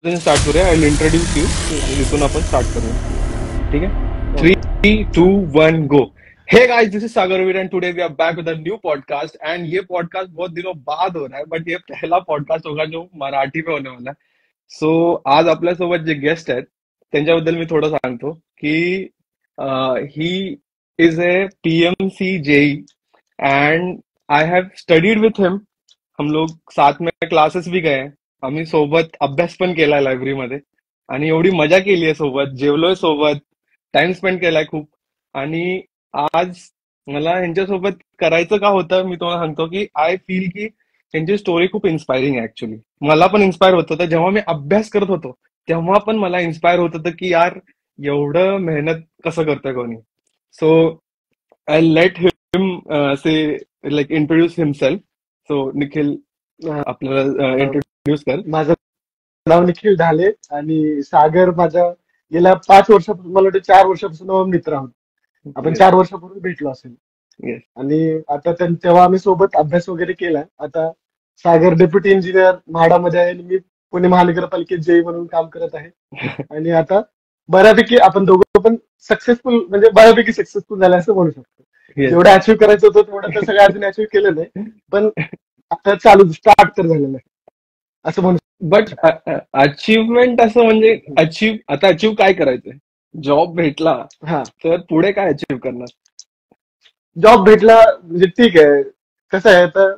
Start करूया. I will introduce you आणि तिथून आपण स्टार्ट करूया. ठीक है. 3, 2, 1 go. Hey guys, this is Sagar Veer and today we are back with a new podcast. And ये पॉडकास्ट बहुत दिनों बाद हो रहा है, बट ये पहला पॉडकास्ट होगा जो मराठी में होने वाला है. सो आज आपल्यासोबत जे गेस्ट आहेत त्यांच्याबद्दल मी थोडं सांगतो की he is a PMC JE and I have studied with him. हम लोग साथ में क्लासेस भी गए. आम्ही सोबत अभ्यास पण केलाय लायब्ररीमध्ये आणि एवढी मजा केली आहे सोबत, जेवलोय सोबत, टाइम स्पेंड केलाय खूप. आणि आज मला यांच्यासोबत करायचं का होतं मी तुम्हाला सांगतो की आय फील की त्यांची स्टोरी खूप इन्स्पायरिंग आहे. ऍक्च्युली मला पण इन्स्पायर होत होतं जेव्हा मी अभ्यास करत होतो, तेव्हा पण मला इन्स्पायर होत होतं की यार एवढं मेहनत कसं करतोय कोणी. So I let him say like introduce himself. So Nikhil, आपल्याला इंट्रोड्यूस कर. माझं नाव निखिल ढाले आणि सागर माझ्या गेल्या 5 वर्षापासून, मला वाटतं 4 वर्षापासून मित्र आहोत. आपण 4 वर्षापूर्वी भेटलो असेल. येस. आणि आता तेव्हा आम्ही सोबत अभ्यास वगैरे केलाय. आता सागर डेप्युटी इंजिनियर म्हाडामध्ये आहे आणि मी पुणे महानगरपालिकेत जेई म्हणून काम करत आहे. आणि आता बऱ्यापैकी आपण दोघं पण सक्सेसफुल, म्हणजे बऱ्यापैकी सक्सेसफुल झालं असं म्हणू शकतो. जेवढं अचीव्ह करायचं होतं तेवढं तर सगळं अजून अचीव्ह केलं नाही, पण आता चालू स्टार्ट तर झालेलं आहे असं म्हणू. बट अचीवमेंट असं म्हणजे आता अचीव्ह काय करायचंय? जॉब भेटला हा, तर पुढे काय अचीव्ह करणार? जॉब भेटला म्हणजे ठीक आहे. कसं आहे, आता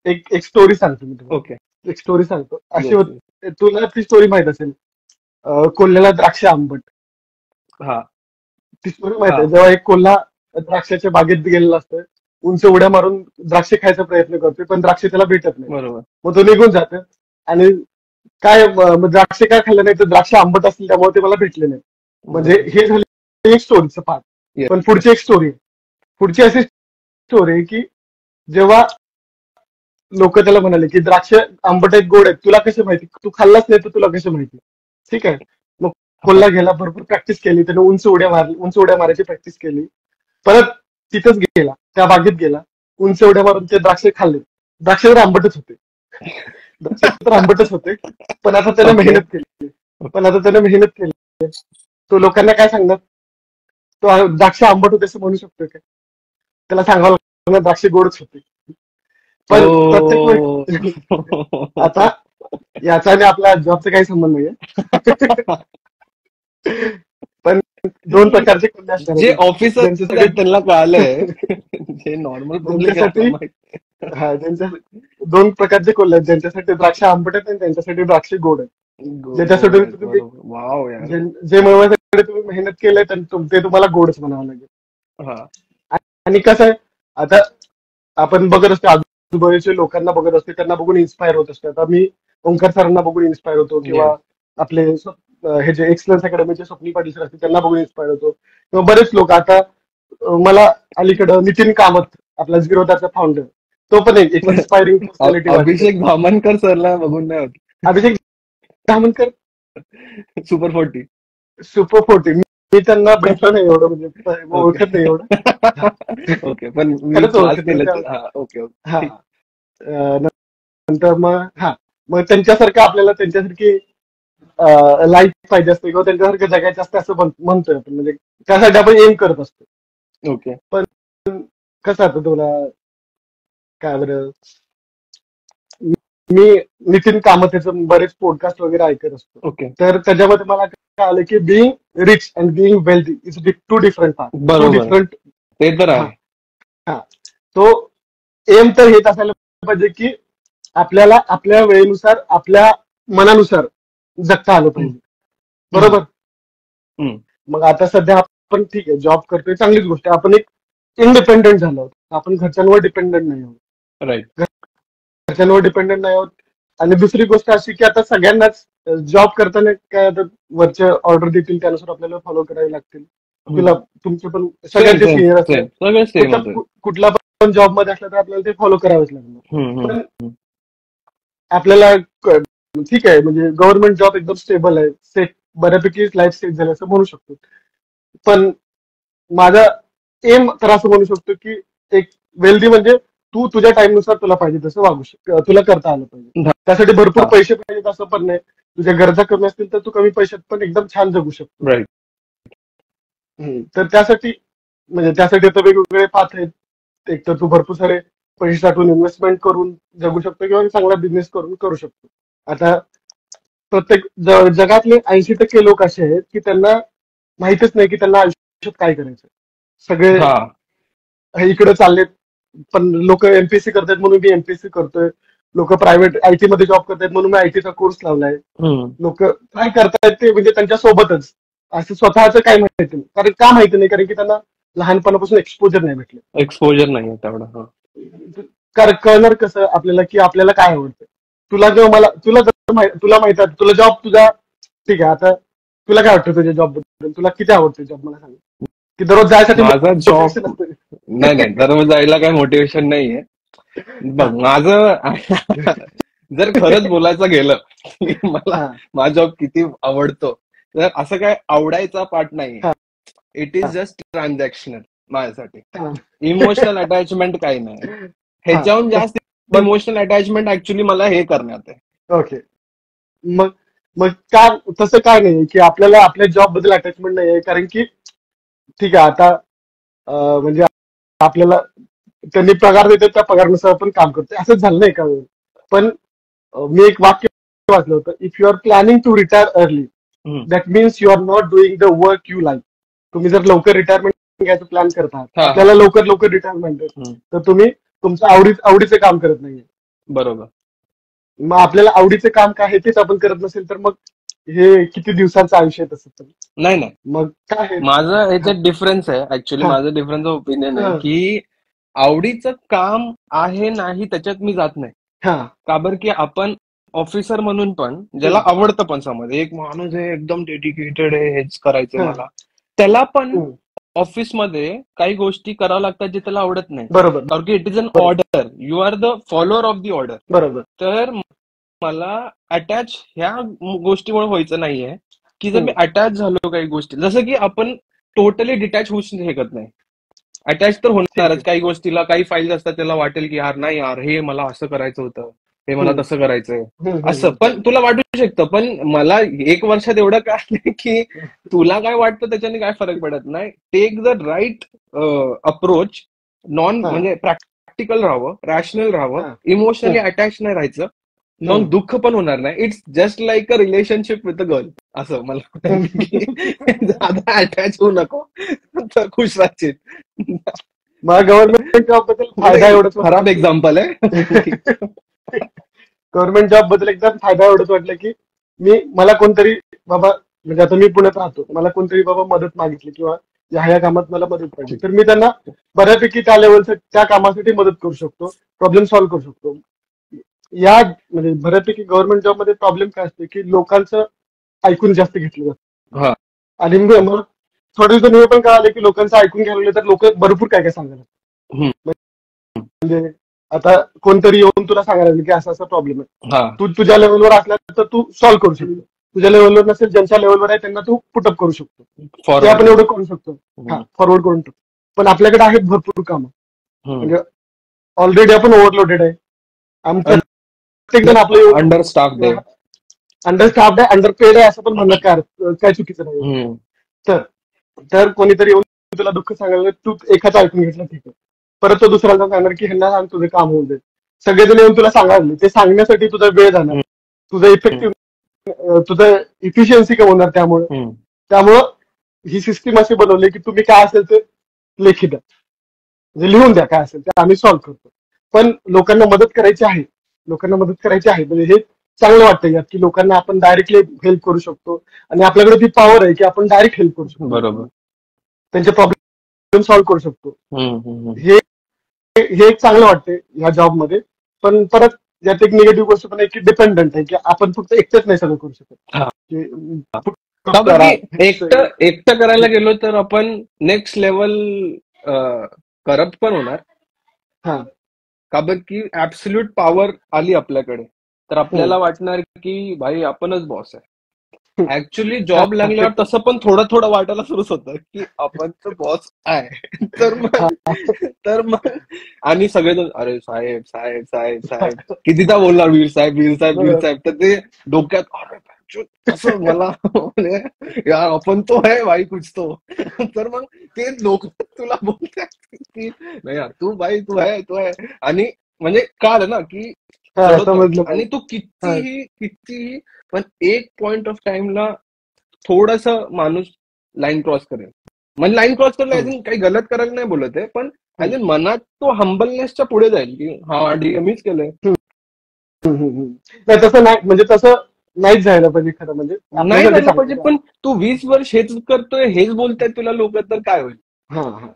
एक स्टोरी सांगतो मी तुम्हाला. ओके. एक स्टोरी सांगतो. अशी Yes, होती, तुला ती स्टोरी माहित असेल, कोल्ह्याला द्राक्ष आंबट. हा ती स्टोरी माहित हा आहे. जेव्हा एक कोल्हा द्राक्षाच्या बागेत गेलेला असतं, उंच उड्या मारून द्राक्ष खायचा प्रयत्न करतोय, पण द्राक्ष त्याला भेटत नाही. बरोबर. मग तो निघून जातो. आणि काय, मग द्राक्ष काय खाल्लं नाही तर द्राक्ष आंबट असतील त्यामुळे ते मला भेटले नाही. म्हणजे हे झालं एक स्टोरीचं पार्ट. Yes. पण पुढची एक स्टोरी आहे. पुढची अशी स्टोरी आहे की जेव्हा लोक त्याला म्हणाले की द्राक्ष आंबट आहेत, गोड आहेत, तुला कसे माहिती, तू खाल्लाच नाही तर तुला कसे माहिती. ठीक आहे. मग कोल्हा गेला, भरपूर प्रॅक्टिस केली त्याने, उंच उड्या मारायची प्रॅक्टिस केली. परत तिथंच गेला, त्या बागेत गेला, उंच उड्या मारून ते द्राक्ष खाल्ले. द्राक्ष तर आंबटच होते. पण आता त्याने Okay. मेहनत केली. तो लोकांना काय सांगणार, तो द्राक्ष आंबट होते असं म्हणू शकतो का? त्याला सांगावं लागणार द्राक्ष गोडच होते. पण प्रत्येक वेळी आता याचा आणि आपल्या जॉबचा काही संबंध नाहीये. पण दोन प्रकारचे कोल्हे असतात. जे ऑफिसर ज्यांच्यासाठी त्यांना कळालंय, जे नॉर्मल त्यांच्या दोन प्रकारचे कोल्हे आहेत. ज्यांच्यासाठी द्राक्ष आंबट आहेत आणि त्यांच्यासाठी द्राक्ष गोड आहेत. ज्याच्यासाठी तुम्ही वाव यार. जे मिळवण्यासाठी तुम्ही मेहनत केलंय ते तुम्हाला गोडच म्हणावं लागेल. हा. आणि कसं आहे, आता आपण बघत असतो, आजूबाजूच्या लोकांना बघत असतो, त्यांना बघून इन्स्पायर होत असतो. आता मी ओंकार सरांना बघून इन्स्पायर होतो, किंवा आपले हे जे एक्सलन्स अकॅडमीचे स्वप्नील पाटील सर असतील त्यांना बघून इन्स्पायर होतो, किंवा बरेच लोक. आता मला अलीकडं नितीन कामत, आपला झिरोदाचा फाउंडर, तो पण एक इन्स्पायरिंग पर्सनॅलिटी. अभिषेक धामनकर सरला बघून नाही होत. अभिषेक धामनकर सुपर 40. मी त्यांना भेटलो नाही एवढं, म्हणजे ओळखत नाही एवढं. ओके. पण खरंच ओळखत नाही. ओके. हा. नंतर मग त्यांच्यासारखं आपल्याला, त्यांच्यासारखी लाईफ पाहिजे असते, किंवा त्यांच्यासारखं जगायचं असतं असं म्हणतोय आपण. म्हणजे त्यासाठी आपण एम करत असतो. ओके. पण कसं आता तुला काय बरं, मी नितीन कामतेचं बरेच पॉडकास्ट वगैरे ऐकत असतो. ओके. तर त्याच्यामध्ये मला काय आलं की being rich and being wealthy is two different part. बरोबर. ते तर आहे. हा. तो एम तर हेच असायला पाहिजे की आपल्याला आपल्या वेळेनुसार, आपल्या मनानुसार जगता आलं पाहिजे. बरोबर. मग आता सध्या आपण ठीक आहे, जॉब करतोय, चांगलीच गोष्ट आहे. आपण एक इंडिपेंडेंट झालो आहोत. आपण घरच्यांवर डिपेंडेंट नाही आहोत. राईट. घरच्यांवर डिपेंडेंट नाही आहोत. आणि दुसरी गोष्ट अशी की आता सगळ्यांनाच जॉब करताना काय, आता वरच्या ऑर्डर देतील त्यानुसार आपल्याला फॉलो करावे लागतील. तुला तुमचे पण सगळ्यांचे सिनियर असतात, कुठला पण जॉब मध्ये असला तर आपल्याला ते फॉलो करावेच लागणार. पण आपल्याला ठीक आहे, म्हणजे गव्हर्नमेंट जॉब एकदम स्टेबल आहे, सेट, बऱ्यापैकी लाईफ सेट झालं असं म्हणू शकतो. पण माझा एम तर असं म्हणू शकतो की एक वेल्दी म्हणजे तू तुझ्या टाइमनुसार तुला पाहिजे तसं वागू शकतो, तुला करता आलं पाहिजे. त्यासाठी भरपूर पैसे पाहिजेत असं पण नाही, तुझ्या गरजा कमी असतील तर तू कमी पैशात पण एकदम छान जगू शकतो. राईट. तर त्यासाठी म्हणजे त्यासाठी आता वेगवेगळे पाथ आहेत. एक तर तू भरपूर सारे पैसे साठवून इन्व्हेस्टमेंट करून जगू शकतो किंवा चांगला बिझनेस करून करू शकतो. आता प्रत्येक जगातले 80% लोक असे आहेत की त्यांना माहितच नाही की त्यांना आयुष्यात काय करायचं. सगळे हा. इकडे चाललेत, पण लोक एमपीएससी करतायत म्हणून मी एमपीएससी करतोय. लोक प्रायव्हेट आयटी मध्ये जॉब करतायत म्हणून मी आयटीचा कोर्स लावलाय. हम्म. लोक काय करतायत ते म्हणजे त्यांच्या सोबतच असं स्वतःच काय माहिती नाही. कारण का माहिती नाही? कारण की त्यांना लहानपणापासून एक्सपोजर नाही भेटलं. एक्सपोजर नाही तेवढं. हा. कारण कळणार कसं आपल्याला की आपल्याला काय आवडतं. तुला जेव्हा मला तुला माहित आहे तुला जॉब तुझा ठीक आहे. आता तुला काय वाटतं तुझ्या जॉब बद्दल? तुला किती आवडतो जॉब मला सांग. की दररोज जायसाठी माझा जॉब motivation असतं. नाही दररोज जायला काही मोटिवेशन नाहीये. बघ माझं जर खरंच बोलायचं गेलं की मला हा, माझा जॉब किती आवडतो, तर असं काय आवडायचा पार्ट नाहीये. हा, इट इज जस्ट ट्रान्झॅक्शनल माझ्यासाठी. हा. इमोशनल अटॅचमेंट काही नाही. हा. ह्याच्याहून जास्त मग इमोशनल अटॅचमेंट ऍक्च्युली मला हे करण्यात आहे. ओके. मग मग का तसं काय नाही की आपल्याला आपल्या जॉब बद्दल अटॅचमेंट नाही आहे. कारण की ठीक आहे आता म्हणजे आपल्याला त्यांनी पगार देतात त्या पगारानुसार आपण काम करतो असंच झालं नाही का? पण मी एक वाक्य वाचलं होतं, if you are planning to retire early hmm. That means you are not doing the work you like. तुम्ही जर लवकर रिटायरमेंट घ्यायचं प्लॅन करता, हा. आपल्याला लवकर रिटायरमेंट हम्म. तर तुम्ही तुमचं आवडीचं काम करत नाहीये. बरोबर. मग आपल्याला आवडीचं काम काय आहे तेच आपण करत नसेल तर मग हे किती दिवसाचं आयुष्य आहे तसं तर. नाही मग काय आहे? माझं हा, ह्याच्यात डिफरन्स आहे. ऍक्च्युली हा, माझं डिफरन्स ओपिनियन आहे हा, की आवडीचं काम आहे नाही त्याच्यात मी जात नाही. हा, का बरं की आपण ऑफिसर म्हणून पण ज्याला आवडतं पण समज एक माणूस आहे एकदम डेडिकेटेड आहे हेच करायचं हा, मला, त्याला पण हम्म, ऑफिसमध्ये काही गोष्टी कराव्या लागतात जे त्याला आवडत नाही. बरोबर कारण की इट इज अन बरोबर order. You are the follower of the order. बरोबर. तर मला अटॅच ह्या गोष्टीमुळे व्हायचं नाहीये की जर मी हम्म, अटॅच झालो काही गोष्टी, जसं की आपण टोटली डिटॅच होऊ शकत नाही. अटॅच तर ठीक होणारच. आहे. काही गोष्टीला काही फाईल्स असतात त्याला वाटेल की यार नाही यार हे मला असं करायचं होतं, हे मला हम्म, तसं करायचंय हम्म, असं. हम्म, पण तुला वाटू शकतं. पण मला 1 वर्षात एवढं कळालं की तुला काय वाटतं त्याच्याने काय फरक पडत नाही. Take the right approach. हा, म्हणजे प्रॅक्टिकल राहावं, रॅशनल राहावं, हा, इमोशनली हम्म, अटॅच नाही राहायचं. मग हम्म, दुःख पण होणार नाही. It's just like a relationship with a girl. असं मला वाटतं की ज्यादा अटॅच होऊ नको तर खुश राहशील. मला गव्हर्नमेंट जॉब बद्दल फायदा नाही एवढंच वाटलं खराब की एक्झाम्पल आहे. गव्हर्नमेंट जॉब बद्दल एकदम फायदा एवढंच वाटलं की मला कोणतरी बाबा म्हणजे आता मी पुण्यात राहतो, मला कोणतरी बाबा मदत मागितली किंवा ह्या कामात मला मदत पाहिजे तर मी त्यांना बऱ्यापैकी त्या लेवलचं त्या कामासाठी मदत करू शकतो, प्रॉब्लेम सॉल्व्ह करू शकतो. या म्हणजे बऱ्यापैकी गव्हर्नमेंट जॉब मध्ये प्रॉब्लेम काय असते की लोकांचं ऐकून जास्त घेतलं जातं. हा. आणि मग थोड्या दिवसांनी हे पण कळालं की लोकांचं ऐकून घ्यायला लागलं तर लोक भरपूर काय काय सांगतात. हम्म. म्हणजे आता कोणतरी येऊन तुला सांगायला लागलं की असा असा प्रॉब्लेम आहे, हा. तू तुझ्या लेवलवर असला तर तू सॉल्व्ह करू शकतो. तुझ्या लेवलवर नसेल ज्यांच्या लेवलवर आहे त्यांना तू पुटअप करू शकतो. ते फॉरवर्ड. आपण एवढं करू शकतो. हा, फॉरवर्ड करून टाकू. पण आपल्याकडे आहेत भरपूर कामं. म्हणजे ऑलरेडी आपण ओव्हरलोडेड आहे. आमचं प्रत्येक जण आपलं अंडर स्टाफ दे. अंडर स्टाफ आहे, अंडर पेड आहे असं पण म्हणणं काय चुकीचं नाही. तर कोणीतरी येऊन तुला दुःख सांगायला तू एकाच ऐकून घेतलं ठीक आहे, परत तो दुसऱ्याला सांगणार की ह्यांना सांग तुझं काम होऊन जाईल. सगळेजण येऊन तुला सांगायला ते सांगण्यासाठी तुझा वेळ जाणार, तुझं इफेक्टिव्ह तुझं इफिशियन्सी कमी होणार. त्यामुळं ही सिस्टीम अशी बनवली की तुम्ही काय असेल ते लेखी द्या, म्हणजे लिहून द्या काय असेल ते आम्ही सॉल्व्ह करतो. पण लोकांना मदत करायची आहे, म्हणजे हे चांगलं वाटतं यात की लोकांना आपण डायरेक्टली हेल्प करू शकतो आणि आपल्याकडे ती पॉवर आहे की आपण डायरेक्ट हेल्प करू शकतो. बरोबर. त्यांचे प्रॉब्लेम सॉल्व्ह करू शकतो. हे हे एक चांगलं वाटतंय ह्या जॉबमध्ये. पण परत यात एक निगेटिव्ह गोष्ट पण आहे की डिपेंडंट आहे की आपण फक्त एकटेच नाही सगळं करू शकत. हा. की एकटं करायला गेलो तर आपण नेक्स्ट लेवल करप्ट पण होणार. हा, का बरं की ऍब्सोल्यूट पॉवर आली आपल्याकडे तर आपल्याला वाटणार की भाई आपणच बॉस आहे. ऍक्च्युली जॉब लागल्यावर तसं पण थोडं थोडं वाटायला सुरूच होतं की आपण तर बॉस आहे. तर मग आणि सगळेजण अरे साहेब साहेब साहेब साहेब कितीदा बोलणार वीर साहेब वीर साहेब वीर साहेब, तर ते डोक्यात असं मला म्हणजे यार आपण तो आहे भाई कुछ तो. तर मग ते लोक तुला बोलतात की नाही यार तू भाई तू आहे आणि म्हणजे कळलं ना की हा, चढत समजलं राहतो मला. आणि तू हा. कितीही पण एक पॉइंट ऑफ टाइमला थोडस माणूस लाईन क्रॉस करेल. म्हणजे लाईन क्रॉस करायला हम्म, अजून काही गलत करायला नाही बोलत आहे, पण हम्म, अजून मनात तो हंबलनेसच्या पुढे जाईल की हा ठीक आहे मीच केलंय. हम्म, हम्म. नाही तसं नाही, म्हणजे तसं नाहीच जायला पाहिजे खरं, म्हणजे नाही आपल्यासाठी झालं पाहिजे, चांगलं आहे. पण तू 20 वर्ष हेच करतोय हेच बोलतायत तुला लोक तर काय होईल. हा, हा.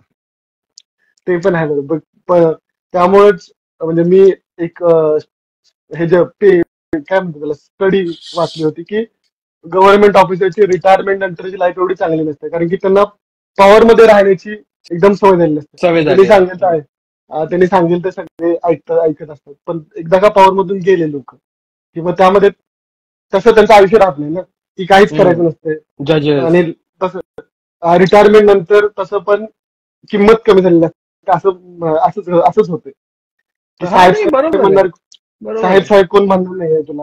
ते पण आहे बरोबर. त्यामुळेच म्हणजे मी एक हे जे काय म्हणतो त्याला, स्टडी वाचली होती की गव्हर्नमेंट ऑफिसरची रिटायरमेंट नंतरची लाईफ एवढी चांगली नसते, कारण की त्यांना पॉवर मध्ये राहण्याची एकदम सवय झालेली नसते. सवय त्यांनी झाली सांगेल तर आहे. आहे, त्यांनी सांगेल तर सगळे ऐकत असतात. पण एकदा का पॉवर मधून गेले लोक, किंवा त्यामध्ये तसं त्यांचं आयुष्य राहत नाही ना, की काहीच करायचं नसते. जजेस. आणि तसं रिटायरमेंट नंतर तसं पण किंमत कमी झालेली असते. असंच होते की हा साहेब नाही साहेब बरोबर आहे. म्हणणार, बरोबर साहेब आहे. साहेब कोण म्हणणार नाही आहे तुला,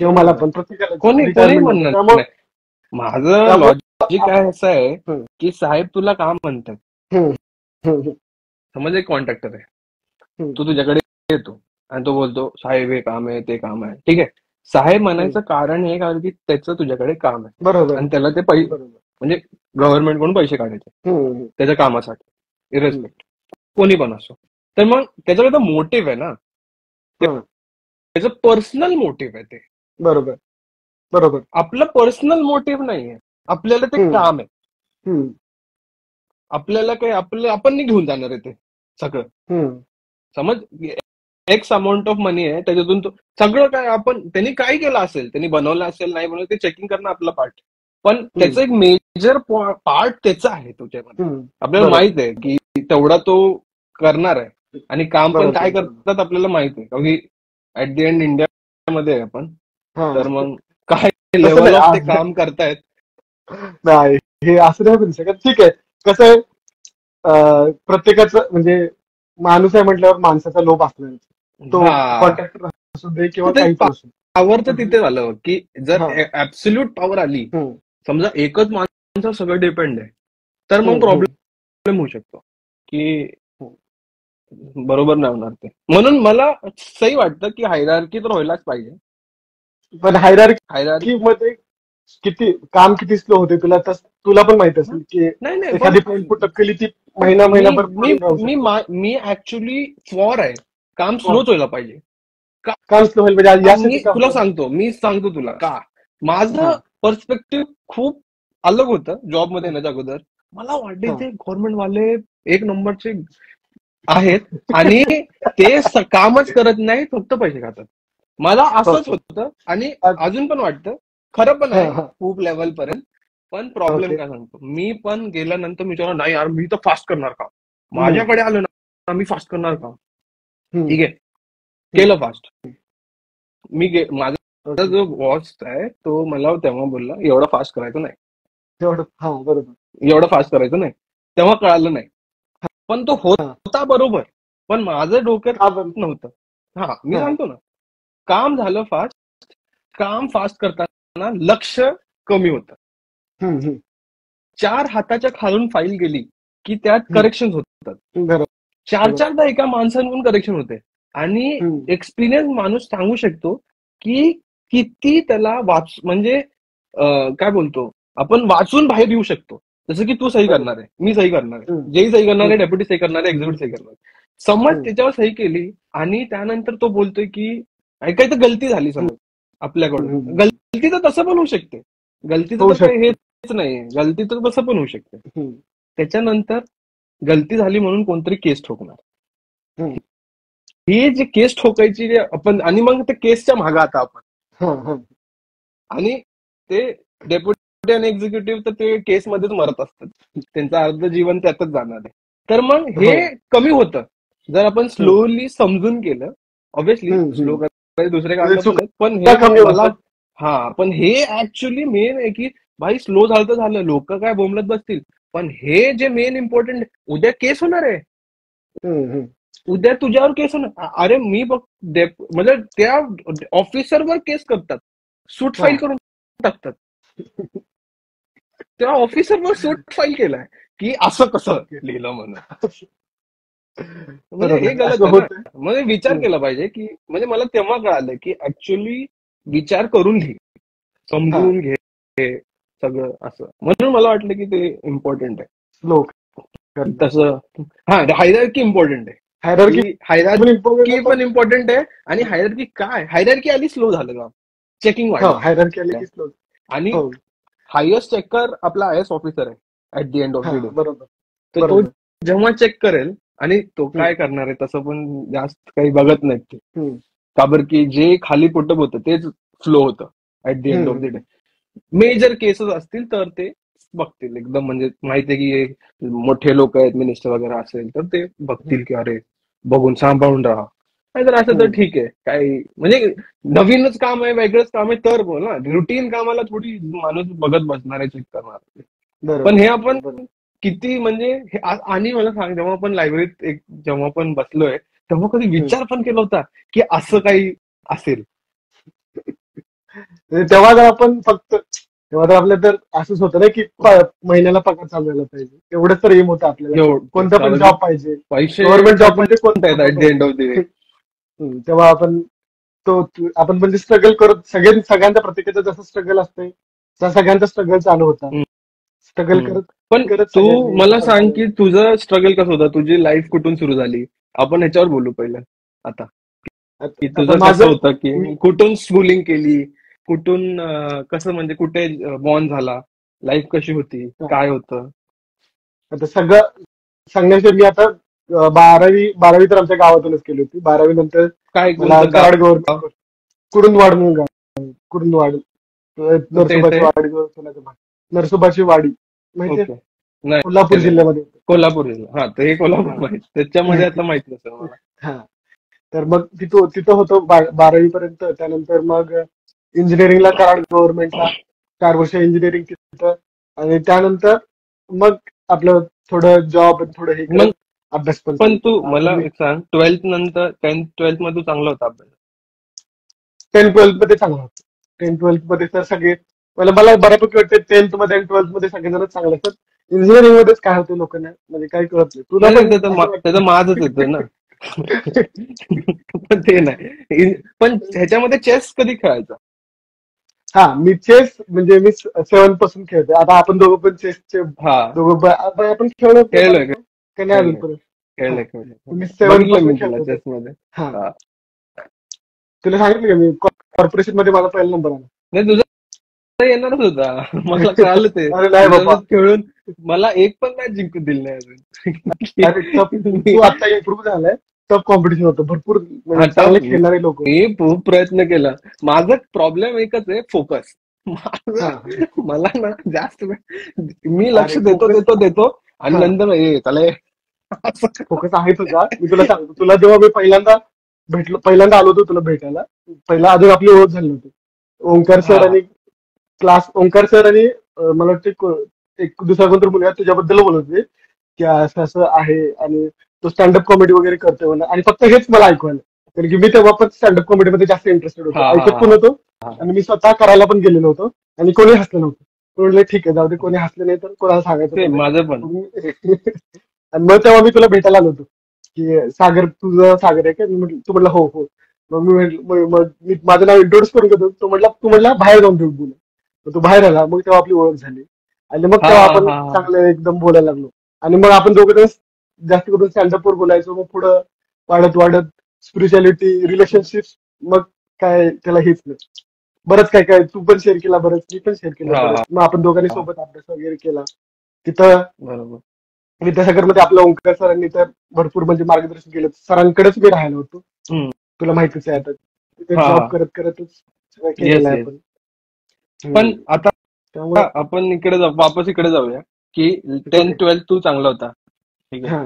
किंवा मला बरोबर आहे. पण, प्रत्येकाला कोणी रिटायरमेंट नंतर. म्हणणार त्यामुळे नाही. माझं लॉजिक काय असं आहे हम्म, की साहेब तुला काम म्हणतात. हम्म, हम्म, समज एक कॉन्ट्रॅक्टर आहे, हम्म, तो तुझ्याकडे येतो आणि तो बोलतो साहेब हे काम आहे ते काम आहे, ठीक आहे. साहेब हम्म. म्हणायचं कारण हे कारण की त्याचं तुझ्याकडे काम आहे बरोबर, आणि त्याला ते बरोबर. म्हणजे गव्हर्नमेंट कडून पैसे काढायचे हम्म, त्याच्या कामासाठी, हम्म, इरेस्पेक्ट कोणी पण असो. तर मग त्याच्याकडे मोटिव्ह आहे ना, हम्म. त्याचं पर्सनल मोटिव्ह आहे ते. बरोबर, बरोबर. आपलं पर्सनल मोटिव्ह नाहीये, आपल्याला ते हम्म, काम आहे. हम्म, आपल्याला काही आपण नाही घेऊन जाणार आहे ते सगळं. हम्म, समज एक्स अमाऊंट ऑफ मनी आहे, त्याच्यातून तो सगळं काय आपण त्यांनी काय केलं असेल, त्यांनी बनवलं असेल नाही बनवलं ते चेकिंग करणं आपला पार्ट, पण हम्म, त्याचं एक मेजर पार्ट त्याचा आहे तुझ्यामध्ये. हम्म. आपल्याला बरोबर, माहित आहे की तेवढा तो करणार आहे आणि काम पण बरोबर, काय बरोबर. करतात आपल्याला माहित आहे, कारण की ऍट द एंड इंडियामध्ये आहे आपण. हा. तर मग काय तसं लेवल नाही ऑफ ते आज, काम करतायत. नाही हे असं नाही म्हणू शकत. ठीक आहे, कसं आहे, प्रत्येकाचं म्हणजे माणूस आहे म्हटल्यावर माणसाचा लोभ असणार. तो हा कॉन्ट्रॅक्टर असू दे किंवा तर ते काहीच असू. पॉवर तर पण तिथे झालं की जर हा. ऍब्सोल्यूट पॉवर आली, हम्म, समजा एकच माणसावर सगळं डिपेंड आहे, तर मग हम्म, हम्म, प्रॉब्लेम होऊ शकतो की हम्म. बरोबर नाही होणार ते. म्हणून मला सही वाटतं की हायरार्की तर व्हायलाच पाहिजे. पण हायरार्की हायरार्की मध्ये किती स्लो होते, तुला पण माहित असेल की नाही नाही पण एखादी फाईल पुटअप केली ती मी महिनाभर मी पडून राहू मी शकते. मी ऍक्च्युली फॉर आहे काम हो. स्लोच व्हायला पाहिजे. का काम स्लो होईल म्हणजे यासाठी मी का तुला होणार? सांगतो, तुला का हा, माझं पर्स्पेक्टिव्ह खूप अलग होतं जॉबमध्ये हा, येण्याच्या अगोदर. मला वाटते हा. ते गव्हर्नमेंट वाले एक नंबरचे आहेत आणि ते कामच करत नाही, फक्त पैसे खातात. मला असंच ओके. होतं आणि अजून पण वाटतं. खरं पण हा, आहे हा. खूप लेवल पर्यंत. पण प्रॉब्लेम ओके. काय सांगतो, मी पण गेल्यानंतर मी विचारलं नाही यार मी तर फास्ट करणार काम. हम्म, माझ्याकडे आलं ना मी फास्ट करणार काम. हम्म, ठीक आहे, हम्म. केलं फास्ट. माझा ओके. जो बॉस आहे तो मला तेव्हा बोलला एवढं फास्ट करायचं नाही, तेवढं हा, बरोबर. एवढं फास्ट करायचं नाही. तेव्हा कळालं नाही, पण तो हा. होता बरोबर, पण माझं डोक्यात का बरं? नव्हतं. हा मी हा. सांगतो ना, काम झालं फास्ट. काम फास्ट करताना लक्ष कमी होतं. हम्म, हम्म, 4 हाताच्या खालून फाईल गेली की त्यात करेक्शन होतात. बरोबर. चारदा एका माणसांकडून करेक्शन होते आणि हम्म, एक्सपिरियन्स माणूस सांगू शकतो की किती त्याला म्हणजे काय बोलतो आपण वाचून बाहेर येऊ शकतो. जसं की तू सही बरोबर. करणार आहे, मी सही करणार आहे, हम्म, जेही सही करणार आहे, हम्म, डेप्युटी सही करणार आहे, एक्झिक्युटिव्ह सही करणार आहे. समज हम्म, त्याच्यावर सही केली आणि त्यानंतर तो बोलतोय की काही तर गलती झाली समज आपल्याकडून. हम्म. गलती तर तसं पण होऊ शकते, गलतीचं होऊ तर काही शकते. हेच नाही, गलती तर तसं पण होऊ शकते. हम्म, त्याच्यानंतर गलती झाली म्हणून कोणतरी केस ठोकणार. हम्म. ही जी केस ठोकायची जे आपण आणि मग त्या केसच्या मागे आता आपण हा, हा. आणि ते डेप्युटी आणि एक्झिक्युटिव्ह तर ते केसमध्येच मरत असतात, त्यांचं अर्ध जीवन त्यातच जाणार आहे. तर मग हे हो. कमी होतं जर आपण हम्म, स्लोली समजून केलं. ऑब्व्हियसली हम्म, स्लो हम्म. करायचे दुसरे म्हणजे कारण पण आहेत, पण चुका हे कमी मला होतात. पण हे ऍक्च्युली मेन आहे की भाई स्लो झालं तर झालं, लोक काय बोंबलत बसतील, पण हे जे मेन इम्पॉर्टंट उद्या केस होणार आहे. हम्म, हम्म. उद्या तुझ्यावर केस होणार. अरे मी बघ म्हणजे त्या ऑफिसरवर केस करतात सूट हा, फाईल करून. टाकतात. तेव्हा ऑफिसरवर सूट फाईल केलाय की असं कसं लिहिलं म्हणून. म्हणजे हे गलत आहे ना. म्हणजे विचार केला पाहिजे की, म्हणजे मला तेव्हा कळालं की ऍक्च्युअली विचार करून लिहि, समजून घे सगळं असं. म्हणून मला वाटलं की ते इम्पॉर्टंट आहे तसं. हा, हायरार्की इम्पॉर्टंट आहे. हायरार्की पण इम्पॉर्टंट आहे. आणि हायरार्की काय, हायरार्की आली स्लो झालं का चेकिंग वाढलं. आणि हायेस्ट चेकर आपला आय एस ऑफिसर आहे at the end of the day. तर तो जेव्हा चेक करेल, आणि तो काय करणार आहे तसं पण जास्त काही बघत नाहीत ते, का बरं की जे खाली पुटअप होतं तेच फ्लो होतं at the end of the day. Major cases असतील तर ते बघतील एकदम, म्हणजे माहितीये की मोठे लोक आहेत, मिनिस्टर वगैरे असेल तर ते बघतील की अरे बघून सांभाळून राहा. नाहीतर असं तर ठीक आहे, काही म्हणजे नवीनच काम आहे, वेगळंच काम आहे तर बोल ना. रुटीन कामाला थोडी माणूस बघत बसणार आहे, चेक करणार. पण हे आपण किती म्हणजे आणि मला सांग, जेव्हा आपण लायब्ररीत जेव्हा पण बसलोय तेव्हा कधी विचार पण केला होता की असं काही असेल? तेव्हा जर आपण फक्त, तेव्हा तर आपलं तर असंच होतं ना की महिन्याला पगार चालवायला पाहिजे, एवढंच तर एम होतं आपल्याला. कोणता पण जॉब पाहिजे, गव्हर्नमेंट जॉब पाहिजे. तेव्हा आपण आपण म्हणजे स्ट्रगल करत, सगळ्यांच्या प्रत्येकाचं जसं स्ट्रगल असतंय त्या सगळ्यांचा स्ट्रगल चालू होता. स्ट्रगल करत पण तू मला सांग की तुझं स्ट्रगल कसं होतं, तुझी लाईफ कुठून सुरू झाली, आपण ह्याच्यावर बोलू पहिलं आता. की तुझं कसं होतं, की कुठून स्कूलिंग केली, कुठून कसं, म्हणजे कुठे बॉर्न झाला, लाईफ कशी होती, काय होतं? आता सगळं सांगण्याचे, मी आता 12वी तर आमच्या गावातूनच केली होती. 12वी नंतर काय कराड गव्हर्नमेंट, कुरुंदवाड म्हणून गाव, कुरुंदवाड, नरसोबाची वाडी माहितीये, कोल्हापूर जिल्ह्यामध्ये. कोल्हापूर जिल्हा, हा, ते कोल्हापूर माहित, त्याच्यामध्ये आता माहित नसेल मला. हा, तर मग तिथं होतो 12वी पर्यंत. त्यानंतर मग इंजिनिअरिंगला कराड गव्हर्नमेंटला 4 वर्ष इंजिनिअरिंग तिथं. आणि त्यानंतर मग आपलं थोडं जॉब, थोडं हे अभ्यास पण तू मला एक सांग, 12th नंतर 10th 12th मध्ये चांगला होता अभ्यास? 10th-12th मध्ये चांगला होता. 10th-12th मध्ये तर सगळे, मला बऱ्यापैकी वाटतं 10th मध्ये आणि 12th मध्ये सगळेजण चांगले असतात. इंजिनिअरिंग मध्येच काय होतं लोकांना, म्हणजे काही कळत नाही. तुला त्याचं माझच येतं ना. पण ते नाही. पण ह्याच्यामध्ये चेस कधी खेळायचा? हा, मी चेस म्हणजे मी 7th पासून खेळतोय. आता आपण दोघं पण चेसचे दोघं आपण खेळलोय का नाही अजूनपर्यंत? मी 7th पासून खेळतोय. हा, तुला सांगितलं का मी कॉर्पोरेशन मध्ये माझा पहिला नंबर आला. नाही, तुझा येणारच होता, मला कळालं ते. खेळून मला एक पण मॅच जिंकू दिली नाही अजून. तू आता इम्प्रूव्ह झालाय. टफ कॉम्पिटिशन होतं, भरपूर चांगले खेळणारे लोक. मी खूप प्रयत्न केला. माझा प्रॉब्लेम एकच आहे, फोकस. मला ना जास्त मी लक्ष देतो आणि नंतर फोकस आहे तुझा. मी तुला सांगतो, तुला जेव्हा मी पहिल्यांदा आलो होतो तुला भेटायला, पहिला अजून आपली ओळख झाली होती. ओंकार सर आणि मला वाटतं एक दुसरा कोणतरी मुलगा तुझ्याबद्दल बोलत होते की असं असं आहे, आणि तो स्टँडअप कॉमेडी वगैरे करतोय म्हणा. आणि फक्त हेच मला ऐकवायला, कारण की मी तेव्हा पण स्टँडअप कॉमेडी मध्ये जास्त इंटरेस्टेड होतो, ऐकत पण होतो आणि मी स्वतः करायला पण गेलेलो होतो. आणि कोणी हसलं नव्हतं. म्हणलं ठीक आहे, जाऊ दे, कोणी हसलं नाही तर कोणाला सांगायचं. माझं पण. आणि मग तेव्हा मी तुला भेटायला आलो होतो की सागर, तुझं सागर आहे का? तू म्हटलं हो हो. मग मी माझं नाव इंट्रोड्यूस करून घेतो. तू म्हटला बाहेर जाऊन भेट बोल. तू बाहेर आला, मग तेव्हा आपली ओळख झाली. आणि मग तेव्हा आपण चांगलं एकदम बोलायला लागलो. आणि मग आपण दोघं जास्त करून स्टँडअपवर बोलायचो. मग पुढं वाढत स्पिरिच्युअलिटी, रिलेशनशिप, मग काय त्याला हेच नाही, बरंच काय तू पण शेअर केला, बरंच मी पण शेअर केलं. मग आपण दोघांनी सोबत अभ्यास वगैरे केला तिथं. विद्यासागरमध्ये आपल्या ओंकार सरांनी तर भरपूर म्हणजे मार्गदर्शन केलं. सरांकडेच मी राहायला होतो, तुला माहितीच आहे. आता तिथे जॉब करतच केलेलं आहे आपण. पण आता आपण वापस इकडे जाऊया की 10th-12th तू चांगला होता, ठीक आहे.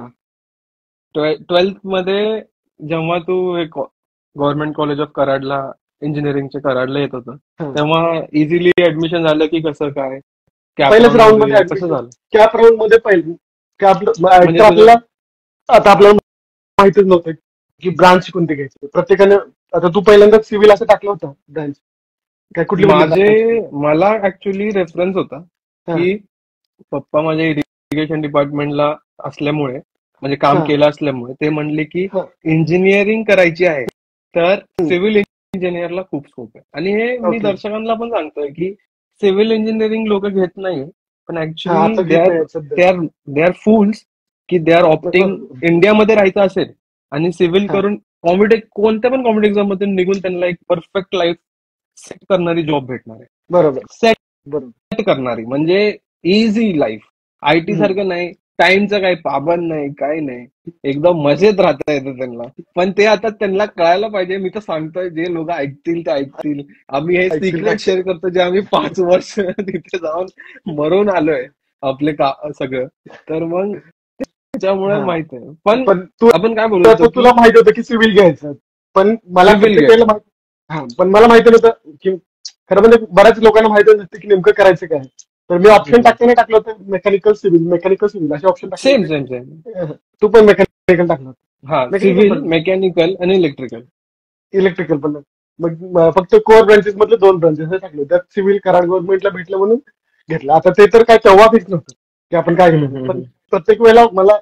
12th मध्ये जेव्हा तू एक गव्हर्नमेंट कॉलेज ऑफ कराडला, इंजिनिअरिंगच्या कराडला येत होतं, तेव्हा इझिली ऍडमिशन झालं की कसं काय? पहिल्याच राऊंड मध्ये कसं झालं? कॅप राऊंड मध्ये आपल्याला माहितच नव्हतं की ब्रांच कोणते घ्यायचे. प्रत्येकाने, आता तू पहिल्यांदा सिव्हिल असं टाकलं होतं ब्रांच, काय कुठली मला ऍक्च्युली रेफरन्स होता की पप्पा माझ्या इरिगेशन डिपार्टमेंटला असल्यामुळे, म्हणजे काम केलं असल्यामुळे, ते म्हणले की इंजिनिअरिंग करायची आहे तर सिव्हिल इंजिनिअरला खूप स्कोप आहे. आणि हे मी दर्शकांना पण सांगतोय की सिव्हिल इंजिनिअरिंग लोक घेत नाही, पण ऍक्च्युली दे आर फूल्स की दे आर ऑप्टिंग इंडियामध्ये राहायचं असेल आणि सिव्हिल करून कोणत्या पण कॉम्पिटेटिव्ह एक्झाम मधून निघून त्यांना एक परफेक्ट लाईफ सेट करणारी जॉब भेटणार आहे. बरोबर. सेट करणारी म्हणजे इझी लाईफ. आयटी सारखं नाही, टाइमचं काही पाबंद नाही, काही नाही, एकदम मजेत राहता येतं त्यांना. पण ते आता त्यांना कळायला पाहिजे. मी तर सांगतोय, जे लोक ऐकतील ते ऐकतील. आम्ही हे सिक्रेट शेअर करतो जे आम्ही 5 वर्ष तिथे जाऊन मरून आलोय आपले सगळं. तर मग त्याच्यामुळे माहित आहे. पण आपण काय बोलतो, तुला माहित होतं की सिव्हिल घ्यायचं, पण मला माहिती नव्हतं की खरं म्हणजे बऱ्याच लोकांना माहिती नसतं की नेमकं करायचं काय. तर मी ऑप्शन टाकताना टाकलं होतं मेकॅनिकल सिव्हिल असे ऑप्शन सेम. तू पण मेकॅनिकल टाकलं होतं? हा, सिव्हिल, मेकॅनिकल आणि इलेक्ट्रिकल पण. मग फक्त कोर ब्रांचेस मधले 2 ब्रांचेस टाकले. त्यात सिव्हिल कराड गव्हर्नमेंटला भेटलं म्हणून घेतलं. आता ते तर काय तेव्हा फिक्स नव्हतं की आपण काय घेऊ, पण प्रत्येक वेळेला मला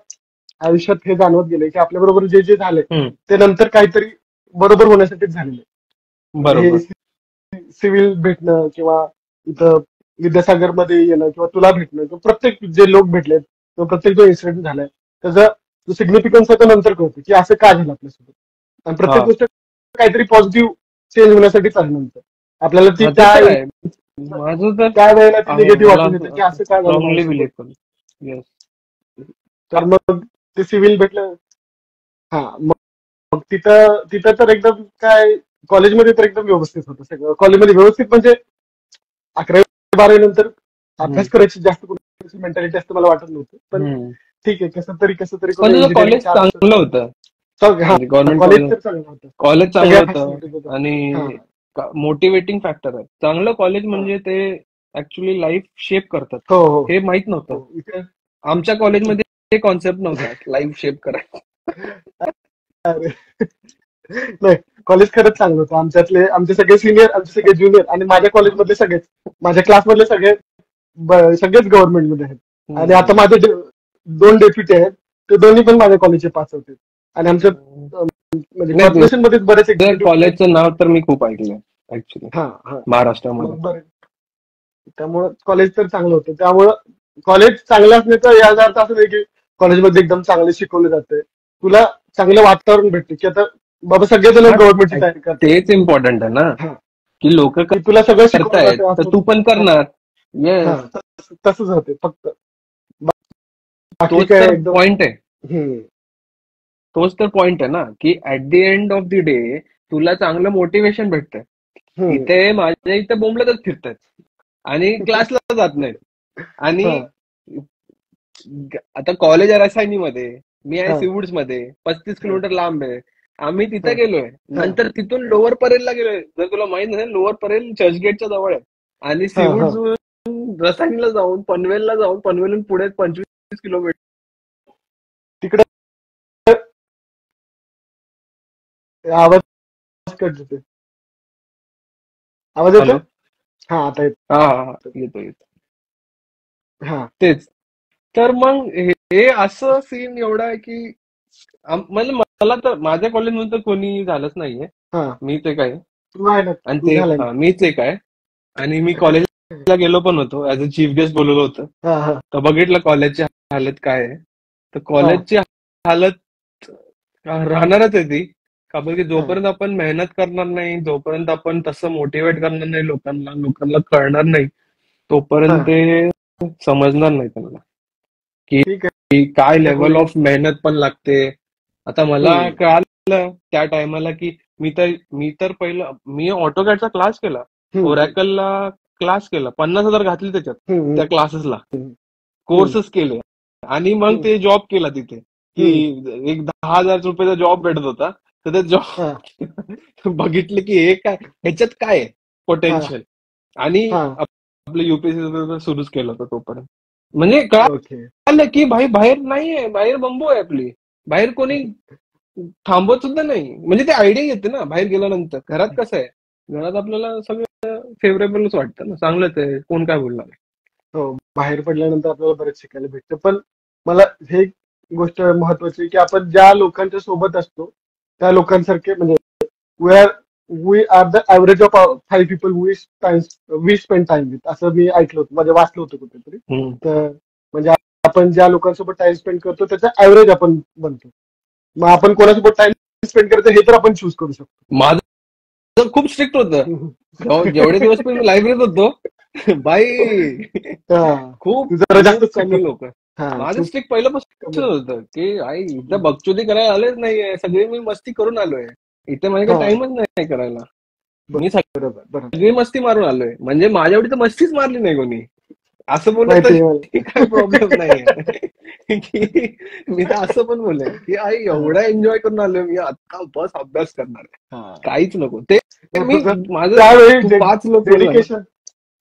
आयुष्यात हे जाणवत गेले की आपल्या बरोबर जे झाले ते नंतर काहीतरी बरोबर होण्यासाठीच झालेले. बरोबर. सिव्हिल भेटणं किंवा इथं विद्यासागर मध्ये येणं किंवा तुला भेटणं किंवा प्रत्येक जे लोक भेटलेत किंवा प्रत्येक जो इन्सिडेंट झालाय त्याचा जो सिग्निफिकन्स आहे तो नंतर कळतो की असं का झालं आपल्यासोबत. आणि प्रत्येक गोष्ट काहीतरी पॉझिटिव्ह चेंज होण्यासाठी चालू नंतर आपल्याला ती त्या वेळेला ती निगेटिव्ह वाटून येते की असं काय झालं. तर मग ते सिव्हिल भेटलं. मग तिथं तर एकदम काय कॉलेजमध्ये तर एकदम व्यवस्थित होतं सगळं. कॉलेजमध्ये व्यवस्थित म्हणजे 11वी-12वी नंतर अभ्यास करायची जास्त मेंटॅलिटी असतं मला वाटत नव्हतं. पण ठीक आहे, कसं तरी कॉलेज चांगलं होतं. कॉलेज तर चांगलं होतं. कॉलेज चांगलं होतं आणि मोटिवेटिंग फॅक्टर आहे. चांगलं कॉलेज म्हणजे ते ऍक्च्युली लाईफ शेप करतात. हे माहित नव्हतं. आमच्या कॉलेजमध्ये हे कॉन्सेप्ट नव्हता लाईफ शेप करायचा. नाही, कॉलेज खरंच चांगलं होतं. आमचे सगळे सिनियर, आमचे सगळे ज्युनियर आणि माझ्या कॉलेजमधले सगळेच, माझ्या क्लासमधले सगळेच गव्हर्नमेंटमध्ये आहेत. आणि आता माझे 2 डेप्युटी आहेत, ते दोन्ही पण माझ्या कॉलेजचे पास होते. आणि आमच्या म्हणजे कॉर्पोरेशन मध्ये बरेच कॉलेजचं नाव तर मी खूप ऐकलंय ऍक्च्युली महाराष्ट्रामध्ये. त्यामुळं कॉलेज तर चांगलं होतं. त्यामुळं कॉलेज चांगलं असण्याचा याचा अर्थ असं नाही की कॉलेजमध्ये एकदम चांगले शिकवले जाते. तुला चांगलं वातावरण भेटते की आता बाबा सगळेजण गव्हर्नमेंटची तयारी करतात. तेच इम्पॉर्टंट आहे ना की लोक तुला सगळं शिकवतात तर तू पण करणार. तसंच होते फक्त. पॉइंट आहे. तोच तर पॉइंट आहे ना की at the end of the day तुला चांगलं मोटिवेशन भेटतंय. इथे माझ्या इथे बोंबलतच फिरतात आणि क्लासला जात नाहीत. आणि आता कॉलेज आहे रसायनीमध्ये, मी आहे सिवूड्स मध्ये, 35 किलोमीटर लांब आहे. आम्ही तिथे गेलोय. नंतर तिथून लोअर परेलला गेलोय. जर तुला माहित नसेल, लोअर परेल चर्चगेटच्या जवळ आहे. आणि सिवूड्स रसायनीला जाऊन पनवेलला जाऊन पनवेलून पुढे 25 किलोमीटर तिकडे. आवाज कट होते. आवाज येतो? हा, आता येतो. तेच तर मग हे असं सीन एवढा आहे की म्हणजे मला तर माझ्या कॉलेजमध्ये तर कोणी झालंच नाहीये. मीच एक आहे आणि ते मीच एक आहे. आणि मी कॉलेजला गेलो पण होतो, ऍज अ चीफ गेस्ट बोलवलं होतं. तर बघितलं कॉलेजची हालत काय आहे. तर कॉलेजची हालत राहणारच आहे ती. का बरं की जोपर्यंत आपण मेहनत करणार नाही, जोपर्यंत आपण तसं मोटिवेट करणार नाही लोकांना कळणार नाही, तोपर्यंत ते समजणार नाही त्यांना की काय लेवल ऑफ मेहनत पण लागते. आता मला कळालं त्या टायमाला की मी तर पहिलं मी ऑटोकॅडचा क्लास केला, ओरॅकलला क्लास केला, 50,000 घातले त्याच्यात त्या क्लासेसला, कोर्सेस केले आणि मग ते जॉब केला तिथे की एक 10,000 रुपयाचा जॉब भेटत होता. तर ते जॉब बघितलं की हे काय, ह्याच्यात काय पोटेन्शियल. आणि आपलं युपीएससी सुरूच केलं होतं तोपर्यंत. म्हणजे कळालं की भाई बाहेर नाहीये, बाहेर बंबू आहे आपली, बाहेर कोणी थांबवत सुद्धा नाही. म्हणजे ते आयडिया येते ना बाहेर गेल्यानंतर. घरात कसं आहे घरात आपल्याला सगळं फेवरेबलच वाटतं ना, चांगलंच आहे, कोण काय बोलणार आहे. हो, बाहेर पडल्यानंतर आपल्याला बरेच शिकायला भेटतं. पण मला हे गोष्ट महत्वाची आहे की आपण ज्या लोकांच्या सोबत असतो त्या लोकांसारखे म्हणजे we are we are the average of 5 people we spend time with, असं मी ऐकलं होतं, म्हणजे वाचलं होतं कुठेतरी. हम्म. तर म्हणजे आपण ज्या लोकांसोबत टाइम स्पेंड करतो त्याचा ऍव्हरेज आपण बनतो. मग आपण कोणासोबत टाइम स्पेंड करतो हे तर आपण चूज करू शकतो. माझं खूप स्ट्रिक्ट होतं. जेवढे दिवस पण मी लायब्ररीत होतो बाई, हा, खूप तू जरा जास्त खूप कमी लोक. हा, माझं खूप स्ट्रिक्ट पहिल्यापासून कमी. होतं की आई इथं बकचोदी करायला आलेच नाहीये, सगळे मी मस्ती करून आलोय, इथे माझ्याकडे हा, टाइमच नाही करायला. मी बरोबर बरोबर, सगळी मस्ती मारून आलोय, म्हणजे माझ्या एवढी तर मस्तीच मारली नाही कोणी. असं बोललं माहिती आहे तरी काही प्रॉब्लेम नाहीये. की मी तर असं पण बोलले की आई मला. एवढा एन्जॉय करून आलोय मी, आता बस अभ्यास करणार आहे, हा, काहीच नको ते. मग मी तुझं माझं त्यावेळी तू 5 लोक बोलला ना. डेडिकेशन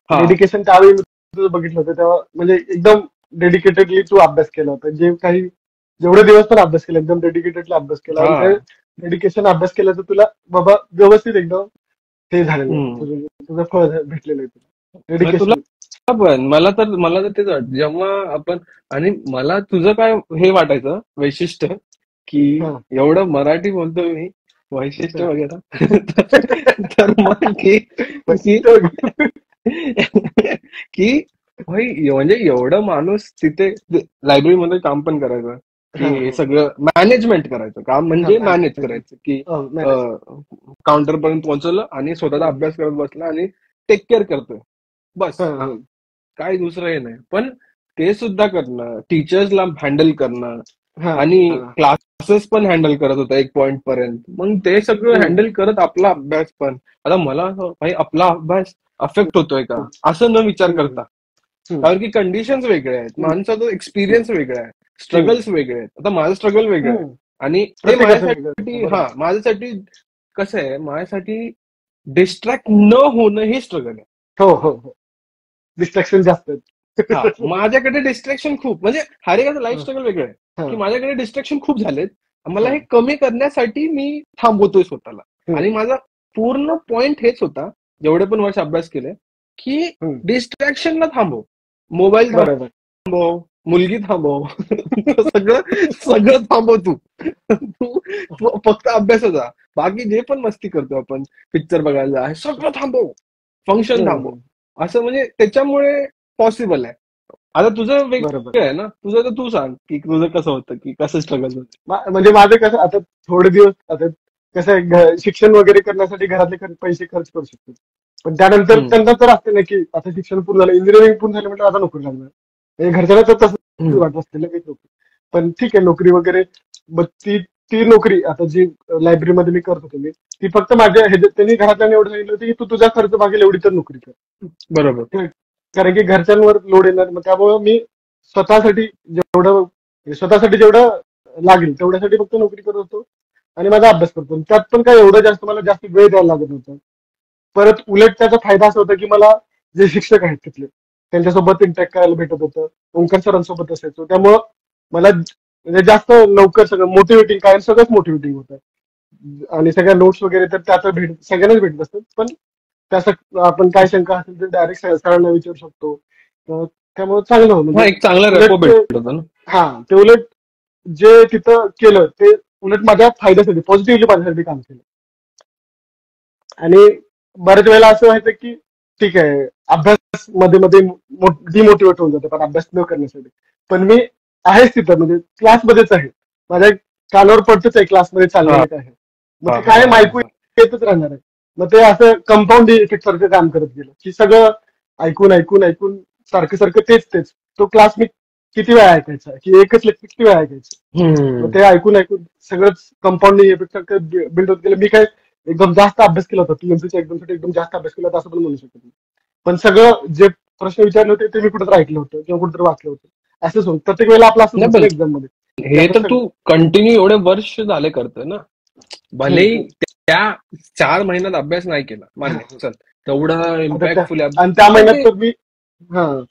हा. डेडिकेशन त्यावेळी मी तुझं बघितलं होतं तेव्हा, म्हणजे एकदम डेडिकेटेडली तू अभ्यास केला होता. जेवढे दिवस पण अभ्यास केला एकदम डेडिकेटेडली अभ्यास केला, आणि ते हा. डेडिकेशन अभ्यास केल्याचं तुला बाबा व्यवस्थित एकदम हे झालेलं आहे, हम्म. तुझं फळ भेटलेलं आहे तुला मग तुला डेडिकेशन. पण मला तर तेच वाटतं जेव्हा आपण, आणि मला तुझं काय हे वाटायचं वैशिष्ट्य, की हा, एवढं मराठी बोलतो मी, वैशिष्ट्य हा. वगैरे तर मग की वैशिष्ट्य. की भाई म्हणजे एवढं माणूस तिथे लायब्ररीमध्ये काम पण करायचं, हा, की हे हा, सगळं मॅनेजमेंट करायचं काम, हा, म्हणजे मॅनेज मॅनेज मॅनेज करायचं की मॅनेज. काउंटर पर्यंत पोहोचवलं आणि स्वतःचा अभ्यास करत बसला आणि टेक केअर करतोय, बस. हा, हा, काही दुसरं हे नाही. पण ते सुद्धा करणं, टीचर्सला हँडल करणं, हा, आणि हा. क्लासेस पण हँडल करत होता एक पॉइंट पर्यंत, मग ते सगळं हम्म, हँडल करत आपला अभ्यास पण. आता मला असं, भाई आपला अभ्यास अफेक्ट होतोय का, हम्म, असं न विचार हम्म, करता. हम्म, कारण की कंडिशन्स वेगळे आहेत, हम्म, माणसाचा एक्सपिरियन्स वेगळा आहे, हम्म, स्ट्रगल्स वेगळे आहेत. आता माझं स्ट्रगल वेगळं आहे, हम्म. आणि ते प्रत्येकाचं वेगळं असतं, माझ्यासाठी, बरोबर. कसं आहे, माझ्यासाठी डिस्ट्रॅक्ट न होणं हे स्ट्रगल आहे. हो हो हो, डिस्ट्रॅक्शन जास्त आहेत. हा, माझ्याकडे डिस्ट्रॅक्शन खूप, म्हणजे हर एकाचं लाईफ हा, स्ट्रगल वेगळं आहे, हा, की माझ्याकडे डिस्ट्रॅक्शन खूप झालेत. मला हा. हे कमी करण्यासाठी मी थांबवतोय स्वतःला. आणि हम्म, माझा पूर्ण पॉइंट हेच होता, जेवढे पण वर्ष अभ्यास केले, की हम्म. डिस्ट्रॅक्शनला थांबव. मोबाईल बरोबर. थांबव, मुलगी थांबव, सगळं सगळं थांबव तू. तू फक्त अभ्यासाचा, बाकी जे पण मस्ती करतो आपण, पिक्चर बघायला आहे, सगळं थांबव, फंक्शन हम्म, थांबव. असं म्हणजे त्याच्यामुळे पॉसिबल आहे. आता तुझं बरोबर. वेगळं आहे ना, तुझं तर तू सांग की तुझं कसं होतं, की कसं स्ट्रगल होतं. म्हणजे माझं कसं आता थोडे दिवस आता कसं आहे, शिक्षण वगैरे करण्यासाठी घरातले पैसे खर्च करू शकतो. पण त्यानंतर हम्म. त्यांना तर असते ना की आता शिक्षण पूर्ण झालं, इंजिनिअरिंग पूर्ण झालं, म्हटलं आता नोकरी लागणार. म्हणजे घरच्यांना तर तसं हम्म. वाटत असते लगेच नोकरी. पण ठीक आहे, नोकरी वगैरे. मग ती ती नोकरी आता जी लायब्ररीमध्ये मी करत होतो, ती फक्त माझ्या त्यांनी घरातल्याने एवढं सांगितलं होतं की तू तुझा खर्च भागेल एवढी तर नोकरी कर. बरोबर. कारण की घरच्यांवर लोड येणार. मग त्यामुळे मी स्वतःसाठी जेवढं लागेल तेवढ्यासाठी फक्त नोकरी करत होतो आणि माझा अभ्यास करतो. त्यात पण काय एवढं जास्त मला जास्त वेळ द्यायला लागत नव्हता. परत उलट त्याचा फायदा असा होता की मला जे शिक्षक आहेत तिथले त्यांच्यासोबत इंटरॅक्ट करायला भेटत होतं. ओंकार सरांसोबत असायचो, त्यामुळं मला म्हणजे जास्त लवकर सगळं मोटिवेटिंग, काय सगळंच मोटिवेटिंग होतं. आणि सगळ्या नोट्स वगैरे तर त्यात सगळ्यांनाच भेटत असतात. पण त्यासाठी आपण काय शंका असेल तर डायरेक्ट सरांना विचारू शकतो. त्यामुळे चांगलं हो हा, म्हणजे एक चांगला उलट रेपो भेटत होता ना. ते उलट जे तिथं केलं ते उलट माझ्या फायद्यासाठी पॉझिटिव्हली माझ्यासाठी काम केलं. आणि बऱ्याच वेळेला असं व्हायचं की ठीक आहे अभ्यास मध्ये मध्ये डिमोटिवेट होऊन जातं पण अभ्यास न करण्यासाठी. पण मी आहेच तिथं, म्हणजे क्लासमध्येच आहे, माझ्या कानावर पडतच आहे क्लासमध्ये हा, चाललेलं काय आहे. मग हा, ते हा, कायम हा, ऐकू हा. येतच राहणार आहे. मग ते असं कंपाऊंड इफेक्ट सारखं काम करत गेलं की सगळं ऐकून ऐकून ऐकून सारखं सारखं तेच तेच. तो क्लास मी किती वेळा ऐकायचा, की एकच लेक्चर किती वेळा ऐकायचं. मग हम्म. ते ऐकून ऐकून सगळंच कंपाऊंडिंग इफेक्ट सारखं बिल्ड होत गेलं. मी काय एकदम जास्त अभ्यास केला होता, पीएमसीच्या एक्झामसाठी एकदम जास्त अभ्यास केला होता असं पण म्हणू शकत नाही. पण सगळं जे प्रश्न विचारले होते ते मी कुठेतरी ऐकलं होतं किंवा कुठेतरी वाचलं होतं. असंच होतं प्रत्येक वेळेला आपलं असंच नाही होतं पण ना एक्झाम मध्ये की हे आपण तर तू कंटिन्यू एवढे वर्ष झाले करतोय ना, भलेही हम्म, त्या 4 महिन्यात अभ्यास नाही केला, मान्य, हम्म. चल तेवढा आता त्या इम्पॅक्टफुल आणि त्या पण महिन्यात ते. तर मी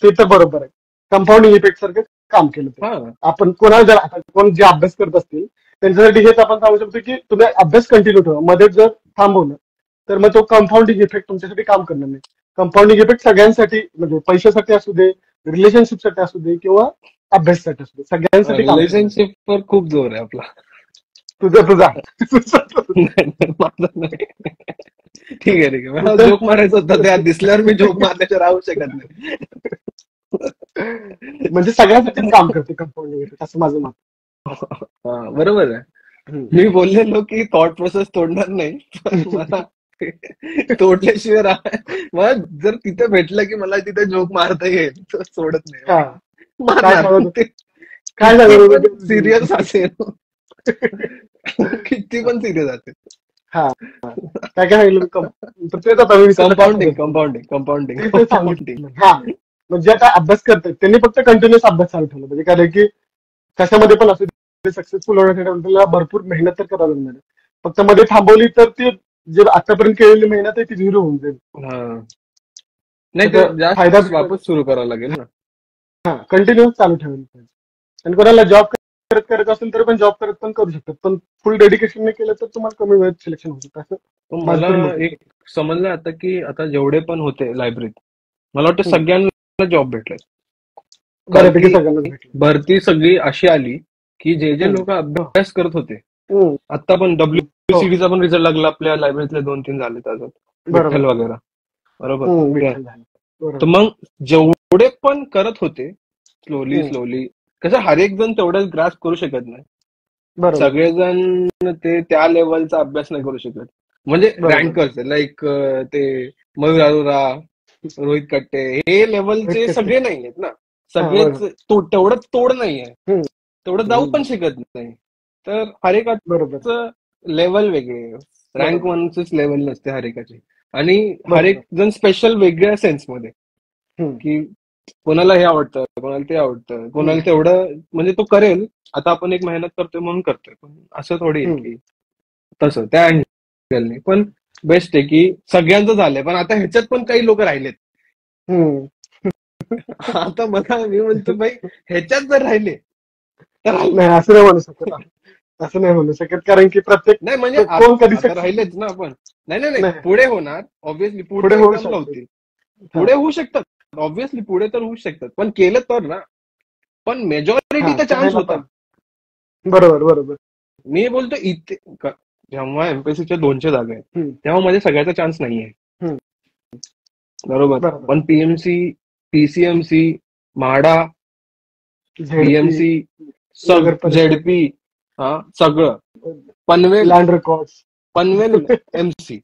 ते तर बरोबर आहे, कंपाऊंडिंग इफेक्ट सारखं काम केलं ते. हा. आपण कोणाला जर आता कोण जे अभ्यास करत असतील त्यांच्यासाठी हेच आपण सांगू शकतो की तुम्ही अभ्यास कंटिन्यू ठेवा, मध्ये जर थांबवलं तर मग तो कंपाऊंडिंग इफेक्ट तुमच्यासाठी काम करणार नाही. कंपाऊंडिंग इफेक्ट सगळ्यांसाठी, म्हणजे पैशासाठी असू दे, रिलेशनशिपसाठी असू दे, किंवा अभ्यासासाठी असू दे, सगळ्यांसाठी काम करणार. रिलेशनशिप वर खूप जोर आहे आपला. तुझा नाही, नाही, माझा नाही. ठीक आहे, ठीक आहे. मला जोक मारायचं होतं, त्या दिसल्यावर मी जोक मारल्याच्या राहू शकत नाही. म्हणजे सगळ्यांसाठी काम करते कंपाऊंडिंग इफेक्ट, असं माझं मत. हा, बरोबर आहे. हम्म. मी बोललेलो की थॉट प्रोसेस तोडणार नाही, पण मला तोडल्याशिवाय मला जर तिथे भेटलं की मला तिथे जोक मारता येईल तर सोडत नाही. हा, काय मारणार सांगत ते काय किती सांगत पण होते? सिरियस असेल, किती पण सिरियस असेल. हा, काय काय सांगितलं तर तेच आता मी विसरलो काय कंपाऊंडिंग सांगत होतो. कंपाऊंडिंग कंपाऊंडिंग ते कंपाऊंडिंग. सांगितलं. हा, म्हणजे आता अभ्यास करतात त्यांनी फक्त कंटिन्युअस अभ्यास चालू ठेवला, म्हणजे काय की कशामध्ये पण असू दे, सक्सेसफुल होण्यासाठी आपल्याला भरपूर मेहनत तर करावी लागणार आहे. फक्त मध्ये थांबवली तर ती जे आतापर्यंत केलेली मेहनत आहे ती झिरो होऊन जाईल. हा, नाही ते त्याचा फायदा जास्त वापस सुरू करावं लागेल ना. हा, कंटिन्युअस चालू ठेवायला पाहिजे. आणि कोणाला जॉब करत करत असेल तर पण जॉब करत पण करू शकतात, पण फुल डेडिकेशन नाही केलं तर तुम्हाला कमी वेळेत सिलेक्शन होऊ शकतं, असं पण माझं मला तरी मत आहे. एक समजलं आता की आता जेवढे पण होते लायब्ररीत, मला वाटतं हम्म. सगळ्यांना जॉब भेटलाय. कारण बऱ्यापैकी की सगळ्यांनाच भेटलं. भरती सगळी अशी आली की जे जे लोक हो. अभ्यास करत होते, हम्म. आता पण हो, WCDचा पण रिझल्ट लागला, आपल्या लायब्ररीतले 2-3 झाले अजून, बरोबर. विठ्ठल वगैरे, बरोबर. ते विठ्ठल झालं. तर बरोबर. मग जेवढे पण करत होते स्लोली हम्म. स्लोली, कसं हर एक जण तेवढंच ग्रास्प करू शकत नाही. बरोबर. सगळेजण ते त्या लेवलचा अभ्यास नाही करू शकत. म्हणजे बरोबर. रँकर्स लाईक ते मयूर अरोरा, रोहित कट्टे, हे लेवलचे रोहित कट्टे. सगळे नाही आहेत ना. हा, सगळेच बरोबर. तेवढं तोड नाहीये, हम्म. तेवढं जाऊ पण शकत नाही. तर हर बरोबर. एकाचं लेवल वेगळे, रँक बरोबर. वनचीच लेवल नसते हर एकाची. आणि हर बरोबर. एक जण स्पेशल वेगळ्या सेन्समध्ये, हम्म. की कोणाला हे आवडतं, कोणाला ते आवडतं, कोणाला हम्म. तेवढं, म्हणजे तो करेल. आता आपण एक मेहनत करतोय म्हणून करतोय, पण असं थोडी आहे हम्म. की तसं त्या अँगलने. पण बेस्ट आहे की सगळ्यांचं झालंय, पण आता ह्याच्यात पण काही लोक राहिलेत. हम्म. आता मी म्हणतो भाई, ह्याच्यात जर राहिले तर राहिले. नाही, असं नाही म्हणू शकत. असं नाही म्हणू शकत, कारण की प्रत्येक नाही म्हणजे कोण कधी आता सक्सेस राहिलेच ना आपण. नाही नाही नाही, नाही, पुढे होणार ऑब्व्हियसली, पुढे पुढचे होऊ एक्झाम शकते. लावतील, हा. पुढे होऊ शकतात ऑब्व्हियसली, पुढे तर होऊ शकतात, पण केलं तर ना. पण हा, मेजॉरिटीचा चान्स करायला होता. पाहिजे. बरोबर. बरोबर. मी बोलतो इथे जेव्हा एमपीएससीच्या 200 जागा आहेत, हम्म. तेव्हा माझ्या सगळ्याचा चान्स नाहीये, हम्म. बरोबर. बरोबर. पण PMC, PCMC, MHADA, ZP, BMC, नगर परिषद, ZP, हा सगळं, Panvel land records. Panvel MC,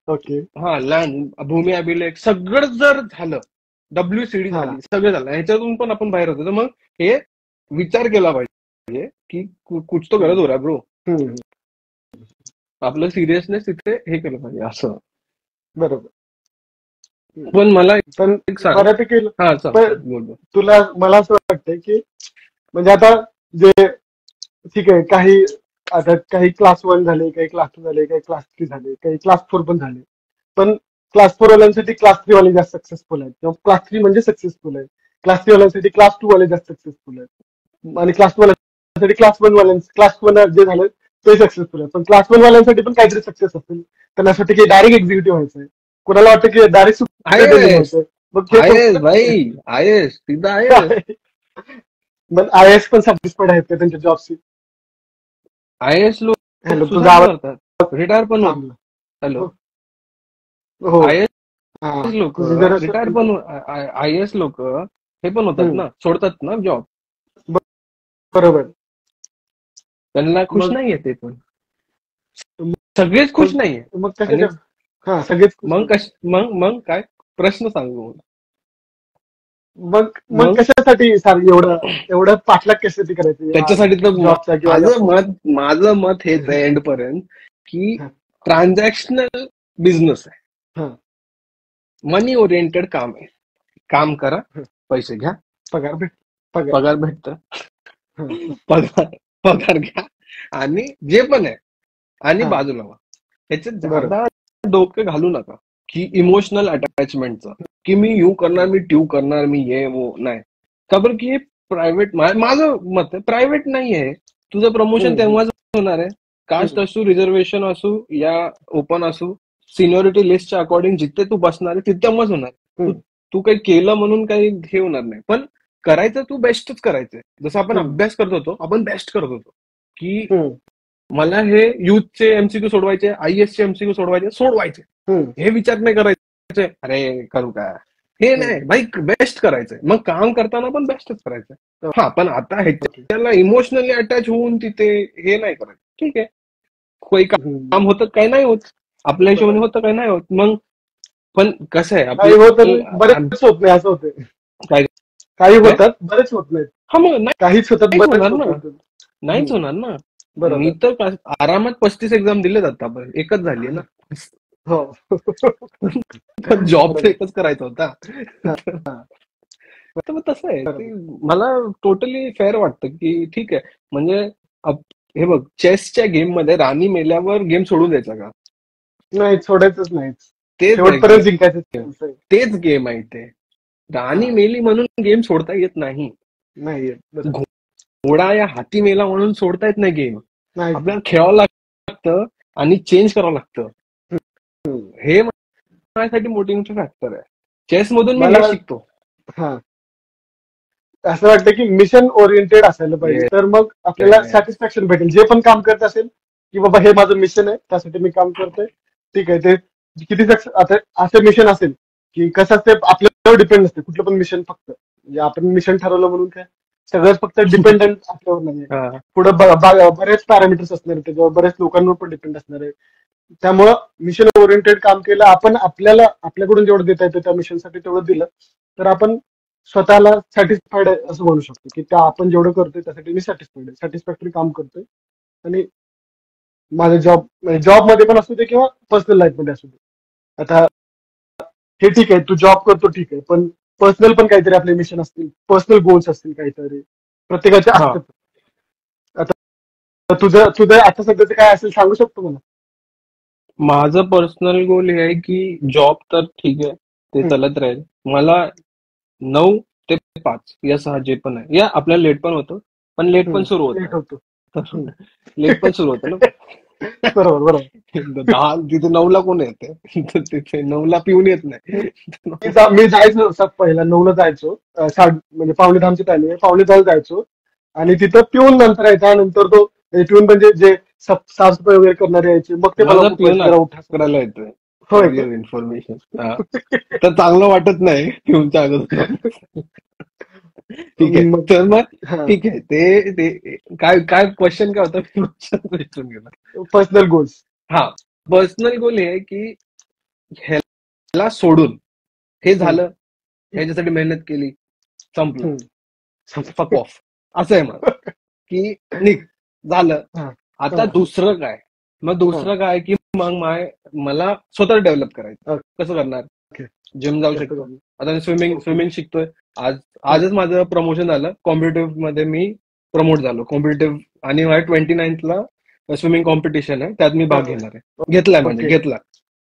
okay. हा लँड, भूमी अभिलेख, सगळं जर झालं, WCD हा. झाली, सगळं झालं, ह्याच्यातून पण आपण बाहेर होतो. तर मग हे विचार केला पाहिजे की कुछ तो गलत हो रहा है ब्रो. हम्म. आपलं सिरियसनेस तिथे हे केलं पाहिजे असं. बरोबर. पण मला पण एक सांग. बऱ्यापैकी हा सांग, पण बोल बोल. तुला, मला असं वाटतंय की म्हणजे आता जे, ठीक आहे, काही क्लास 1 झाले, काही क्लास 2 झाले, काही क्लास 3 झाले, काही क्लास 4 पण झाले. पण क्लास 4 वाल्यांसाठी क्लास 3 वाले जास्त सक्सेसफुल आहेत, किंवा क्लास 3 म्हणजे सक्सेसफुल आहे. क्लास 3 वाल्यांसाठी क्लास 2 वाले जास्त सक्सेसफुल आहेत, आणि क्लास 2 वाल्यांसाठी क्लास 1 जे झालं ते सक्सेसफुल आहे. पण क्लास 1 वाल्यांसाठी पण काहीतरी सक्सेस असेल, त्यांच्यासाठी की डायरेक्ट एक्झिक्युटिव्ह व्हायचंय, कोणाला वाटतं की डायरेक्ट सुपरिटेंडेंट IAS व्हायचंय. मग ते IAS भाई, IAS सीधा IAS. मग IAS पण सॅटिस्फाईड आहेत का त्यांच्या जॉबशी? IAS लोक हॅलो, तुझा सुसाईड आवाज करतात, रिटायर पण होत. थांबला. हॅलो, हो. IAS हा, लोक तुझी जरा रिटायर पण, IAS लोक हे पण होतात ना, सोडतात ना जॉब. बरोबर. त्यांना खुश मग नाहीये ते पण, सगळेच खुश नाहीये. मग आणि कशाच्या, हा, सगळेच खुश मग नाही. मग काय प्रश्न सांगू मला. मग मग कशासाठी एवढं एवढं पाठलाग कशासाठी करायची त्याच्यासाठी तर जॉबचा किंवा माझं मत हेच आहे एंड पर्यंत, की हा. ट्रान्झॅक्शनल बिझनेस आहे, हा. मनी ओरिएंटेड काम आहे. काम करा, पैसे घ्या, पगार पगार भेटत, हा. पगार घ्या, आणि जे पण आहे आणि हा. बाजूला व्हा. ह्याच्यात बरोबर. जादा डोकं घालू नका की इमोशनल अटॅचमेंटचं, की मी यू करणार, मी ट्यू करणार, मी ये वो नाही. का बरं की हे प्रायव्हेट, माझं मत आहे प्रायव्हेट नाही आहे. तुझं प्रमोशन तेव्हाच होणार आहे कास्ट असू, रिझर्वेशन असू या ओपन असू, सिनियरिटी लिस्टच्या अकॉर्डिंग जिथे तू बसणार आहे तिथे मग होणार. तू काही केलं म्हणून काही हे होणार नाही, पण करायचं तू बेस्टच करायचंय. जसं आपण अभ्यास करत होतो, आपण बेस्ट करत होतो की मला हे युथचे एमसीक्यू सोडवायचे, आयएसचे एमसीक्यू सोडवायचे, हे विचार नाही करायचे अरे करू का, हे नाही भाई, बेस्ट करायचंय. मग काम करताना पण बेस्टच करायचंय. हा, पण आता ह्याच्याला इमोशनली अटॅच होऊन तिथे हे नाही करायचं. ठीक आहे, काही काम होतं काही नाही होत, आपल्या हिशोबाने होतं काही नाही होत. मग पण कसं आहे बरेच होत नाही असं होते, काय काही होतात बरेच होत नाहीत. हा मग काहीच होतात होणार ना, नाहीच होणार ना. मी तर आरामात 35 एक्झाम दिलेत आतापर्यंत, एकच झाली ना. पण जॉब तर एकच करायचा होता. तर मग तसं आहे, मला टोटली फेअर वाटतं की ठीक आहे. म्हणजे हे बघ, चेसच्या गेम मध्ये राणी मेल्यावर गेम सोडून द्यायचा का? नाही, सोडायचंच नाही, तेच जिंकायचं, तेच गेम आहे ते. राणी मेली म्हणून गेम सोडता येत नाही. घोडा या हाती मेला म्हणून सोडता येत नाही गेम. आपल्याला खेळावं लागतं आणि चेंज करावं लागतं. हे माझ्यासाठी मोटिवेशन फॅक्टर आहे. चेस मधून मी हे शिकतो. असं वाटतं की मिशन ओरिएंटेड असायला पाहिजे, तर मग आपल्याला सॅटिस्फॅक्शन भेटेल. जे पण काम करत असेल की बाबा हे माझं मिशन आहे, त्यासाठी मी काम करतोय, ठीक आहे. ते किती आता असं मिशन असेल की कसं असते, आपल्यावर डिपेंड असते कुठलं पण मिशन. फक्त म्हणजे आपण मिशन ठरवलं म्हणून काय सगळंच फक्त डिपेंडंट आपल्यावर नाही. पुढे बरेच पॅरामीटर्स असणार, त्याच्यावर बरेच लोकांवर पण डिपेंड असणार आहे. त्यामुळं मिशन ओरिएंटेड काम केलं आपण, आपल्याकडून जेवढं देता येतं त्या मिशनसाठी तेवढं दिलं, तर आपण स्वतःला सॅटिस्फाईड आहे असं म्हणू शकतो की त्या आपण जेवढं करतोय त्यासाठी मी सॅटिस्फाईड आहे, सॅटिस्फॅक्टरी काम करतोय. आणि माझं जॉब मध्ये पण असू दे किंवा पर्सनल लाईफ मध्ये असू दे. आता हे ठीक आहे, तू जॉब करतो ठीक आहे, पण पर्सनल पण काहीतरी आपले मिशन असतील, पर्सनल गोल्स असतील काहीतरी, प्रत्येकाचे असतात. आता तुझं आता सध्याचं काय असेल सांगू शकतो मला? माझं पर्सनल गोल हे आहे की जॉब तर ठीक आहे, ते चालत राहील. मला 9 ते 5 या 6 जे पण आहे, या आपल्याला लेट पण होतं, पण लेट पण सुरू होतं. लेट पण सुरू होतं ना. बरोबर. 10 तिथे 9ला कोण येते, तिथे 9ला पिऊन येत नाही. मी जायचो पहिला 9ला जायचो, म्हणजे 9:45ची टायमिंग आहे, 9:45 जायचो आणि तिथं पिऊन नंतर यायचा. नंतर तो पिऊन म्हणजे जे साफसफाई वगैरे करणारे यायचे, मग ते मला करायला येतोय. इन्फॉर्मेशन तर चांगलं वाटत नाही पिऊनच्या अगोदर. ठीक आहे, तर मग ठीक आहे. ते काय क्वेश्चन काय होता, विचारून गेला. Personal goals. हा, पर्सनल गोल हे आहे की ह्याला सोडून हे झालं, ह्याच्यासाठी मेहनत केली, संपलं, फक ऑफ, असं आहे मला की निघ झालं. आता दुसरं काय, मग दुसरं काय की मग मला स्वतः डेव्हलप करायचं. कसं करणार? जिम जाऊ शकतो. आता स्विमिंग शिकतोय. आजच माझं प्रमोशन झालं, कॉम्पिटेटिव्ह मध्ये मी प्रमोट झालो कॉम्पिटेटिव्ह, आणि 29ला स्विमिंग कॉम्पिटिशन आहे, त्यात मी भाग घेणार आहे. घेतला.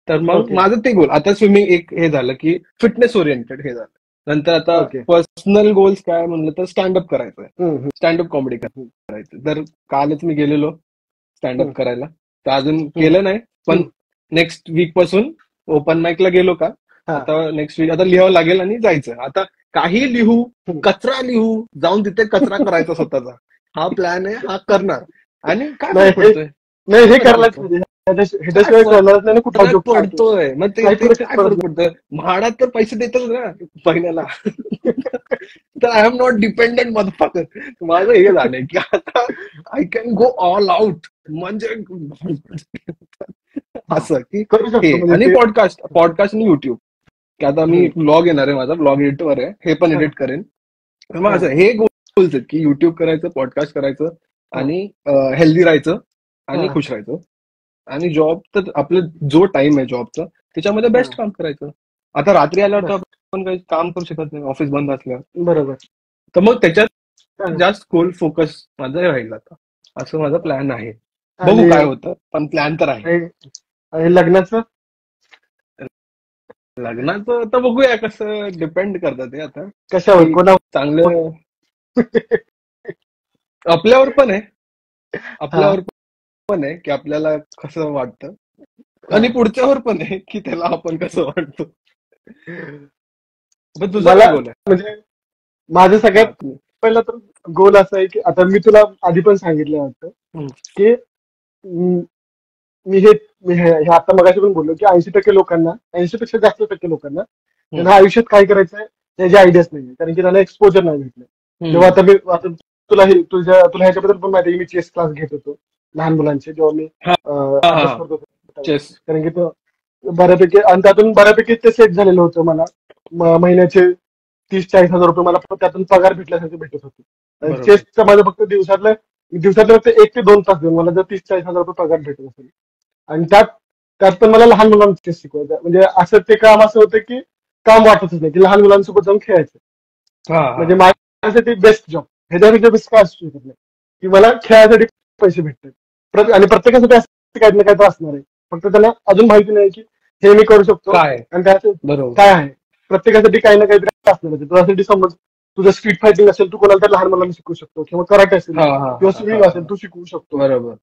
तर मग माझं ते गोल. आता स्विमिंग एक हे झालं की फिटनेस ओरिएंटेड हे झालं. नंतर आता पर्सनल गोल्स काय म्हणलं तर स्टँडअप करायचंय, स्टँडअप कॉमेडी करायचं. तर कालच मी गेलेलो स्टँडअप करायला, तर अजून केलं नाही, पण नेक्स्ट वीक पासून ओपन माईकला गेलो का, आता नेक्स्ट वीक आता लिहावं लागेल आणि जायचं. आता काही लिहू, कचरा लिहू, जाऊन तिथे कचरा करायचा स्वतःचा, हा प्लॅन आहे, हा करणार. आणि काय पडतोय, नाही हे करायलाच पडतोय. मग ते काय फरक पडतोय, म्हाडात तर पैसे देतात ना महिन्याला. तर I am not dependent motherfucker. माझं हे झालंय की आता I can go all out, म्हणजे असं की. आणि पॉडकास्ट आणि युट्यूब, की आता मी ब्लॉग येणार आहे, माझा ब्लॉग एडिटर आहे, हे पण एडिट करेन. माझं हे गोल्स आहेत की युट्यूब करायचं, पॉडकास्ट करायचं, आणि हेल्दी राहायचं आणि खुश राहायचं. आणि जॉब तर आपलं जो टाइम आहे जॉबचा त्याच्यामध्ये बेस्ट काम करायचं. आता रात्री आल्यावर तर आपण काही काम करू शकत नाही, ऑफिस बंद असल्यावर. बरोबर. तर मग त्याच्यात जास्त गोल फोकस माझं राहील आता, असं माझा प्लॅन आहे. बघू काय होतं, पण प्लॅन तर आहे. लग्नाचं तर बघूया, कसं डिपेंड करतं ते आता कशावर, कोणा चांगलं आपल्यावर पण आहे, आपल्यावर पण आहे की आपल्याला कसं वाटतं आणि पुढच्यावर पण आहे की त्याला आपण कसं वाटतो. पण तुझा मला काय गोल आहे? म्हणजे माझं हा, सगळ्यात पहिला तर गोल असा आहे की आता मी तुला आधी पण सांगितलं वाटतं हम्म, की म, मी हे आता मगाशी पण बोललो की 80% लोकांना, 80% जास्त टक्के लोकांना हम्म, त्यांना आयुष्यात काय करायचंय त्याची आयडियाच नाही, कारण की त्यांना एक्सपोजर नाही भेटलं. जेव्हा हम्म. आता तुला ह्याच्याबद्दल पण माहिती आहे की मी चेस क्लास घेत होतो लहान मुलांचे, जेव्हा मी हा हा अभ्यास हा. करत होतो त्यावेळेस. चेस. कारण की तो बऱ्यापैकी, आणि त्यातून बऱ्यापैकी ते सेट झालेलं होतं मला. महिन्याचे 30-40 हजार रुपये मला त्यातून पगार भेटल्यासारखे भेटत होते. आणि बरोबर. चेसचं माझं फक्त दिवसातले फक्त 1 ते 2 तास देऊन मला जर 30-40 हजार रुपये पगार भेटत असेल, आणि त्यात त्यात पण मला लहान मुलांना चेस शिकवायचं, म्हणजे असं ते काम असं होतं की काम वाटतच नाही की लहान मुलांसोबत जाऊन खेळायचं. हा हा. म्हणजे माझ्यासाठी बेस्ट जॉब ह्याच्यापेक्षा बेस्ट काय असू शकत नाही की मला खेळायसाठी पैसे भेटतात. आणि प्रत्येकासाठी असं काही ना काही तर असणार आहे, फक्त त्यांना अजून माहिती नाही की हे मी करू शकतो काय? आणि त्याचं बरोबर. काय आहे. प्रत्येकासाठी काही ना काहीतरी असणार आहे. तुझ्यासाठी समज तुझं स्ट्रीट फायटिंग असेल, तू कोणाला तर लहान मुलांना शिकवू शकतो, किंवा कराटे असेल हा हा किंवा हा हा स्विमिंग असेल हा. तू शिकवू शकतो. बरोबर.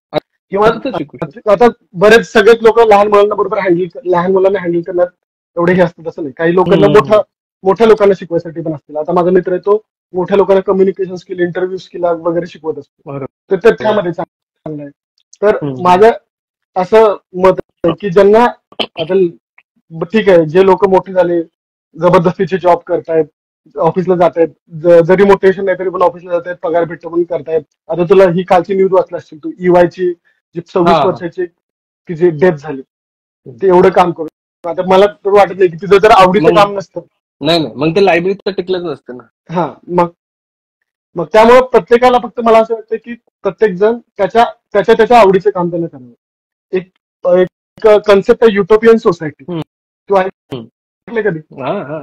किंवा आता तर शिकू शकतो. आता बरेच सगळेच लोक लहान मुलांना हँडल करण्यात एवढे हे असतात असं नाही. काही लोकांना हम्म. मोठ्या लोकांना शिकवायसाठी पण असतील. आता माझा मित्र आहे, तो मोठ्या लोकांना कम्युनिकेशन स्किल, इंटरव्ह्यू स्किल वगैरे शिकवत असतो. तर ते बरोबर. त्यामध्ये चांगलं आहे. तर हम्म. माझं असं मत आहे की ज्यांना आता ठीक आहे, जे लोक मोठे झाले, जबरदस्तीचे जॉब करतायत, ऑफिसला जात आहेत, जरी मोटिवेशन नाही तरी पण ऑफिसला जात आहेत, पगार भेटतो म्हणून करतायत. आता तुला ही कालची न्यूज वाचली असतील तू, EY ची जी हा 26 हा. वर्षाची तिची डेथ झाली. ते एवढं काम करून आता मला तर वाटत नाही की तिचं जर आवडीचं मग काम नसतं. नाही नाही, मग ते लायब्ररीत तर टिकलंच नसतं ना. हा, मग मग त्यामुळे प्रत्येकाला, फक्त मला असं वाटतं की प्रत्येक जण त्याच्या त्याच्या त्याच्या आवडीचं काम त्याने करावं. एक एक कन्सेप्ट आहे युटोपियन सोसायटी. हम्म, तू हम्म. ऐकले कधी? हा हा.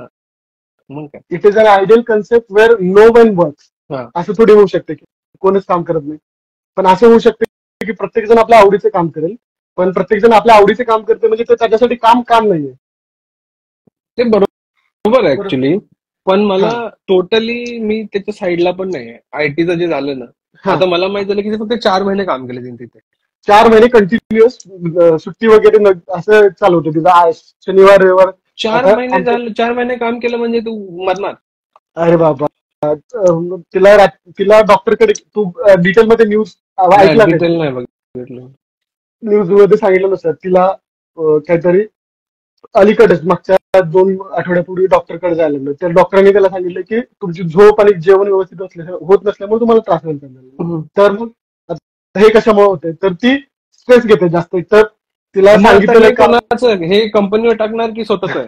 मग काय. It is an ideal concept where no one works. हा. असं थोडी होऊ शकते की कोणच काम करत नाही, पण असं होऊ शकते की प्रत्येक जण आपल्या आवडीचं काम करेल. पण प्रत्येक जण आपल्या आवडीचे काम करते म्हणजे ते त्याच्यासाठी काम नाहीये. ते बरोबर आहे बरोबर. ऍक्च्युली. पण मला हा टोटली मी त्याच्या साईडला पण नाही. आयटीचं जे झालं ना, हा. आता मला माहित झालं की ते फक्त 4 महिने काम केले त्यांनी तिथे. 4 महिने कंटिन्युअस, सुट्टी वगैरे असं चालू होतं तिथं. शनिवार रविवार. चार आता महिने आमच्या, झालं, 4 महिने काम केलं म्हणजे तू मरणार. अरे बाबा, तिला डॉक्टरकडे तू डिटेल मध्ये न्यूज नाही, ऐकला काय? डिटेल नाही बघितलं. न्यूज मध्ये सांगितलं नसतं तिला काहीतरी अलीकडेच मागच्या 2 आठवड्यापूर्वी डॉक्टरकडे जायला लागलं. त्या डॉक्टरांनी त्याला सांगितलं की तुमची झोप आणि जेवण व्यवस्थित होत नसल्यामुळे तुम्हाला त्रास व्हायला लागला. हम्म. तर मग आता हे कशामुळे होतंय, तर ती स्ट्रेस घेते जास्त. तर तिला मग आता सांगितलेलं हे काम, कोणाचं, हे कंपनीवर टाकणार की स्वतःच आहे?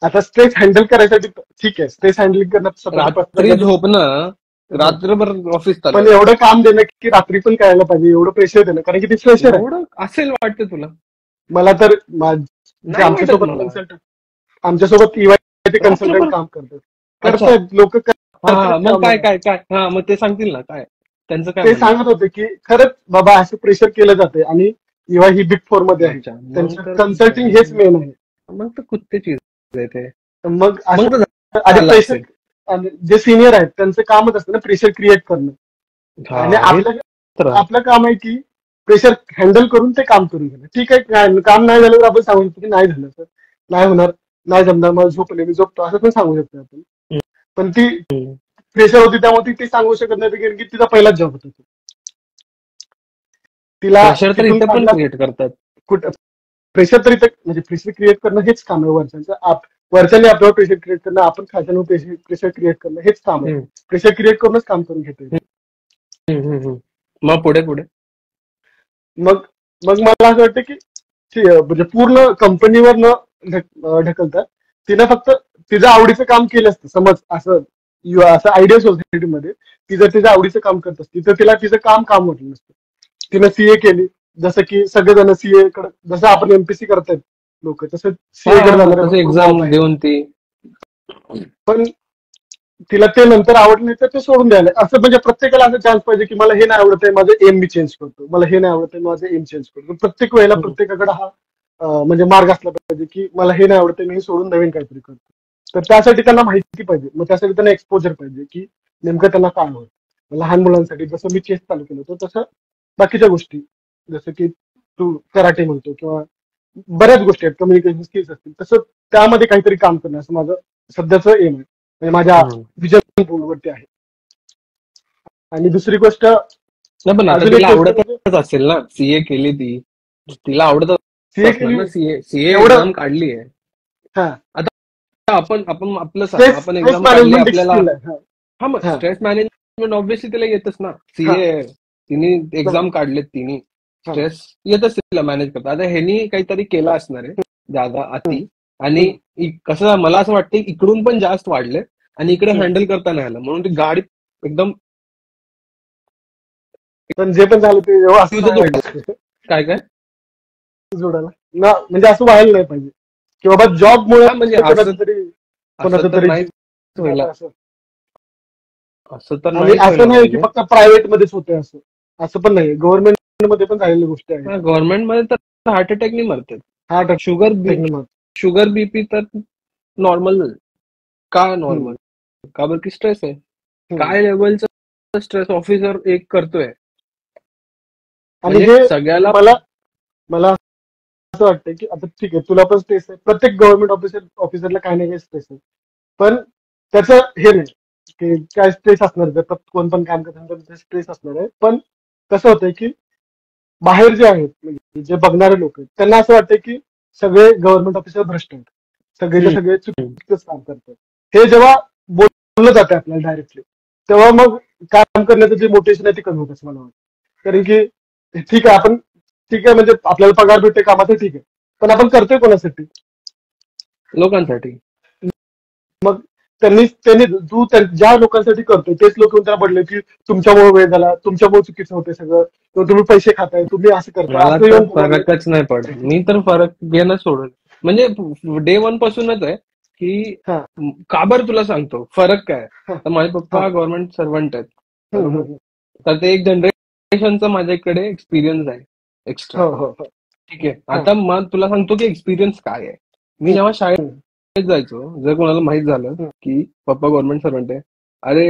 आता स्ट्रेस हँडल करायसाठी ठीक आहे, स्ट्रेस हँडल करण्यात स्वतःची रात्री पर्सनल, झोपणं, रात्रभर ऑफिस चालू पण आहे. एवढं काम देणं की रात्री पण करायला पाहिजे, एवढं प्रेशर देणं, कारण की ती फ्रेशर आहे. एवढं असेल वाटतं तुला? मला तर जे नाही वाटत मला. आमच्यासोबत EY कन्सल्टंट रात्रभर. काम करतात, अच्छा. लोक हा करतात हा, ते मग काय आम्हाला. काय काय, हा मग ते सांगतील ना काय त्यांचं काय ते म्हणणं आहे. सांगत होते की खरंच बाबा असं प्रेशर केलं जाते, आणि EY ही बिग फोर मध्ये आहे, अच्छा, मग त्यांचं तर कन्सल्टिंग हेच मेन आहे. मग तर कुत्ते चीज आहे ते. मग मग तर असं आणि झालं प्रेशर, असेल. आणि जे सिनियर आहेत त्यांचं कामच असतं ना प्रेशर क्रिएट करणं. हा, आणि हे तर आहे. आपलं काम आहे की प्रेशर हँडल करून ते काम करून घेणं. ठीक आहे, काम नाही झालं तर आपण सांगू शकतो की नाही झालं सर, नाही होणार, नाही जमणार, मला झोपले, मी झोपतो, असं पण सांगू शकतो आपण. पण ती हम्म. प्रेशर होती त्यामुळे ती सांगू शकत नाही, कारण की तिचा पहिलाच जॉब होता तो. तिला प्रेशर तर तिथून इथे पण काढला. क्रिएट करतात. कुठं प्रेशर तरी म्हणजे प्रेशर क्रिएट करणं हेच काम आहे वरच्यांचं. वरच्यांनी आपल्यावर प्रेशर क्रिएट करणं, आपण खालच्यांवर प्रेशर क्रिएट करणं हेच काम आहे. हम्म, प्रेशर क्रिएट करूनच काम करून घेतो. हम्म, हम्म, मग पुढे पुढे. मग मग मला असं वाटतं की म्हणजे पूर्ण कंपनीवर न ढकलता तिनं फक्त तिचं आवडीचं काम केलं असतं. समज असं आयडियल सोसायटीमध्ये ती जर तिचं आवडीचं काम करत असती तर तिला तिचं काम वाटलं नसतं. तिनं CA केली, जसं की सगळेजण CA कडे, जसं आपण MPSC करतायत लोक, तसं हा CA कडे हा, जाणारे तसे भरपूर मॉब एक्झाम आहेत. देऊन ती. पण तिला ते नंतर आवडलं नाही तर ते सोडून द्यायला. असं म्हणजे प्रत्येकाला असं चान्स पाहिजे की मला हे नाही आवडत आहे, माझं एम मी चेंज करतो, मला हे नाही आवडत आहे, माझं एम चेंज करतो. प्रत्येक वेळेला हम्म. प्रत्येकाकडे हा म्हणजे मार्ग असला पाहिजे की मला हे नाही आवडत आहे, मी हे सोडून नवीन काहीतरी करतो. तर त्यासाठी त्यांना माहिती पाहिजे, मग त्यासाठी त्यांना एक्सपोजर पाहिजे की नेमकं त्यांना काय आवडतं. लहान मुलांसाठी जसं मी चेस चालू केलं होतं तसं बाकीच्या गोष्टी जसं की तू कराटे म्हणतो किंवा बऱ्याच गोष्टी आहेत, कम्युनिकेशन स्किल्स असतील, तसं त्यामध्ये काहीतरी काम करणं असं माझं सध्याचं एम आहे, म्हणजे माझ्या हम्म. विजन बोर्डवरती आहे. आणि दुसरी गोष्ट, नाही पण आता अजून एक तिला गोष्ट म्हणजे आवडतच असेल ना, सीए केली ती, तिला आवडतच सीए असणार केली ना, सीए एवढं. एक्झाम काढली आहे. हा, आता आपण आपण आपलं सांग, स्ट्रेस आपण स्ट्रेस एक्झाम काढली मॅनेजमेंट एक आपल्याला. स्किल आहे. हा, मग हा स्ट्रेस मॅनेजमेंट ऑब्व्हियसली तिला येतच ना, हा सीए तिने एक्झाम काढलेत, तिने हा स्ट्रेस येतच तिला मॅनेज करता. आता ह्यानी काहीतरी केलं असणार आहे जागा हम्म, अति, आणि हम्म. कसं मला असं वाटतं इकडून पण जास्त वाढले आणि इकडे हम्म. हँडल करता नाही आलं, म्हणून ती गाडी एकदम पण जे पण झालं ते असं तुझं नाही जोडलं. व्हायला काय काय जोडायला ना, म्हणजे असं व्हायला नाही पाहिजे की बाबा जॉब मुळे हा म्हणजे असं असं कोणाचं तर तरी नाहीच व्हायला, जातं असं. असं तर आणि नाहीच असं व्हायला नाही की पाहिजे. फक्त प्रायव्हेट मध्येच होते, असं असं पण नाही, गव्हर्नमेंट मध्ये पण झालेल्या गोष्टी आहेत. गव्हर्नमेंटमध्ये तर हार्ट अटॅकनी मरतात. Heart sugar attack. Sugar BP तर नॉर्मल. का नॉर्मल? का बरं की स्ट्रेस आहे. काय लेवलचा स्ट्रेस ऑफिसर एक करतोय, आणि म्हणजे हे सगळ्याला. मला मला असं वाटतं की आता ठीक आहे, तुला पण स्ट्रेस आहे, प्रत्येक गव्हर्नमेंट ऑफिसरला काही ना काही स्ट्रेस आहे, पण त्याचं हे नाही की काय स्ट्रेस असणार आहे, कोण पण काम करताना स्ट्रेस असणार आहे. पण कसं होतंय की बाहेर जे आहेत, म्हणजे जे बघणारे लोक आहेत, त्यांना असं वाटतं की सगळे गव्हर्नमेंट ऑफिसर भ्रष्ट आहेत, सगळेचे हम्म. सगळे चुकीचंच काम करतात. हे जेव्हा बोललं जाते आपल्याला डायरेक्टली, तेव्हा मग काम करण्याचं जे मोटिवेशन आहे ते कमी होतं असं मला वाटतं. कारण की ठीक आहे, आपण ठीक आहे, म्हणजे आपल्याला पगार भेटते कामाचं, ठीक आहे, पण आपण करतोय कोणासाठी? लोकांसाठी. मग त्यांनी ज्या लोकांसाठी करतोय तेच लोक येऊन त्याला पडले की तुमच्यामुळे वेळ झाला, तुमच्यामुळे चुकीचं होते सगळं, किंवा तुम्ही पैसे खाताय, तुम्ही असं करताय, मला असं तर येऊन बोलायला लागले. फरकच नाही पडत, मी तर फरक घेणं सोडून, म्हणजे डे वन पासूनच आहे की हा का बरं तुला सांगतो फरक काय. हा तर माझे हा पप्पा गव्हर्नमेंट सर्वंट आहेत, हम्म, बरोबर. हम्म, तर ते एक जनरेशनचा माझ्याकडे एक्सपिरियन्स आहे एक्स्ट्रा. हो हो हो ठीक आहे, हा आता मग तुला सांगतो की एक्सपिरियन्स काय आहे. मी जेव्हा हम्म, शाळेत जायचो, जर कोणाला माहित झालं हम्म, की पप्पा गव्हर्नमेंट सर्वंट आहे, अरे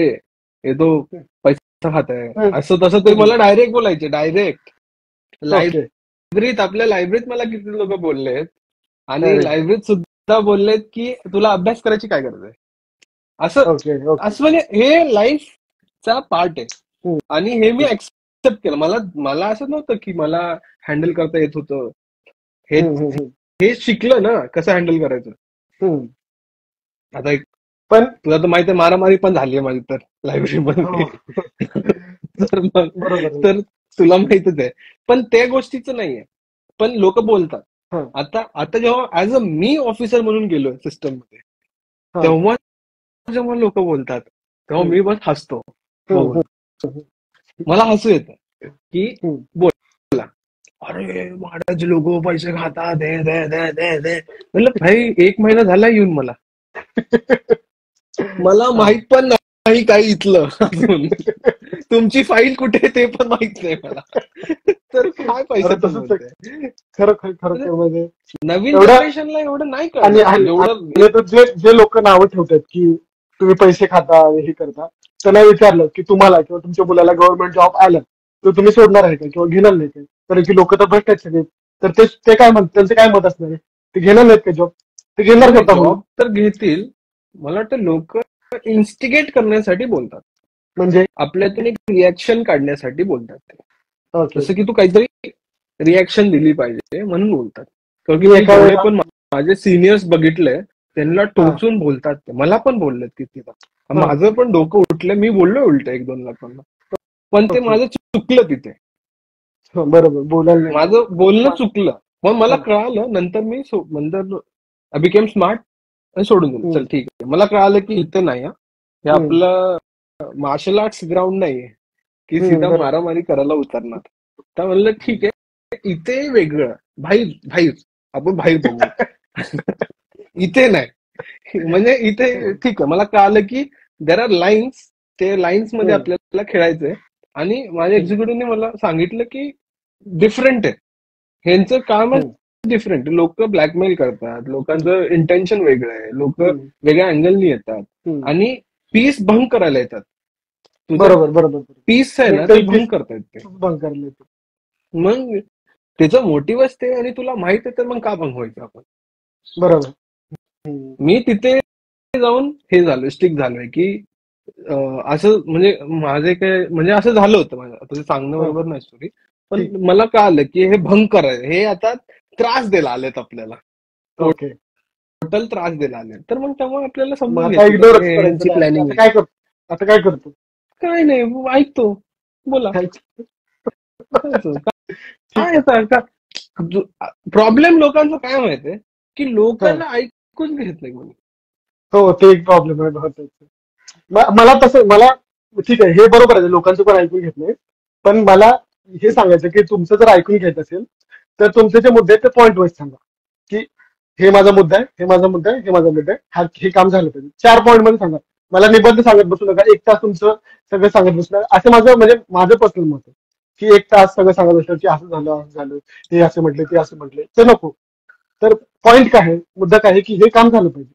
हे तो पैसा खात आहे हम्म, असं तसं, ते मला डायरेक्ट बोलायचे, डायरेक्ट. ओके. आपल्या लायब्ररीत मला किती लोक बोललेत, आणि अरे लायब्ररीत सुद्धा बोललेत की तुला अभ्यास करायची काय गरज आहे, असं. Okay okay. असं म्हणजे हे लाईफचा पार्ट आहे, हम्म, आणि हे मी एक्सेप्ट केलं. मला मला असं नव्हतं की मला हँडल करता येत होतं. हे हम्म, हम्म, हम्म, हे शिकलं ना कसं हँडल करायचं. हम्म. आता एक पण तुला तर माहिती आहे, मारामारी पण झाली आहे माझी तर हो लायब्ररीमध्ये. तर मग बरोबर आहे. तर तुला माहितच आहे. पण त्या गोष्टीचं नाहीये, पण लोक बोलतात. हा आता आता जेव्हा ऍज अ मी ऑफिसर म्हणून गेलोय सिस्टम मध्ये, हा तेव्हा जेव्हा लोक बोलतात तेव्हा हम्म, मी बस हसतो हम्म, बघून. हम्म, मला हसू येतं की हम्म. बोला, अरे महाराज लोक पैसे खातात, दे दे दे दे दे. म्हणलं भाई, एक महिना झाला येऊन मला हा. माहित पण नाही काही इथलं अजून. तुमची फाईल कुठे आहे ते पण माहित नाही मला. तर काय अरे पैशाचं तसंच आहे. बोलतोय. खरं म्हणजे नवीन एवढं. जनरेशनला एवढं नाही आणि कळणार आणि जेवढं. आणि तर जे जे लोक नावं ठेवतात की तुम्ही पैसे खाता हे करता, त्यांना विचारलं की तुम्हाला किंवा तुमच्या मुलाला गव्हर्नमेंट जॉब आलं तर तुम्ही सोडणार आहे का किंवा घेणार नाही का? कारण की लोक तर भ्रष्ट आहेत सगळे. तर ते काय म्हणतात, त्यांचं काय मत असणार आहे? ते घेणार नाहीत का जॉब? ते घेणार नाही, स्वतः म्हणून. जॉब तर घेतील. मला वाटतं लोक इन्स्टिगेट करण्यासाठी बोलतात, म्हणजे आपल्यातून एक रिॲक्शन काढण्यासाठी बोलतात ते. ओके. जसं की तू काहीतरी रिॲक्शन दिली पाहिजे म्हणून बोलतात. कारण की मी मी एका जेवढे वेळेला पण माझे सिनियर्स बघितले, त्यांना हा टोचून बोलतात ते. मला पण बोललेत कितीदा. हा माझं पण डोकं उठलं, मी बोललो उलट 1-2 लोकांना. पण ते ओके. माझं चुकलं तिथे. हा, बरोबर, बोलायला नाही पाहिजे. माझं बोलणं मा- चुकलं. मग मला हा, कळालं नंतर, मी नंतर आय बिकेम स्मार्ट आणि सोडून दिलं. हम्म, चल ठीक आहे. मला कळालं की इथं नाही हा. हे हम्म, आपलं मार्शल आर्ट्स ग्राउंड नाहीये की सीधा बरोबर. मारामारी करायला उतरणार. तर म्हणलं ठीक आहे, इथे वेगळं. बाहेर बाहेर आपण बाहेर बघू. इथे नाही. म्हणजे इथे ठीक आहे, मला कळालं की देर आर लाईन्स, ते लाईन्स मध्ये हम्म, आपल्याला खेळायचंय. आणि माझ्या हम्म, एक्झिक्युटिव्हने मला सांगितलं की डिफरंट आहे, ह्यांचं कामच हम्म, डिफरंट. लोक ब्लॅकमेल करतात, लोकांचं इंटेन्शन वेगळं आहे, लोक हम्म, वेगळ्या अँगलनी येतात हम्म. आणि पीस भंग करायला येतात. तुझं बरोबर बरोबर बरोबर. पीस आहे ना, ते मेंटल भंग पीस करतायत ते. बंद करायला येतो. मग त्याचं मोटिव्हच ते, आणि तुला माहित आहे तर मग का व्हायचं आपण. बरोबर. मी तिथे जाऊन हे झालोय, स्टिक झालोय की असं म्हणजे माझे काय म्हणजे असं झालं होतं माझं. आता ते सांगणं हा, बरोबर नाही स्टोरी, पण ठीक. मला कळालं की हे भंग करायचं, हे आता त्रास द्यायला आलेत आपल्याला, ओके. टोटल त्रास द्यायला आले. तर मग तेव्हा आपल्याला मग समजून आता घ्यायचं की इग्नोरच हे करायचं ह्यांची नाही. प्लॅनिंग आता आहे. काय करतो? आता काय करतो? काय नाही, ऐकतो, बोला काय? ठीक काय आहे. येतं का. प्रॉब्लेम लोकांचं काय माहितीये की हा. लोकांना ऐकून घेत नाही कोणी. हो, ते एक प्रॉब्लेम आहे महत्वाचा. मला तसं मला ठीक आहे, हे बरोबर आहे, लोकांचं पण ऐकून घेत नाही. पण मला हे सांगायचं की तुमचं जर ऐकून घ्यायचं असेल तर तुमचे जे मुद्दे आहेत ते पॉईंट वाईज सांगा, की हे माझा मुद्दा आहे, हे माझा मुद्दा आहे, हे माझा मुद्दा आहे, हे काम झालं पाहिजे. 4 पॉईंट मध्ये सांगा. मला निबंध सांगत बसू नका, 1 तास तुमचं सगळं सांगत बसू नका. असं माझं म्हणजे माझं पर्सनल मत आहे की 1 तास सगळं सांगत बसलं की असं झालं, असं झालं, हे असं म्हटलं, ते असं म्हटलं, ते नको. तर पॉईंट काय आहे, मुद्दा काय आहे की हे काम झालं पाहिजे.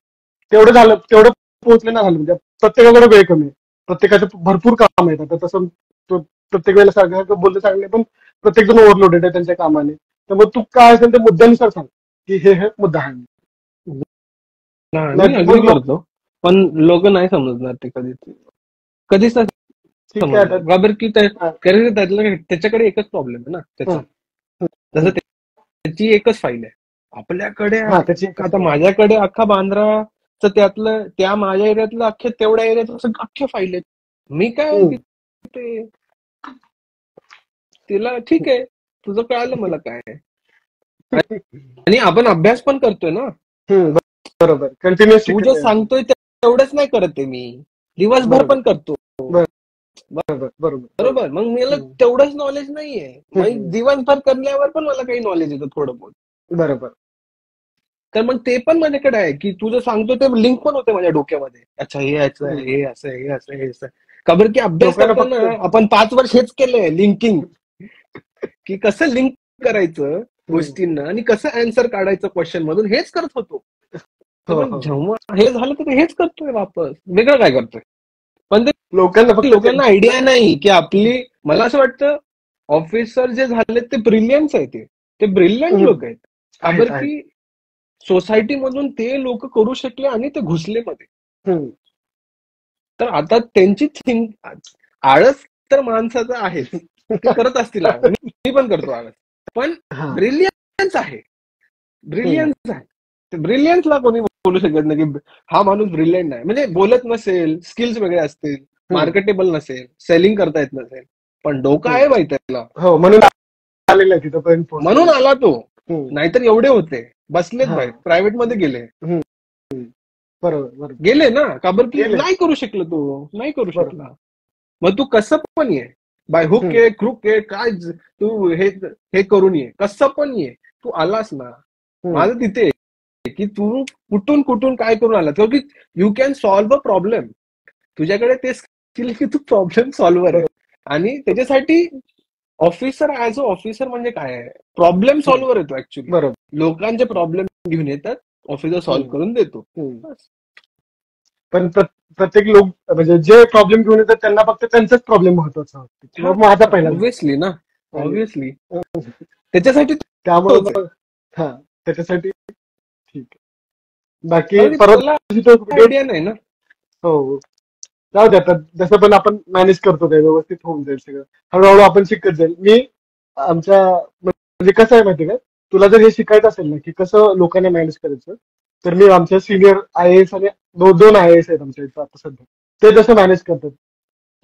तेवढं झालं, तेवढं पोहोचले ना झालं म्हणजे प्रत्येकाकडे वेळ कमी आहे, प्रत्येकाचं भरपूर काम आहेत. आता तसं प्रत्येक वेळेला सारखं बोललं चांगलं, पण प्रत्येक जण ओव्हरलोडेड आहे त्यांच्या कामाने. तर मग तू काय असेल ते मुद्द्यानुसार सांग की हे मुद्दा आहे. नाही, मी नाही अग्री मग लोक करतो, पण लोक नाही समजणार ते कधीच, कधीच नाही ठीक आहे आता. समजणार. का बरं की हा, कारण की त्याच्याकडे एकच प्रॉब्लेम आहे ना हा, त्याचा. हम्म. जसं त्याची एकच फाईल आहे. आपल्याकडे हा, त्याची एकच आता फाईल. माझ्याकडे अख्खा बांद्राचं त्यातलं, त्या माझ्या एरियातलं अख्खे तेवढ्या एरियातलं अख्खे फाईल आहेत. मी काय हम्म. तिथे तिला ठीक आहे, तुझं कळालं मला काय आहे. आणि आपण अभ्यास पण करतोय ना. हम्म, बरोबर. कंटिन्युअस तू शिकत जे आहे आपण. सांगतोय तेवढंच नाही करत आहे मी, दिवसभर बरोबर, पण करतो. बरोबर, बरोबर, बरोबर. बरोबर, मग मला हम्म, तेवढंच नॉलेज नाहीये. मग हम्म, दिवसभर करण्यावर पण मला काही नॉलेज येतं थोडं बहुत. बरोबर. तर मग ते पण माझ्याकडे आहे की तू जे सांगतो ते लिंक पण होते माझ्या डोक्यामध्ये. अच्छा, हे असं आहे, हम्म. हे असं आहे, हे असं आहे, हे असं आहे. का बरं की अभ्यास लोकांना करताना फक्त आपण 5 वर्ष हेच केलंय, लिंकिंग, की कसं लिंक करायचं हम्म. गोष्टींना आणि कसं आन्सर काढायचं क्वेश्चन मधून, हेच करत होतो. तर हो, मग हो. जेव्हा हे झालं तर हेच करतोय वापस, वेगळं काय करतोय. पण लोकांना ते फक्त ते लोकांना आयडिया नाही की आपली, मला असं वाटतं ऑफिसर जे झाले ते ब्रिलियन्स आहेत, ते ब्रिलियंट हम्म. लोक आहेत. का आहेत, बरं आहेत. की सोसायटी मधून ते लोक करू शकले आणि ते घुसले मध्ये. हम्म. तर आता त्यांची आळस तर माणसाचा आहेच, ते करत असतील आळस, मी पण करतो आळस, पण हा. ब्रिलियन्स आहे, हम्म. ब्रिलियन्स आहे. ते ब्रिलियन्सला कोणी बोलू शकत नाही की हा माणूस ब्रिलियंट नाही. म्हणजे बोलत नसेल, स्किल्स वेगळे असतील, हम्म. मार्केटेबल नसेल, सेलिंग करता येत नसेल, पण डोकं हम्म. आहे बाई त्याला, हो, म्हणून आलेलं आहे तिथपर्यंत म्हणून पोहोचलेलं आला तो. आहे. हम्म. नाहीतर एवढे होते बसलेत हा. बाहेर, प्रायव्हेट मध्ये गेले, हम्म. बरोबर, बरोबर. गेले ना. का बरं की गेले. नाही करू शकलो, तो नाही करू बरोबर. शकला. मग तू कसं पण ये, बाय हुक हम्म. ये, क्रुक ये, काय तू हे हे करून ये, कसं पण ये, तू आलास ना. हम्म. माझं तिथे आहे की तू कुठून कुठून काय करून आला, की you can solve a problem. तुझ्याकडे ते स्किल की तू प्रॉब्लेम सॉल्व्हर आहे. बरोबर. आणि त्याच्यासाठी ऑफिसर, ऍज अ ऑफिसर म्हणजे काय आहे, प्रॉब्लेम हम्म. सॉल्व्हर येतो ऍक्च्युली. बरोबर. लोकांचे प्रॉब्लेम घेऊन येतात, ऑफिसर सॉल्व्ह हम्म. करून देतो. हम्म. पण प्रत्येक लोक म्हणजे जे प्रॉब्लेम घेऊन येतात त्यांना फक्त त्यांचाच प्रॉब्लेम महत्वाचा वाटतो किंवा हा, माझा पहिला ऑब्व्हियसली ना, आणि ऑब्व्हियसली त्याच्यासाठी त्यामुळे तोच आहे. मग हा, त्याच्यासाठी ठीक आहे. बाकी कारण की परत त्याला तो व्हिडिओ. आयडिया नाही ना. हो, जाऊ दे आता. जसं पण आपण मॅनेज करतो ते व्यवस्थित होऊन जाईल सगळं. हळूहळू आपण शिकत जाईल. मी आमच्या म्हणजे कसं आहे माहिती का, तुला जर हे शिकायचं असेल ना की कसं लोकांना मॅनेज करायचं, तर मी आमच्या सिनियर IAS आणि 2 IAS आहेत आमच्या इथं आता सध्या, ते जसं मॅनेज करतात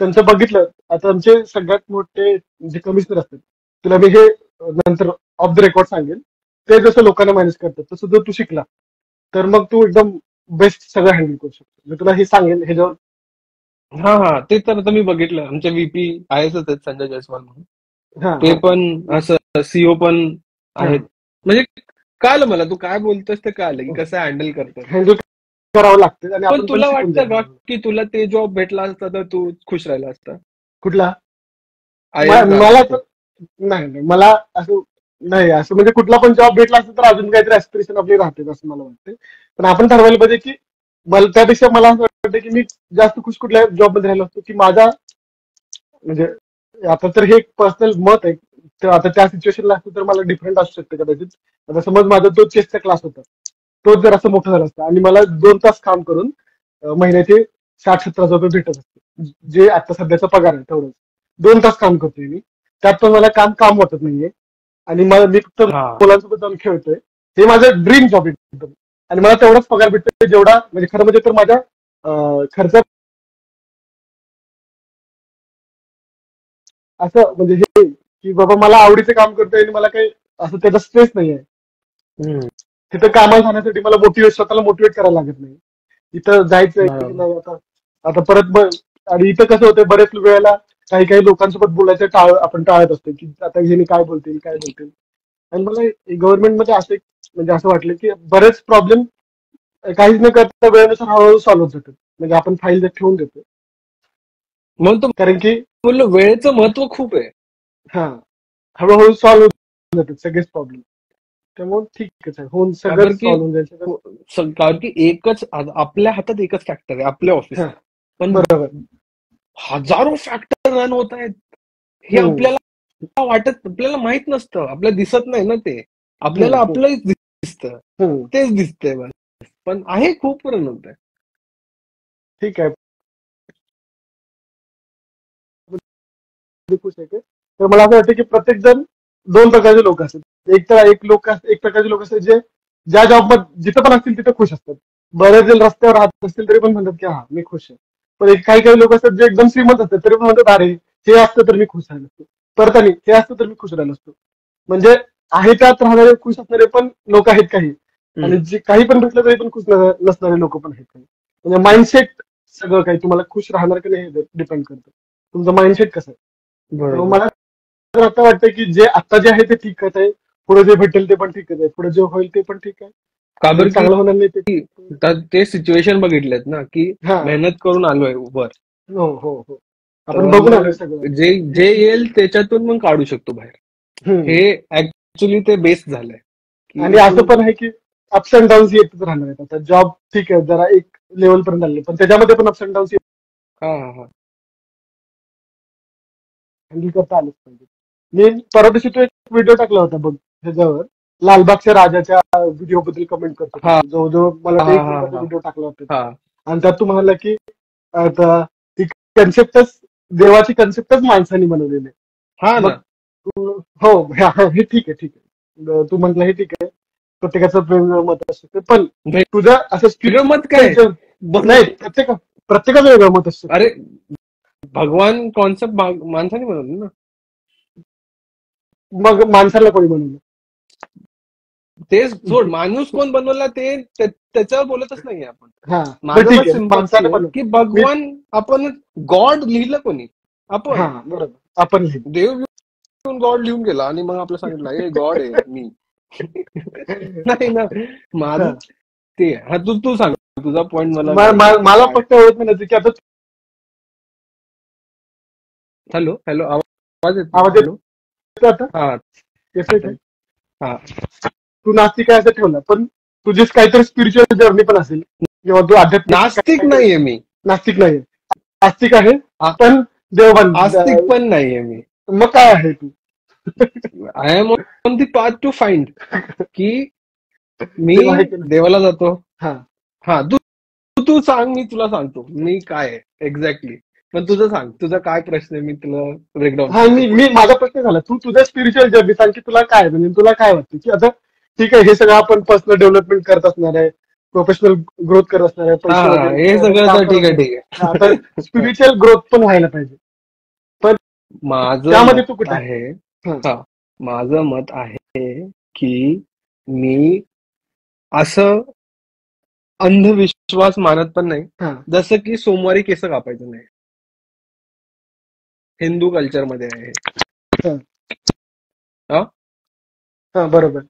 त्यांचं बघितलं. आता आमचे सगळ्यात मोठे जे कमिशनर असतात, तुला मी हे नंतर ऑफ द रेकॉर्ड सांगेल, ते जसं लोकांना मॅनेज करतात तसं जर तू शिकला तर मग तू एकदम बेस्ट सगळं हँडल करू शकतो. मी तुला हे सांगेल ह्याच्यावर. हा हा, ते तर आता मी बघितलं, आमचे VP आहेच आहेत संजय जयस्वाल म्हणून, हा, ते हा, पण असं CEO पण हा. आहेत. म्हणजे कळालं मला, तू काय बोलतोस ते कळालं की कसं हँडल करतात. हँडल करावं लागतं आणि पण आपण पण तुला शिकून वाटतं का जाईल. की तुला ते जॉब भेटला असता तर तू खुश राहिला असता, कुठला? IAS झाला मला असतं. तर नाही, नाही, मला असं नाही, असं म्हणजे कुठला पण जॉब भेटला असता तर अजून काहीतरी ऍस्पिरेशन आपली राहते असं मला वाटतं. पण आपण ठरवायला पाहिजे की मला त्यापेक्षा मला असं वाटतं की मी जास्त खुश कुठल्या जॉब मध्ये राहिलो असतो की माझा म्हणजे आता तर हे एक पर्सनल मत आहे. तर आता त्या सिच्युएशनला असतं तर मला डिफरंट असू शकतं कदाचित. आता समज माझा तो चेसचा क्लास होता, तोच जर असं मोठा झाला असता आणि मला 2 तास काम करून महिन्याचे 60-70 हजार रुपये भेटत असते, जे आता सध्याचा पगार आहे तेवढंच. 2 तास काम करतोय मी, त्यात पण मला काम वाटत नाहीये आणि मला मी फक्त हा. मुलांसोबत जाऊन खेळतोय. हे माझं ड्रीम जॉब आहे एकदम. आणि मला तेवढाच पगार भेटतोय जेवढा म्हणजे खरं म्हणजे तर माझ्या खर्च असं म्हणजे हे की बाबा मला आवडीचं काम करतोय आणि मला काही असं त्याचा स्ट्रेस नाहीये. हम्म. तिथं कामाला जाण्यासाठी मला स्वतःला मोटिवेट करायला लागत नाही. इथं जायचंय की बरोबर. नाही आता. आता परत आणि इथं कसं होतंय बऱ्याच वेळेला काही काही लोकांसोबत बोलायचं आपण टाळत असतो की आता हे काय बोलतील. आणि मला गव्हर्नमेंटमध्ये असं म्हणजे असं वाटलं की बरेच प्रॉब्लेम काहीच न करता वेळेनुसार हळूहळू सॉल्व्ह होत जातात. म्हणजे आपण फाईल ठेवून देतो. म्हणून तो कारण की बोललो वेळेचं महत्व खूप आहे. हा हळूहळू सॉल्व्ह होत जातात सगळेच प्रॉब्लेम. त्यामुळे ठीकच आहे, होऊन का सगळंच बरं की सॉल्व्ह होऊन जाईल सगळं. कारण की आपल्या हातात एकच फॅक्टर आहे, आपल्या हा ऑफिसचा. पण बरोबर. हजारो फॅक्टर रन होत आहेत. हे हम्म आपल्याला माहित नसतं, आपल्याला दिसत नाही ना ते. हम्म आपल्याला हम्म आपलंच दिसतं, हम्म तेच दिसतंय बस. पण आहे खूप रन होत आहे. ठीक आहे. खुश आहे ते. तर मला असं वाटतं की प्रत्येक जण 2 प्रकारचे लोक असतात. एक प्रकारचे लोक असतात जे ज्या जॉबमध्ये जिथं पण असतील तिथे खुश असतात. बरेच जण रस्त्यावर राहत असतील तरी पण म्हणतात की हा मी खुश आहे. पण काही काही लोक असतात जे एकदम श्रीमंत असतात तरी पण म्हणतात अरे हे असतं तर मी खुश राहिलो असतो. परत आणि हे असतं तर मी खुश राहिलो असतो. म्हणजे आहे त्यात राहणारे खुश असणारे पण लोक आहेत काही. हम्म. आणि जे काही पण भेटलं तरी पण खुश नसणारे लोक पण आहेत काही. म्हणजे माइंडसेट सगळं काही तुम्हाला खुश राहणार की नाही डिपेंड करतं. तुमचं माइंडसेट कसं आहे. तर बरोबर. मला तर आता वाटतं की जे आता जे आहे ते ठीकच आहे. पुढे जे भेटेल ते पण ठीकच आहे. पुढे जे होईल ते पण ठीक आहे. का जे बरं की चांगलं होणार नाही ते. ते सिच्युएशन बघितलेत ना, की हा मेहनत करून आलोय वर. हो हो हो. आपण तर बघून आलोय सगळं. मग जे जे येईल त्याच्यातून मग काढू शकतो बाहेर. हम्म. हे ऍक्च्युली ते बेस्ट झालंय की आणि असं तू. पण आहे की अप्स अँड डाऊन्स येतच राहणार आहेत. आता जॉब ठीक आहे जरा एक लेवल पर्यंत आले पण त्याच्यामध्ये पण अप्स अँड डाऊन्स हा हा हा. हँडल करता आलंच पाहिजे. मी परवा दिवशी तो एक व्हिडिओ टाकला होता बघ ह्याच्यावर लालबागच्या राजाच्या व्हिडिओ बद्दल कमेंट करतो हा जवळजवळ मला हा वाटतं 1 मिनिटाचा हा व्हिडिओ टाकला होता. हा आणि त्यात तू म्हणाला की आता ती कन्सेप्टच देवाची कन्सेप्टच माणसाने बनवलेली आहे. हा मग ना. हो हे ठीक आहे ठीक आहे. तू म्हटलं हे ठीक आहे. प्रत्येकाचं वेगवेगळं मत असतं पण तुझं असं वेगळं मत स्पिरिच्युअल काय ह्याच्यावर बन नाही प्रत्येकाचं वेगळं मत असतं. अरे भगवान कॉन्सेप्ट माणसाने बनवलं ना. मग माणसाला कोणी बनवलं. तेच सोड, माणूस कोण बनवला त्याच्यावर बोलतच नाहीये आपण. हा बरं माझं ठीक मत आहे सिंपल माणसाने आहे बनवलं. की मी भगवान आपण गॉड लिहिलं कोणी? हा आपण. बरोबर आपण देव लिहून गॉड लिहून गेला आणि मग आपलं सांगितलं हे गॉड आहे मी. नाही ना. माझं हा. ते हा तू तू सांग, तुझा पॉइंट मला कळतोय की मला काय. फक्त एवढंच म्हणायचं की आता हॅलो हॅलो, आवाज येतोय? आवाज हॅलो. येतो आता हा येतोय काय. हा. तू नास्तिक आहे असं ठेवलं पण तुझी काहीतरी स्पिरिच्युअल जर्नी पण असेल किंवा तू आध्यात्मिक नास्तिक काहीतरी. नाहीये मी. नास्तिक नाही आस्तिक आहे आ- पण देवबान. आस्तिक पण नाहीये मी. मग काय आहे तू. I am on the path to find की मी देव आहे की नाही. देवाला जातो. हा हा तू तू तू सांग, मी तुला सांगतो मी काय आहे एक्झॅक्टली. पण तुझं सांग, तुझा काय प्रश्न आहे, मी तुला ब्रेकडाऊन हा करतो मी पुढे. मी माझा प्रश्न झाला तू तुझं स्पिरिच्युअल जर्नी सांग की तुला काय म्हणजे तुला काय वाटतं की आता ठीक आहे हे सगळं आपण पर्सनल डेव्हलपमेंट करत असणार आहे. प्रोफेशनल ग्रोथ करत असणार आहे हा पैसे हा, वगैरे हे सगळं काम तर करत ठीक आहे असणार. ठीक हा, आता आहे. स्पिरिच्युअल ग्रोथ पण व्हायला पाहिजे पण माझं त्यामध्ये मत तू कुठे आहे. आहे. हा हा. माझं मत आहे की मी असं अंधविश्वास मानत पण नाही. हा जसं की सोमवारी केस कापायचं नाही, हिंदू कल्चरमध्ये आहे. हा हा. हा बरोबर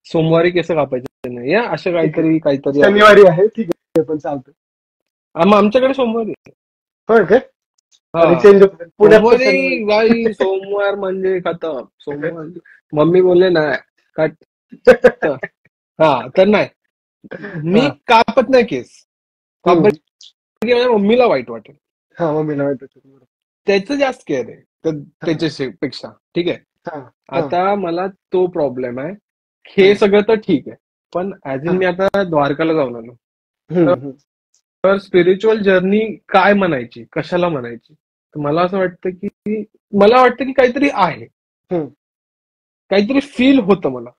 सोमवारी केस कापायचे नाही या असं ठीक आहे. काहीतरी काहीतरी आहे. शनिवारी आहे ठीक आहे पण चालतं. मग आमच्याकडे सोमवारी आहे. होय काय. हा. आणि चेंज होत पुण्यात तर सोमवारी शनिवारी. बाई, सोमवार म्हणजे खतम. सोमवार मम्मी बोलले नाही कट. हा तर नाही, मी हा कापत नाही केस. का हम्म बरं की माझ्या मम्मीला वाईट वाटेल. हा मग मी नाही त्याचं जास्त केअर आहे त्याच्यापेक्षा. ठीक आहे. हा हा आता मला तो प्रॉब्लेम आहे. हे हा सगळं तर ठीक आहे, पण ऍज इन हा मी आता द्वारकाला जाऊन आलो. हम्म तर स्पिरिच्युअल जर्नी काय म्हणायची, कशाला म्हणायची? तर मला असं वाटतं की काहीतरी आहे, हम्म काहीतरी फील होतं मला.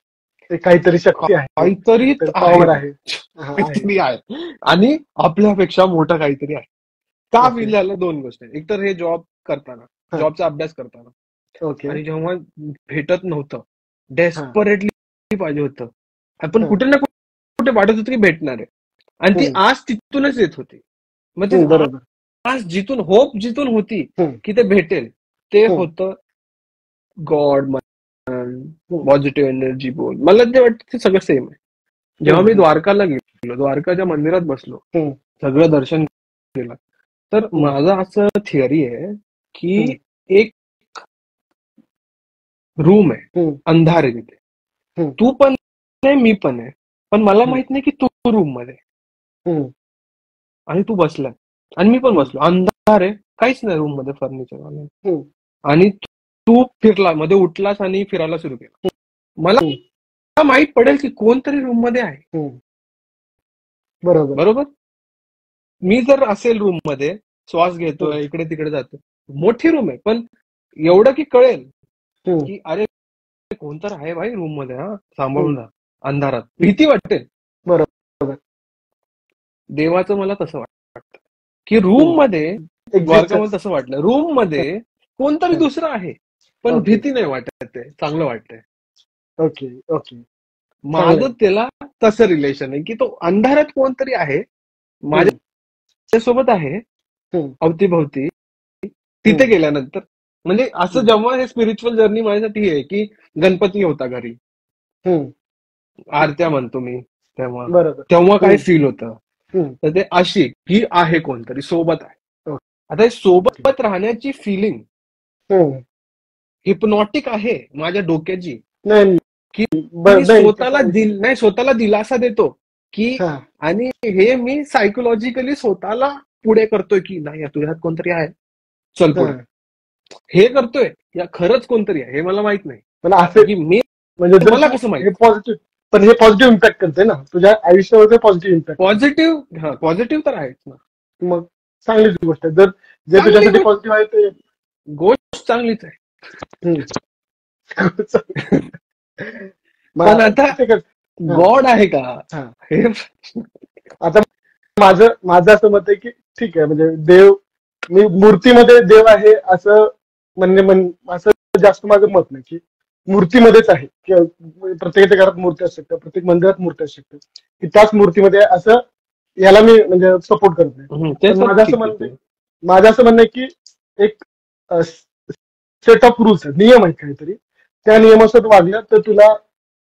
ते काहीतरी शक्ती आहे, काहीतरी काहीतरी आहे पॉवर बा. आहे. हा आहे. काहीतरी आहे आणि आपल्यापेक्षा मोठं काहीतरी आहे. का ओके फील झालं? दोन गोष्टी. एक तर हे जॉब करताना, हा जॉबचा अभ्यास करताना, ओके आणि जेव्हा भेटत नव्हतं, हा डेस्परेटली पाहिजे होतं. आपण हा कुठे ना कुठे वाटत होतं की भेटणार आहे, आणि ती हम्म आस तिथूनच येत होती. मग ती बरोबर. आस जिथून, होप जिथून होती हम्म की ते भेटेल, ते हम्म होतं गॉड, हम्म पॉझिटिव्ह एनर्जी बोल. मला ते वाटतं ते सगळं सेम आहे. जेव्हा मी हम्म द्वारकाला गेलो, द्वारकाच्या मंदिरात बसलो, हम्म सगळं दर्शन केलं, तर हम्म माझं असं थिअरी आहे हम्म की एक रूम आहे, हम्म अंधार आहे तिथे. हम्म तू पण आहे, मी पण आहे, पण मला हम्म माहित नाही की तू रूम मध्ये आहे हम्म आणि तू बसलाय आणि मी पण हम्म बसलो. अंधार आहे, काहीच नाही रूम मध्ये, फर्निचर, हम्म आणि तू फिरला, मध्ये उठलास आणि फिरायला सुरू केलं. हम्म मला माहित पडेल की कोणतरी रूम मध्ये आहे. हम्म बरोबर. बरोबर. मी जर असेल रूम मध्ये, श्वास हम्म घेतोय, इकडे तिकडे जातोय, मोठी रूम आहे, पण एवढं की कळेल हम्म की अरे कोणतर आहे भाई रूम मध्ये, हा हम्म सांभाळून राहा. अंधारात हम्म भीती वाटेल. बरोबर. देवाचं मला तसं वाटतं की रूम मध्ये, द्वारकामध्ये एक्झिस्टन्स. तसं वाटलं, रूम मध्ये कोणतरी दुसरं आहे, पण ओके भीती नाही वाटत आहे, चांगलं वाटतंय. Okay okay. चांगलंय. माझं त्याला तसं रिलेशन आहे की तो अंधारात कोणतरी आहे, हम्म माझ्यासोबत आहे, हम्म अवतीभवती. हम्म तिथे गेल्यानंतर म्हणजे असं, हम्म जेव्हा हे स्पिरिच्युअल जर्नी माझ्यासाठी आहे की गणपती होता घरी, हम्म आरत्या म्हणतो मी, तेव्हा बरोबर. तेव्हा काय हम्म फील होतं. हम्म तर ते अशी की आहे कोणतरी सोबत आहे. आता हे ओके. सोबत राहण्याची फिलिंग हम्म हिप्नॉटिक आहे माझ्या डोक्याची, नाही की मी नाही तसा विषय. स्वतःला दिलासा देतो की, हा आणि हे मी सायकोलॉजिकली स्वतःला पुढे करतोय की नाही यार, तुझ्यात कोणतरी आहे, चल हा पुढे. हे करतोय या खरंच कोणतरी आहे हे मला माहित नाही, पण असे की मी, म्हणजे जर मला तू कसं माहित? हे पॉझिटिव्ह, पण हे पॉझिटिव्ह इम्पॅक्ट करते ना तुझ्या आयुष्यावर, पॉझिटिव्ह इम्पॅक्ट करते. पॉझिटिव्ह तर आहेच ना. मग चांगलीच गोष्ट आहे. जर जे चांगली तुझ्यासाठी पॉझिटिव्ह आहे ते. गोष्ट चांगलीच आहे. हम्म. पण आता ते कर. हा गॉड आहे का, हा. हे आता माझं असं मत आहे की ठीक आहे, म्हणजे देव, मी मूर्तीमध्ये देव आहे असं असं जास्त माझं मत नाही की मूर्तीमध्येच आहे, किंवा प्रत्येकाच्या घरात मूर्ती असू शकते, प्रत्येक मंदिरात मूर्ती असू शकते, की त्याच मूर्तीमध्ये आहे असं, याला मी म्हणजे सपोर्ट करत नाही. ते पण तर ठीक आहे ते. माझं असं म्हणणं आहे की एक सेट ऑफ रूल्स आहेत, नियम आहेत काहीतरी, त्या नियमानुसार वागलं तर तुला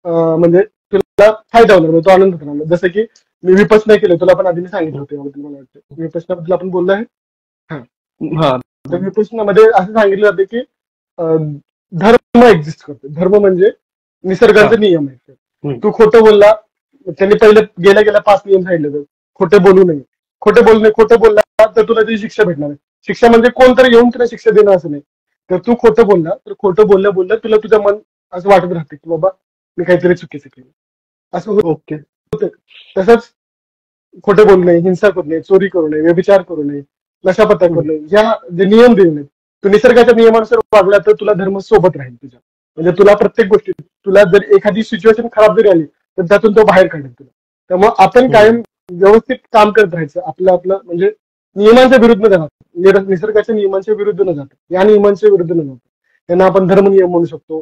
म्हणजे तुला फायदा होणार, म्हणजे तो आनंद होणार. जसं की मी विपश्यना केलं, तुला पण आधी मी सांगितलं होतं याबद्दल, मला वाटतं विपश्यनाबद्दल आपण बोललो आहे. हा. हा. तर विपश्यनामध्ये असं सांगितलं जाते की अं, धर्म एक्झिस्ट करतो. धर्म म्हणजे हा. निसर्गाचे नियम आहेत. हम्म. तू खोटं बोलला, त्यांनी पहिले गेल्या गेल्या 5 नियम सांगितले तर खोटे बोलू नये, खोटं बोलला तर तुला त्याची शिक्षा भेटणार आहे. शिक्षा म्हणजे कोणतरी येऊन तुला शिक्षा देणं असं नाही. तर तू खोटं बोलला तर खोटं बोलल्या तुला तुझं मन असं वाटत राहते की बाबा मी काहीतरी चुकीचं केलं, असं ओके. होतं. तसंच खोटे बोलू नये, हिंसा करू नये, चोरी करू नये, व्यभिचार करू नये, नशापत्ता करू नये, या जे नियम दिले आहेत, तू निसर्गाच्या नियमानुसार वागला तर तुला धर्म सोबत राहील तुझ्या. म्हणजे तुला प्रत्येक गोष्टी, तुला जर एखादी सिच्युएशन खराब जरी आली तर त्यातून तो बाहेर काढेल तुला. त्यामुळे आपण कायम व्यवस्थित काम करत राहायचं, आपलं म्हणजे नियमांच्या विरुद्ध न जातं, निसर्गाच्या नियमांच्या विरुद्ध न जातं, या नियमांच्या विरुद्ध न जातं. त्यांना आपण धर्म नियम म्हणू शकतो.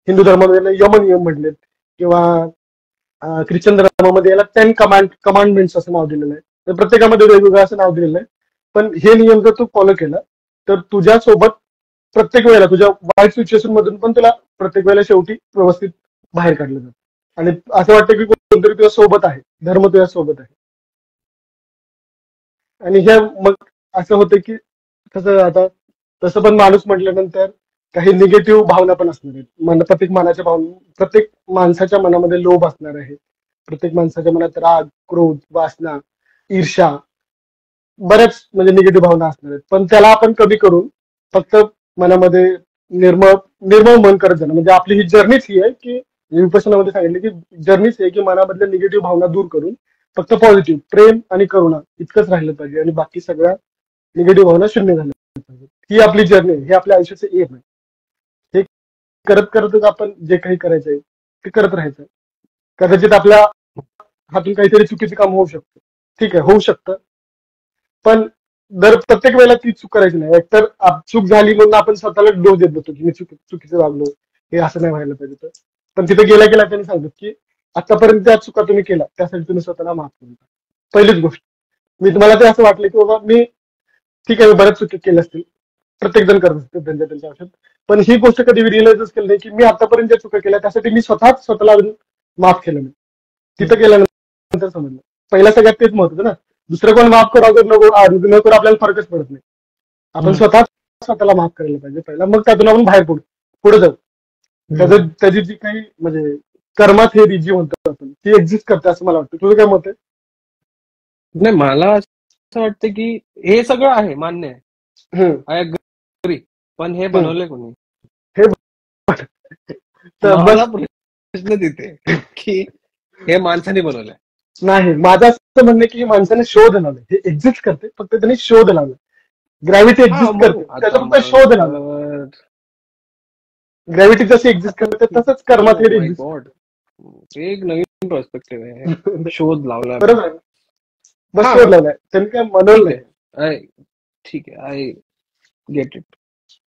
हिंदू धर्मामध्ये यम नियम म्हटलेत, किंवा ख्रिश्चन धर्मामध्ये याला 10 कमांडमेंट्स असं नाव दिलेलं आहे. तर प्रत्येकामध्ये वेगवेगळं असं नाव दिलेलं आहे. पण हे नियम जर तू फॉलो केला तर तुझ्यासोबत प्रत्येक वेळेला तुझ्या वाईट सिच्युएशन मधून पण तुला प्रत्येक वेळेला शेवटी व्यवस्थित बाहेर काढलं जातं. आणि असं वाटतं की कोणतरी तुझ्या सोबत आहे, धर्म तुझ्या सोबत आहे. आणि हे मग असं होतं की कसं, आता तसं पण माणूस म्हटल्यानंतर काही निगेटिव्ह भावना पण असणार आहेत. प्रत्येक माणसाच्या मनामध्ये लोभ असणार आहे. प्रत्येक माणसाच्या मनात राग, क्रोध, वासना, ईर्ष्या, बऱ्याच म्हणजे निगेटिव्ह भावना असणार आहेत. पण त्याला आपण कमी करून फक्त मनामध्ये निर्मळ निर्मळ मन करत जाणं. म्हणजे आपली ही जर्नीच ही आहे की विपसनामध्ये सांगितलं की जर्नीच आहे की मनामधल्या निगेटिव्ह भावना दूर करून फक्त पॉझिटिव्ह प्रेम आणि करुणा इतकंच राहिलं पाहिजे आणि बाकी सगळ्या निगेटिव्ह भावना शून्य झाल्या पाहिजे. ही आपली जर्नी आहे, हे आपल्या आयुष्याचं एम आहे. हे करत करतच आपण जे काही करायचंय ते करत राहायचं. कदाचित आपल्या हातून काहीतरी चुकीचं काम होऊ शकतं, ठीक आहे, होऊ शकतं, पण दर प्रत्येक वेळेला ती चूक करायची नाही. एकतर चूक झाली म्हणून आपण स्वतःला डोस देत होतो की मी चुकीचं वागलो, हे असं नाही व्हायला पाहिजे. तर पण तिथे गेल्या गेल्या त्यांनी सांगतात की आतापर्यंत ज्या चुका तुम्ही केल्या त्यासाठी तुम्ही स्वतःला माफ करून टाका. पहिलीच गोष्ट. मी तुम्हाला ते असं वाटलं की बाबा मी ठीक आहे, मी बऱ्याच चुकी केल्या असतील, प्रत्येक जण करत असते त्यांच्या आयुष्यात, पण ही गोष्ट कधी रिअलाइजच केली नाही की मी आतापर्यंत ज्या चुका केल्या त्यासाठी मी स्वतःला अजून माफ केलं नाही. तिथं गेल्यानंतर समजलं. पहिल्या सगळ्यात तेच महत्वाचं ना. दुसरं कोण माफ करा नको आपल्याला फरकच पडत नाही. आपण स्वतःला माफ करायला पाहिजे पहिला, मग त्यातून आपण बाहेर पुढे जाऊ. त्याची जी काही म्हणजे कर्मात हे जी म्हणतो आपण ती एक्झिस्ट करते असं मला वाटतं. तुझं काय मत आहे? नाही, मला असं वाटतं की हे सगळं आहे, मान्य आहे, आय अग्री, पण हे बनवलंय कोणी? हे माझा प्रश्न तिथे की हे माणसाने बनवलंय. नाही, माझं असं म्हणणं की माणसाने शोध लावले. हे एक्झिस्ट करते, फक्त त्यांनी शोध लावला. ग्रॅव्हिटी एक्झिस्ट करते, त्याचा फक्त शोध लावला. ग्रॅव्हिटी जशी एक्झिस्ट करते तसंच कर्मात हे एक्झिस्ट. एक नवीन पर्स्पेक्टिव्ह आहे. शोध लावला, बरोबर, बस शोध लावलाय, त्यांनी काय बनवलंय. ठीक आहे, आय गेट इट.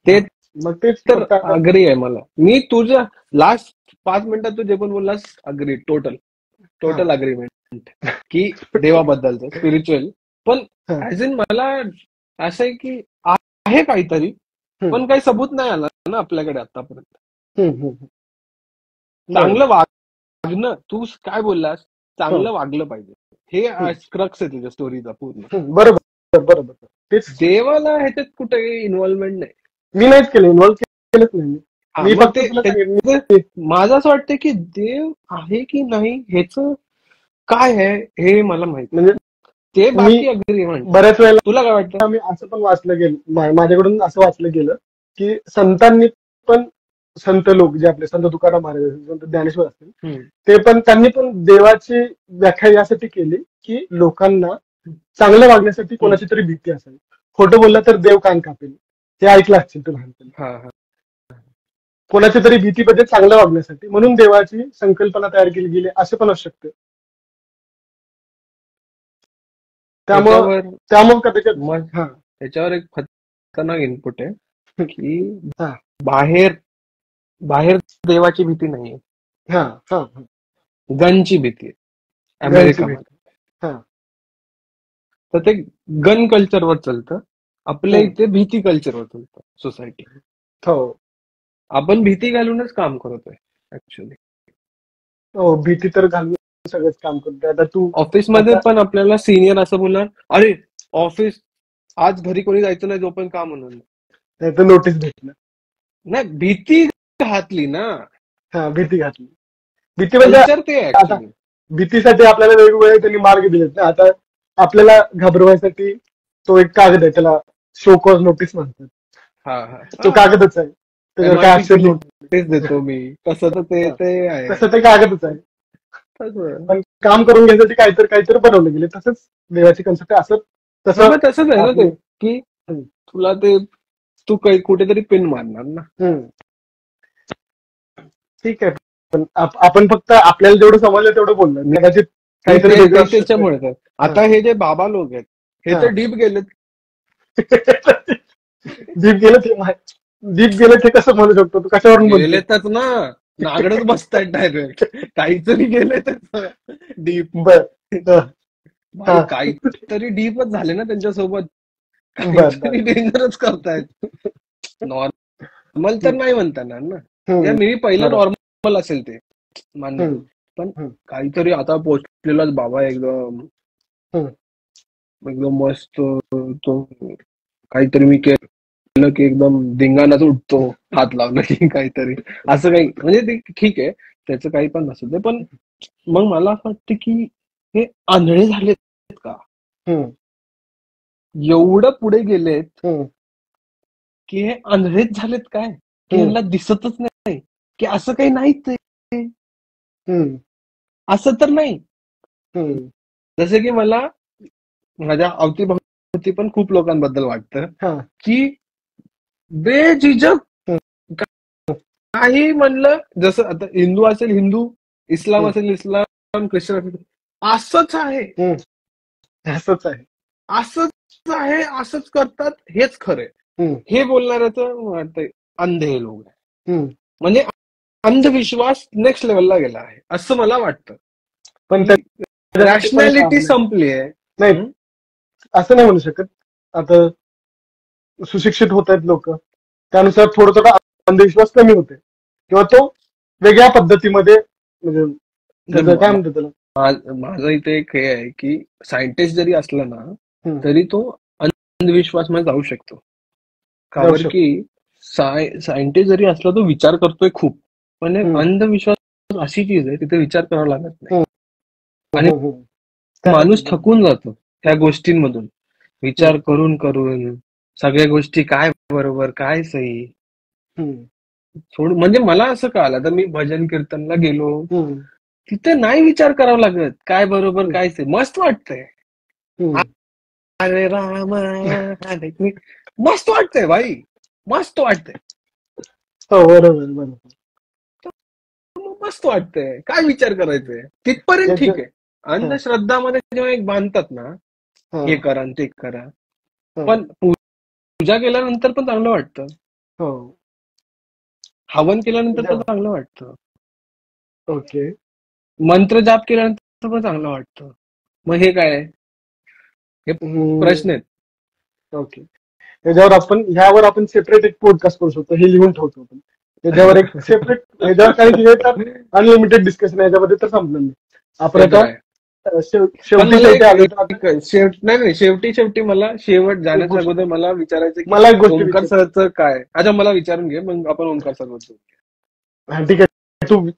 ते मग तेच तर अग्री आहे मला. मी तुझ्या लास्ट 5 मिनिटात तू जे पण बोललास अग्री, टोटल अग्रीमेंट की देवाबद्दलचं स्पिरिच्युअल. पण ऍज इन मला असं आहे की आहे काहीतरी, पण काही सबूत नाही आला ना आपल्याकडे आतापर्यंत. चांगलं वागणं, तू काय बोललास, चांगलं वागलं पाहिजे, हे क्रक्स आहे तुझ्या स्टोरीचा पूर्ण. बरोबर. तेच देवाला ह्याच्यात कुठे इन्व्हॉल्वमेंट नाही. मी नाहीच केलं, इन्व्हॉल्व केलंच नाही. मी फक्त माझं असं वाटतं की देव आहे की नाही ह्याच काय आहे हे मला माहिती. म्हणजे ते बाकी अग्री म्हणतात. बऱ्याच वेळेला तुला काय वाटतं? मी असं पण वाचलं गेलं, माझ्याकडून असं वाचलं गेलं की संतांनी पण, संत लोक जे आपले संत तुकाराम महाराज, संत ज्ञानेश्वर असतील, ते पण त्यांनी पण देवाची व्याख्या यासाठी केली की लोकांना चांगलं वागण्यासाठी कोणाची तरी भीती असावी. खोटं बोललं तर देव कान कापेल, हे ऐकलं असेल तू लहानपणी. कोणाची तरी भीतीबद्दल चांगलं वागण्यासाठी, म्हणून देवाची संकल्पना तयार केली गेली असं पण असू शकतं. त्यामुळे त्याच्यावर एक खतरनाक इनपुट आहे की बाहेर देवाची भीती नाहीये, गनची भीती आहे अमेरिकेमध्ये. तर ते गन कल्चरवर चालतं, आपल्या इथे भीती कल्चरवर चालतं सोसायटी. आपण भीती घालूनच काम करतोय ऍक्च्युली. भीती तर घालून सगळंच काम करतोय. आता तू ऑफिसमध्ये पण आपल्याला सिनियर असं बोलणार, अरे ऑफिस आज घरी कोणी जायचं नाही जोपर्यंत काम होणार नाही, तर नोटीस भेटलं नाही. भीती घातली ना. भीती घातली. भीती म्हणजे भीतीसाठी आपल्याला वेगवेगळे त्यांनी मार्ग दिलेत ना. आता आपल्याला घाबरवायसाठी तो एक कागद आहे, त्याला शो कॉज नोटीस म्हणतात. तो कागदच आहे, त्याच्यावर काय अक्षर नोटीस देतो मी, तसं तर ते आहे, तसं ते कागदच आहे. पण काम करून घ्यायसाठी काहीतरी बनवलं गेले. तसंच देवाची कन्सेप्ट आहे. तसंच आहे ना ते की तुला ते तू काही कुठेतरी पिन मारणार ना. ठीक आहे, पण आपण फक्त आपल्याला जेवढं समजलं तेवढं बोललं, कदाचित काहीतरी त्याच्यामुळे. आता हे जे बाबा लोक आहेत हे तर डीप गेलेत. डीप गेलं ते कसं म्हणू शकतो? तू कशावरून गेलेतच ना, नागडच बसतायत डायरेक्ट. काहीतरी गेले तर डीप. काहीतरी डीपच झाले ना त्यांच्यासोबत, काहीतरी डेंजरच करतायत. नॉर्मल तर नाही म्हणता येणार ना. मी पहिलं नॉर्मल असेल ते मान्य, पण काहीतरी आता पोचलेलाच बाबा एकदम मस्त. तो काहीतरी मी केलं की एकदम धिंगाणाच उठतो, हात लावला की काहीतरी असं काही. म्हणजे ते ठीक आहे, त्याचं काही पण नसतं ते. पण मग मला असं वाटतं की हे आंधळे झालेत का, एवढं पुढे गेलेत की हे अंधळेच झालेत काय, की हम्म, ह्यांना दिसतच नाही की असं काही नाहीच आहे, हम्म, असं तर नाही. हम्म. जसं की मला माझ्या अवतीभोवती पण खूप लोकांबद्दल वाटतं हा. की बेझिझक हम्म, काही म्हणलं, जसं आता हिंदू असेल हिंदू, इस्लाम हम्म, असेल इस्लाम, ख्रिश्चन असेल असंच आहे, हम्म. असंच आहे. असंच आहे, असंच करतात, हेच खरंय, हम्म, हे बोलणाऱ्याचं वाटतंय अंधे लोक आहे. हम्म. म्हणजे अंधविश्वास नेक्स्ट लेवलला गेला आहे असं मला वाटतं, पण की त्याच्यासाठी पण रॅशनॅलिटी कारण आहे. संपली आहे. नाही, हम्म? असं नाही म्हणू शकत. आता सुशिक्षित होत आहेत लोक, त्यानुसार थोडं थोडा अंधविश्वास कमी होते, किंवा तो वेगळ्या पद्धतीमध्ये, म्हणजे जे त्याचं काय म्हणतात त्याला. माझं इथे एक हे आहे की सायंटिस्ट जरी असला ना हम्म, तरी तो अंधविश्वास मध्ये जाऊ शकतो. का जाऊ बरं शकतो. की सायंटिस्ट जरी असला तो विचार करतोय खूप, पण एक हम्म, अंधविश्वास अशी चीज आहे तिथे विचार करावा लागत नाही. हम्म, आणि हम्म, हम्म. त्यासाठी माणूस थकून जातो त्या गोष्टींमधून हम्म, विचार करून करून, सगळ्या गोष्टी काय बरोबर काय सही हम्म, सोडून. म्हणजे मला असं कळालं, आता मी भजन कीर्तनला गेलो हम्म, तिथे नाही विचार करावा लागत काय बरोबर हम्म, काय सही, मस्त वाटतंय. हम्म. अरे राम हरे कृष्ण. मस्त वाटतंय भाई, मस्त वाटतंय. हो, बरोबर बरोबर. मस्त वाटतंय, काय विचार करायचंय तिथपर्यंत त्याच्या ठीक आहे. हा, अंधश्रद्धामध्ये जेव्हा एक बांधतात ना, हा, हे करा आणि ते करा, हा. पण पूजा केल्यानंतर पण चांगलं वाटतं, हो. हवन केल्यानंतर पण त्याच्या- चांगलं वाटतं, ओके. मंत्र जाप केल्यानंतर पण चांगलं वाटतं. मग हे काय आहे? हे हम्म, प्रश्न आहेत. ओके. ह्यावर आपण सेपरेट एक पॉडकास्ट करू शकतो, हे लिहून ठेवतो आपण. त्याच्यावर एक सेपरेट ह्याच्यावर, कारण की हे तर अनलिमिटेड डिस्कशन आहे, याच्यामध्ये तर संपलं नाही. आपण ते तर आता आहे. पण शेवटी मला शेवटी एक आलो तर आता एक नाही, शेवटी मला शेवट एक जाण्याच्या गोष्ट, अगोदर मला विचारायचं की मला एक गोष्ट ओमकार विचार. सरचं काय. अच्छा, मला विचारून घे, मग आपण ओमकार सर बोलतो. हा, ठीक आहे.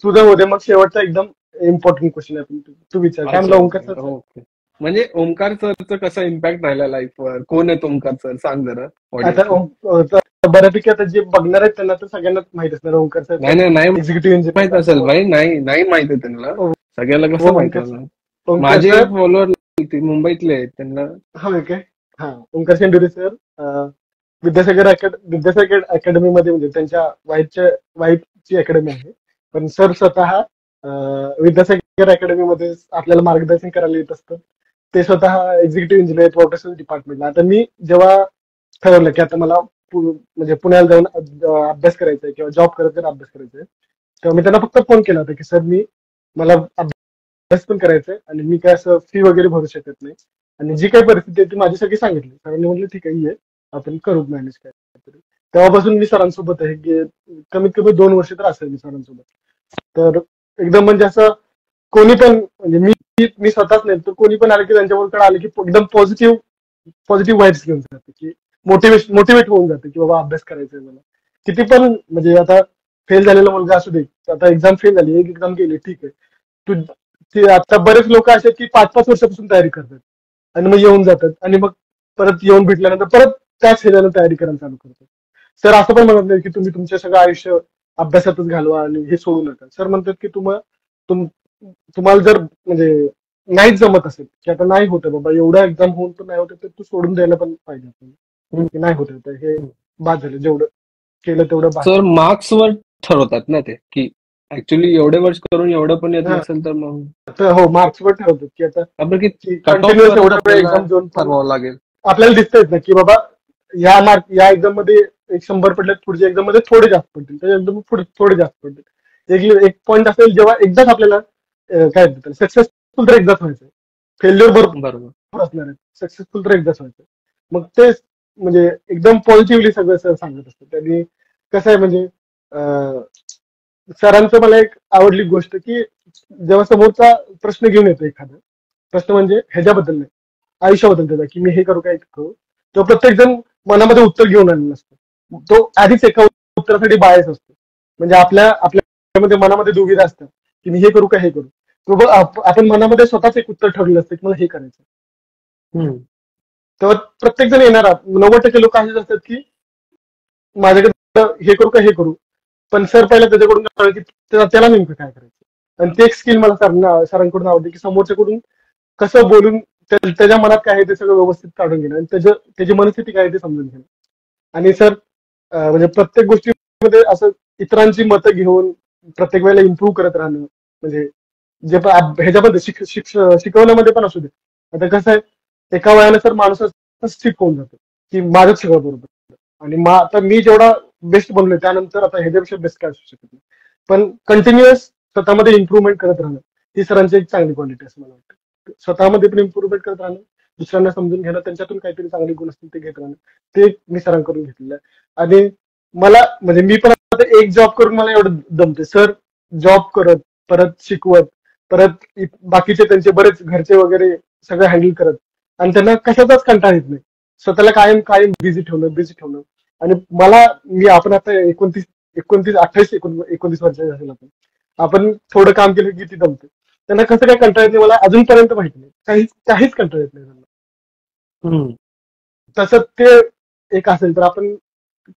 तुझं होते मग शेवटचा एकदम इम्पॉर्टंट क्वेश्चन आहे. तू विचार काय अच्छा, म्हणला ओंकार ओके सरचा. ओके. म्हणजे ओमकार सरचं कसा इम्पॅक्ट राहिला लाईफवर, कोण आहेत ओमकार सर, सांग जरा आता ऑडियन्सला. तर बऱ्यापैकी आता जे बघणार आहेत त्यांना तर सगळ्यांनाच माहित असणार ओंकार सरचा नाही एक्झिक्युटिव्ह माहित इंजिनियर असेल असतो. भाई, नाही माहित आहे त्यांना, सगळ्याला कसं माहित ओंकार असणार. ओंकार माझे सर. फॉलोअर मुंबईतले आहेत, त्यांना. हा, ओके. हा, ओंकार शेंडुरे सर विद्यासागर अकॅडमीमध्ये, म्हणजे त्यांच्या वाईफची अकॅडमी आहे. पण सर स्वतः विद्यासागर अकॅडमीमध्ये आपल्याला मार्गदर्शन करायला येत असतं. ते स्वतः एक्झिक्युटिव्ह इंजिनियर आहेत वॉटर रिसोर्स डिपार्टमेंटला. आता मी जेव्हा ठरवलं की आता मला म्हणजे पुण्याला जाऊन अभ्यास करायचा आहे, किंवा जॉब करत करत अभ्यास करायचा आहे, तेव्हा मी त्यांना फक्त फोन केला होता की सर, मला अभ्यास पण करायचा आहे, आणि मी काय असं फी वगैरे भरू शकत नाही, आणि जी काही परिस्थिती आहे ती माझी सगळी सांगितली. सरांनी म्हटलं ठीक आहे, ये आपण करू मॅनेज काय. तेव्हापासून मी सरांसोबत आहे, की कमीत कमी 2 वर्ष तर असेल मी सरांसोबत. तर एकदम म्हणजे असं कोणी पण, म्हणजे मी स्वतःच नाही तर कोणी पण आलं की त्यांच्याकडे आलं की एकदम पॉझिटिव्ह वाईब्स घेऊन जाते, की मोटिवेट होऊन जाते की बाबा अभ्यास करायचा आहे मला. किती पण म्हणजे आता फेल झालेला मुलगा असू दे, आता एक्झाम फेल झाली, एक एक्झाम गेली, ठीक आहे. तू ते आता बरेच लोक असे आहेत की 5-5 वर्षापासून तयारी करतात, आणि मग येऊन जातात, आणि मग परत येऊन भेटल्यानंतर परत त्याच ह्याच्यानं तयारी करायला चालू करतात. सर असं पण म्हणत नाही की तुम्ही तुमचं सगळं आयुष्य अभ्यासातच घालवा आणि हे सोडू नका. सर म्हणतात की तुम्हाला जर म्हणजे नाहीच जमत असेल, की आता नाही होतं बाबा, एवढा एक्झाम होऊन पण नाही होतं, तर तू सोडून द्यायला पण पाहिजे आपल्याला, की नाही होतं तर हे बाद झालं, जेवढं केलं तेवढं बाद सर झालं. मार्क्सवर ठरवतात ना ते, की ऍक्च्युली एवढे वर्ष करून एवढं पण येत हा, नसेल तर मग तर हो, मार्क्सवर ठरवतात की आता आपण की कट ऑफ कंटिन्युअस वरच एवढा वेळ आपल्याला एक्झाम देऊन पण ठरवावं लागेल. आपल्याला दिसतंय ना की बाबा या एक्झाम मध्ये एक 100 पडले, पुढच्या एक्झाम मध्ये थोडे जास्त पडतील, त्याच्या एकदम पुढे थोडे जास्त पडतील. एक पॉईंट असेल जेव्हा एकदाच आपल्याला काय म्हणतात, सक्सेसफुल तर एकदाच व्हायचं, फेल्युअर बरोबर. भरपूर असणार आहे, सक्सेसफुल तर एकदाच व्हायचं. मग ते म्हणजे एकदम पॉझिटिव्हली सगळं सर सांगत असतं. त्यांनी कसं आहे म्हणजे सरांचं मला एक आवडली गोष्ट, की जेव्हा समोरचा प्रश्न घेऊन येतो एखादा प्रश्न, म्हणजे ह्याच्याबद्दल नाही, आयुष्याबद्दल त्याचा, की मी हे करू काय करू, तो प्रत्येक जण मनामध्ये उत्तर घेऊन आलेला असतो. तो आधीच एका उत्तरासाठी बायस असतो. म्हणजे आपल्यामध्ये मनामध्ये दुविधा असतात की मी हे करू का हे करू. आपण मनामध्ये स्वतःच एक उत्तर ठरलेलं असतं की मला हे करायचं. हम्म. तेव्हा प्रत्येक जण येणार, 90% लोक असेच असतात की माझ्याकडे हे करू का हे करू, पण सर पहिला त्याच्याकडून कळलं की त्याला नेमकं काय करायचं. आणि ते एक स्किल मला सरांकडून आवडते की समोरच्याकडून कसं बोलून त्याच्या मनात काय आहे ते सगळं व्यवस्थित काढून घेणं आणि त्याची मनस्थिती काय आहे ते समजून घेणं. आणि सर म्हणजे प्रत्येक गोष्टीमध्ये असं इतरांची मतं घेऊन प्रत्येक वेळेला इम्प्रूव्ह करत राहणं, म्हणजे जे पण ह्याच्यामध्ये शिकवण्यामध्ये पण असू दे. आता कसं आहे, एका वयाला सर माणूस स्टिक होऊन जातो की माझंच सगळं बरोबर, आणि आता मी जेवढा बेस्ट बनलोय त्यानंतर आता ह्याच्यापेक्षा बेस्ट काय असू शकत नाही. पण कंटिन्युअस स्वतःमध्ये इम्प्रूव्हमेंट करत राहणं ही सरांची एक चांगली क्वालिटी असं मला वाटतं. स्वतःमध्ये पण इम्प्रूव्हमेंट करत राहणं, दुसऱ्यांना समजून घेणं, त्यांच्यातून काहीतरी चांगले गुण असतील ते घेत राहणं, ते मी सरांकडून घेतलेलं आहे. आणि मला म्हणजे मी पण आता एक जॉब करून मला एवढं जमते. सर जॉब करत, परत शिकवत, परत बाकीचे त्यांचे बरेच घरचे वगैरे सगळं हँडल करत, आणि त्यांना कशाचाच कंटाळा येत नाही. स्वतःला कायम कायम बिझी ठेवणं. आणि मी आपण आता 28-29 वर्षाचे असेल आपण थोडं काम केलं की किती जमतं. त्यांना कसं काय कंटाळा येत नाही मला अजूनपर्यंत माहिती नाही. काहीच कंटाळा येत नाही त्यांना. तसं ते एक असेल तर आपण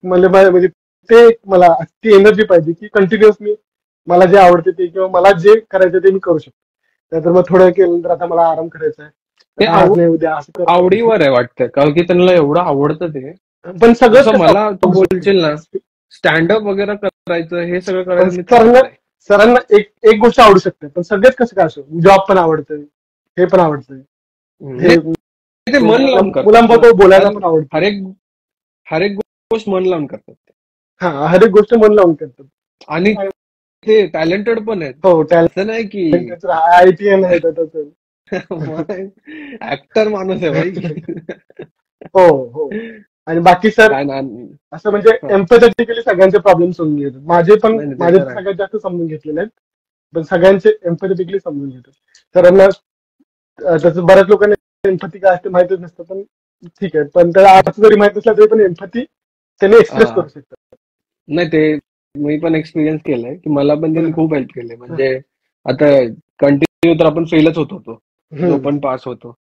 म्हणजे ते मला ती एनर्जी पाहिजे की कंटिन्युअस मला जे आवडते ते किंवा मला जे करायचं ते मी करू शकतो. नाहीतर मग थोडं केलं तर आता मला आराम करायचा आहे, ते आज नाही उद्या असं करतो. आवडीवर आहे वाटतं, कारण की त्यांना एवढं आवडतं ते. पण सगळंच जसं कसं मला तू आवडू शकतं. बोलशील ना, स्टँडअप वगैरे करायचं, हे सगळं पण करायचं मी थांबत नाही. सरांना एक गोष्ट आवडू शकते, पण सगळेच कसं काय असो, जॉब पण आवडतंय, हे पण आवडतंय, हे ते मन लावून करतात. मुलांबरोबर बोलायला पण आवडतं. हर एक गोष्ट मन लावून करतात ते. हा, हर एक गोष्ट मन लावून करतात. आणि ते टॅलेंटेड पण आहेत. हो, असं नाही की ITN आहे त्याचं. ऍक्टर माणूस आहे भाई. हो. आणि बाकी सर असं म्हणजे एम्पॅथेटिकली सगळ्यांचे प्रॉब्लेम समजून घेतात. माझे सगळ्यात जास्त समजून घेतलेले आहेत, पण सगळ्यांचे एम्पॅथेटिकली समजून घेतात. सरांना तसं बऱ्याच लोकांना एम्पॅथी काय असते माहितच नसतं, पण ठीक आहे, पण त्याला अर्थ जरी माहित नसला तरी पण एम्पॅथी त्याने एक्सप्रेस करू शकतात. नाही, ते मी पण एक्सपिरियन्स केलंय की मला पण त्यांनी खूप हेल्प केले. म्हणजे आता कंटिन्यू तर आपण फेलच होत होतो, जो पण पास होतो.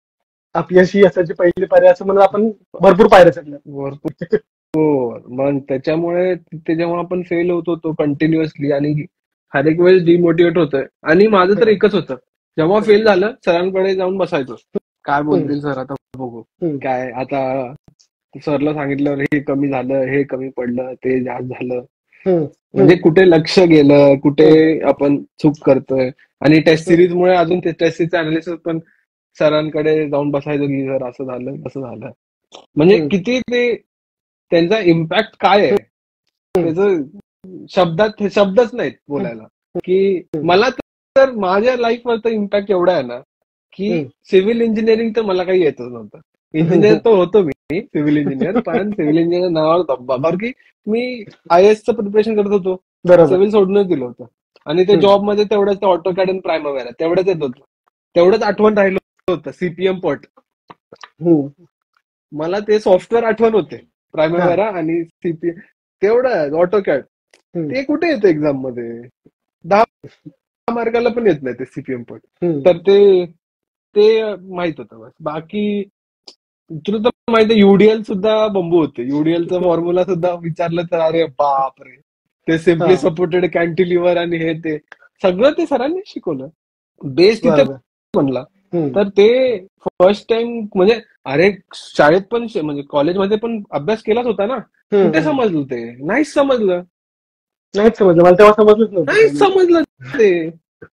अपयशी असायची पहिली पायरी असं म्हणून आपण भरपूर पायऱ्या चढल्या. भरपूर. हो, मग त्याच्यामुळे तिथे जेव्हा आपण फेल होत होतो कंटिन्युअसली आणि हर एक वेळेस डिमोटिवेट होतोय. आणि माझं तर एकच होतं, जेव्हा फेल झालं सरांकडे जाऊन बसायचो. काय बोलतील सर, आता बघू काय. आता सरला सांगितलं हे कमी झालं, हे कमी पडलं, ते जास्त झालं. म्हणजे कुठे लक्ष गेलं, कुठे आपण चूक करतोय. आणि टेस्ट सिरीज मुळे अजून ते टेस्ट सिरीजचं अनालिसिस पण सरांकडे जाऊन बसायचं की सर असं झालं असं झालं. म्हणजे किती ते त्यांचा इम्पॅक्ट काय आहे त्याचं शब्दच नाहीत बोलायला. की मला तर माझ्या लाईफवरचा इम्पॅक्ट एवढा आहे ना की सिव्हिल इंजिनिअरिंग तर मला काही येतच नव्हतं. इंजिनियर तर होतो मी, सिव्हिल इंजिनियर, पण सिव्हिल इंजिनियर नावावर धब्बा. कारण की मी IASचं प्रिपरेशन करत होतो, सिव्हिल सोडूनच दिलं होतं. आणि ते जॉबमध्ये तेवढंच ऑटोकॅड आणि प्रायमवेरा तेवढंच येत होतं, तेवढंच आठवण राहिलं होतं. CPM पट मला ते सॉफ्टवेअर आठवण होते, प्रायमवेरा आणि CPM, तेवढं ऑटोकॅड. ते कुठे येतं एक्झाम मध्ये, 10 मार्काला पण येत नाही ते CPM पट. तर ते माहित होतं बस. बाकी तुला तर माहिती आहे UDL सुद्धा बंबू होते. UDLचा फॉर्म्युला सुद्धा विचारलं तर अरे बापरे, ते सिम्पली सपोर्टेड कॅन्टिलिव्हर आणि हे ते सगळं ते सरांनी शिकवलं. बेस तिथे म्हणला तर ते फर्स्ट टाइम म्हणजे अरे शाळेत पण म्हणजे कॉलेजमध्ये पण अभ्यास केलाच होता ना, कुठे समजलं ते, नाहीच समजलं. मला तेव्हा समजलंच नव्हतं. नाहीच समजलं ते.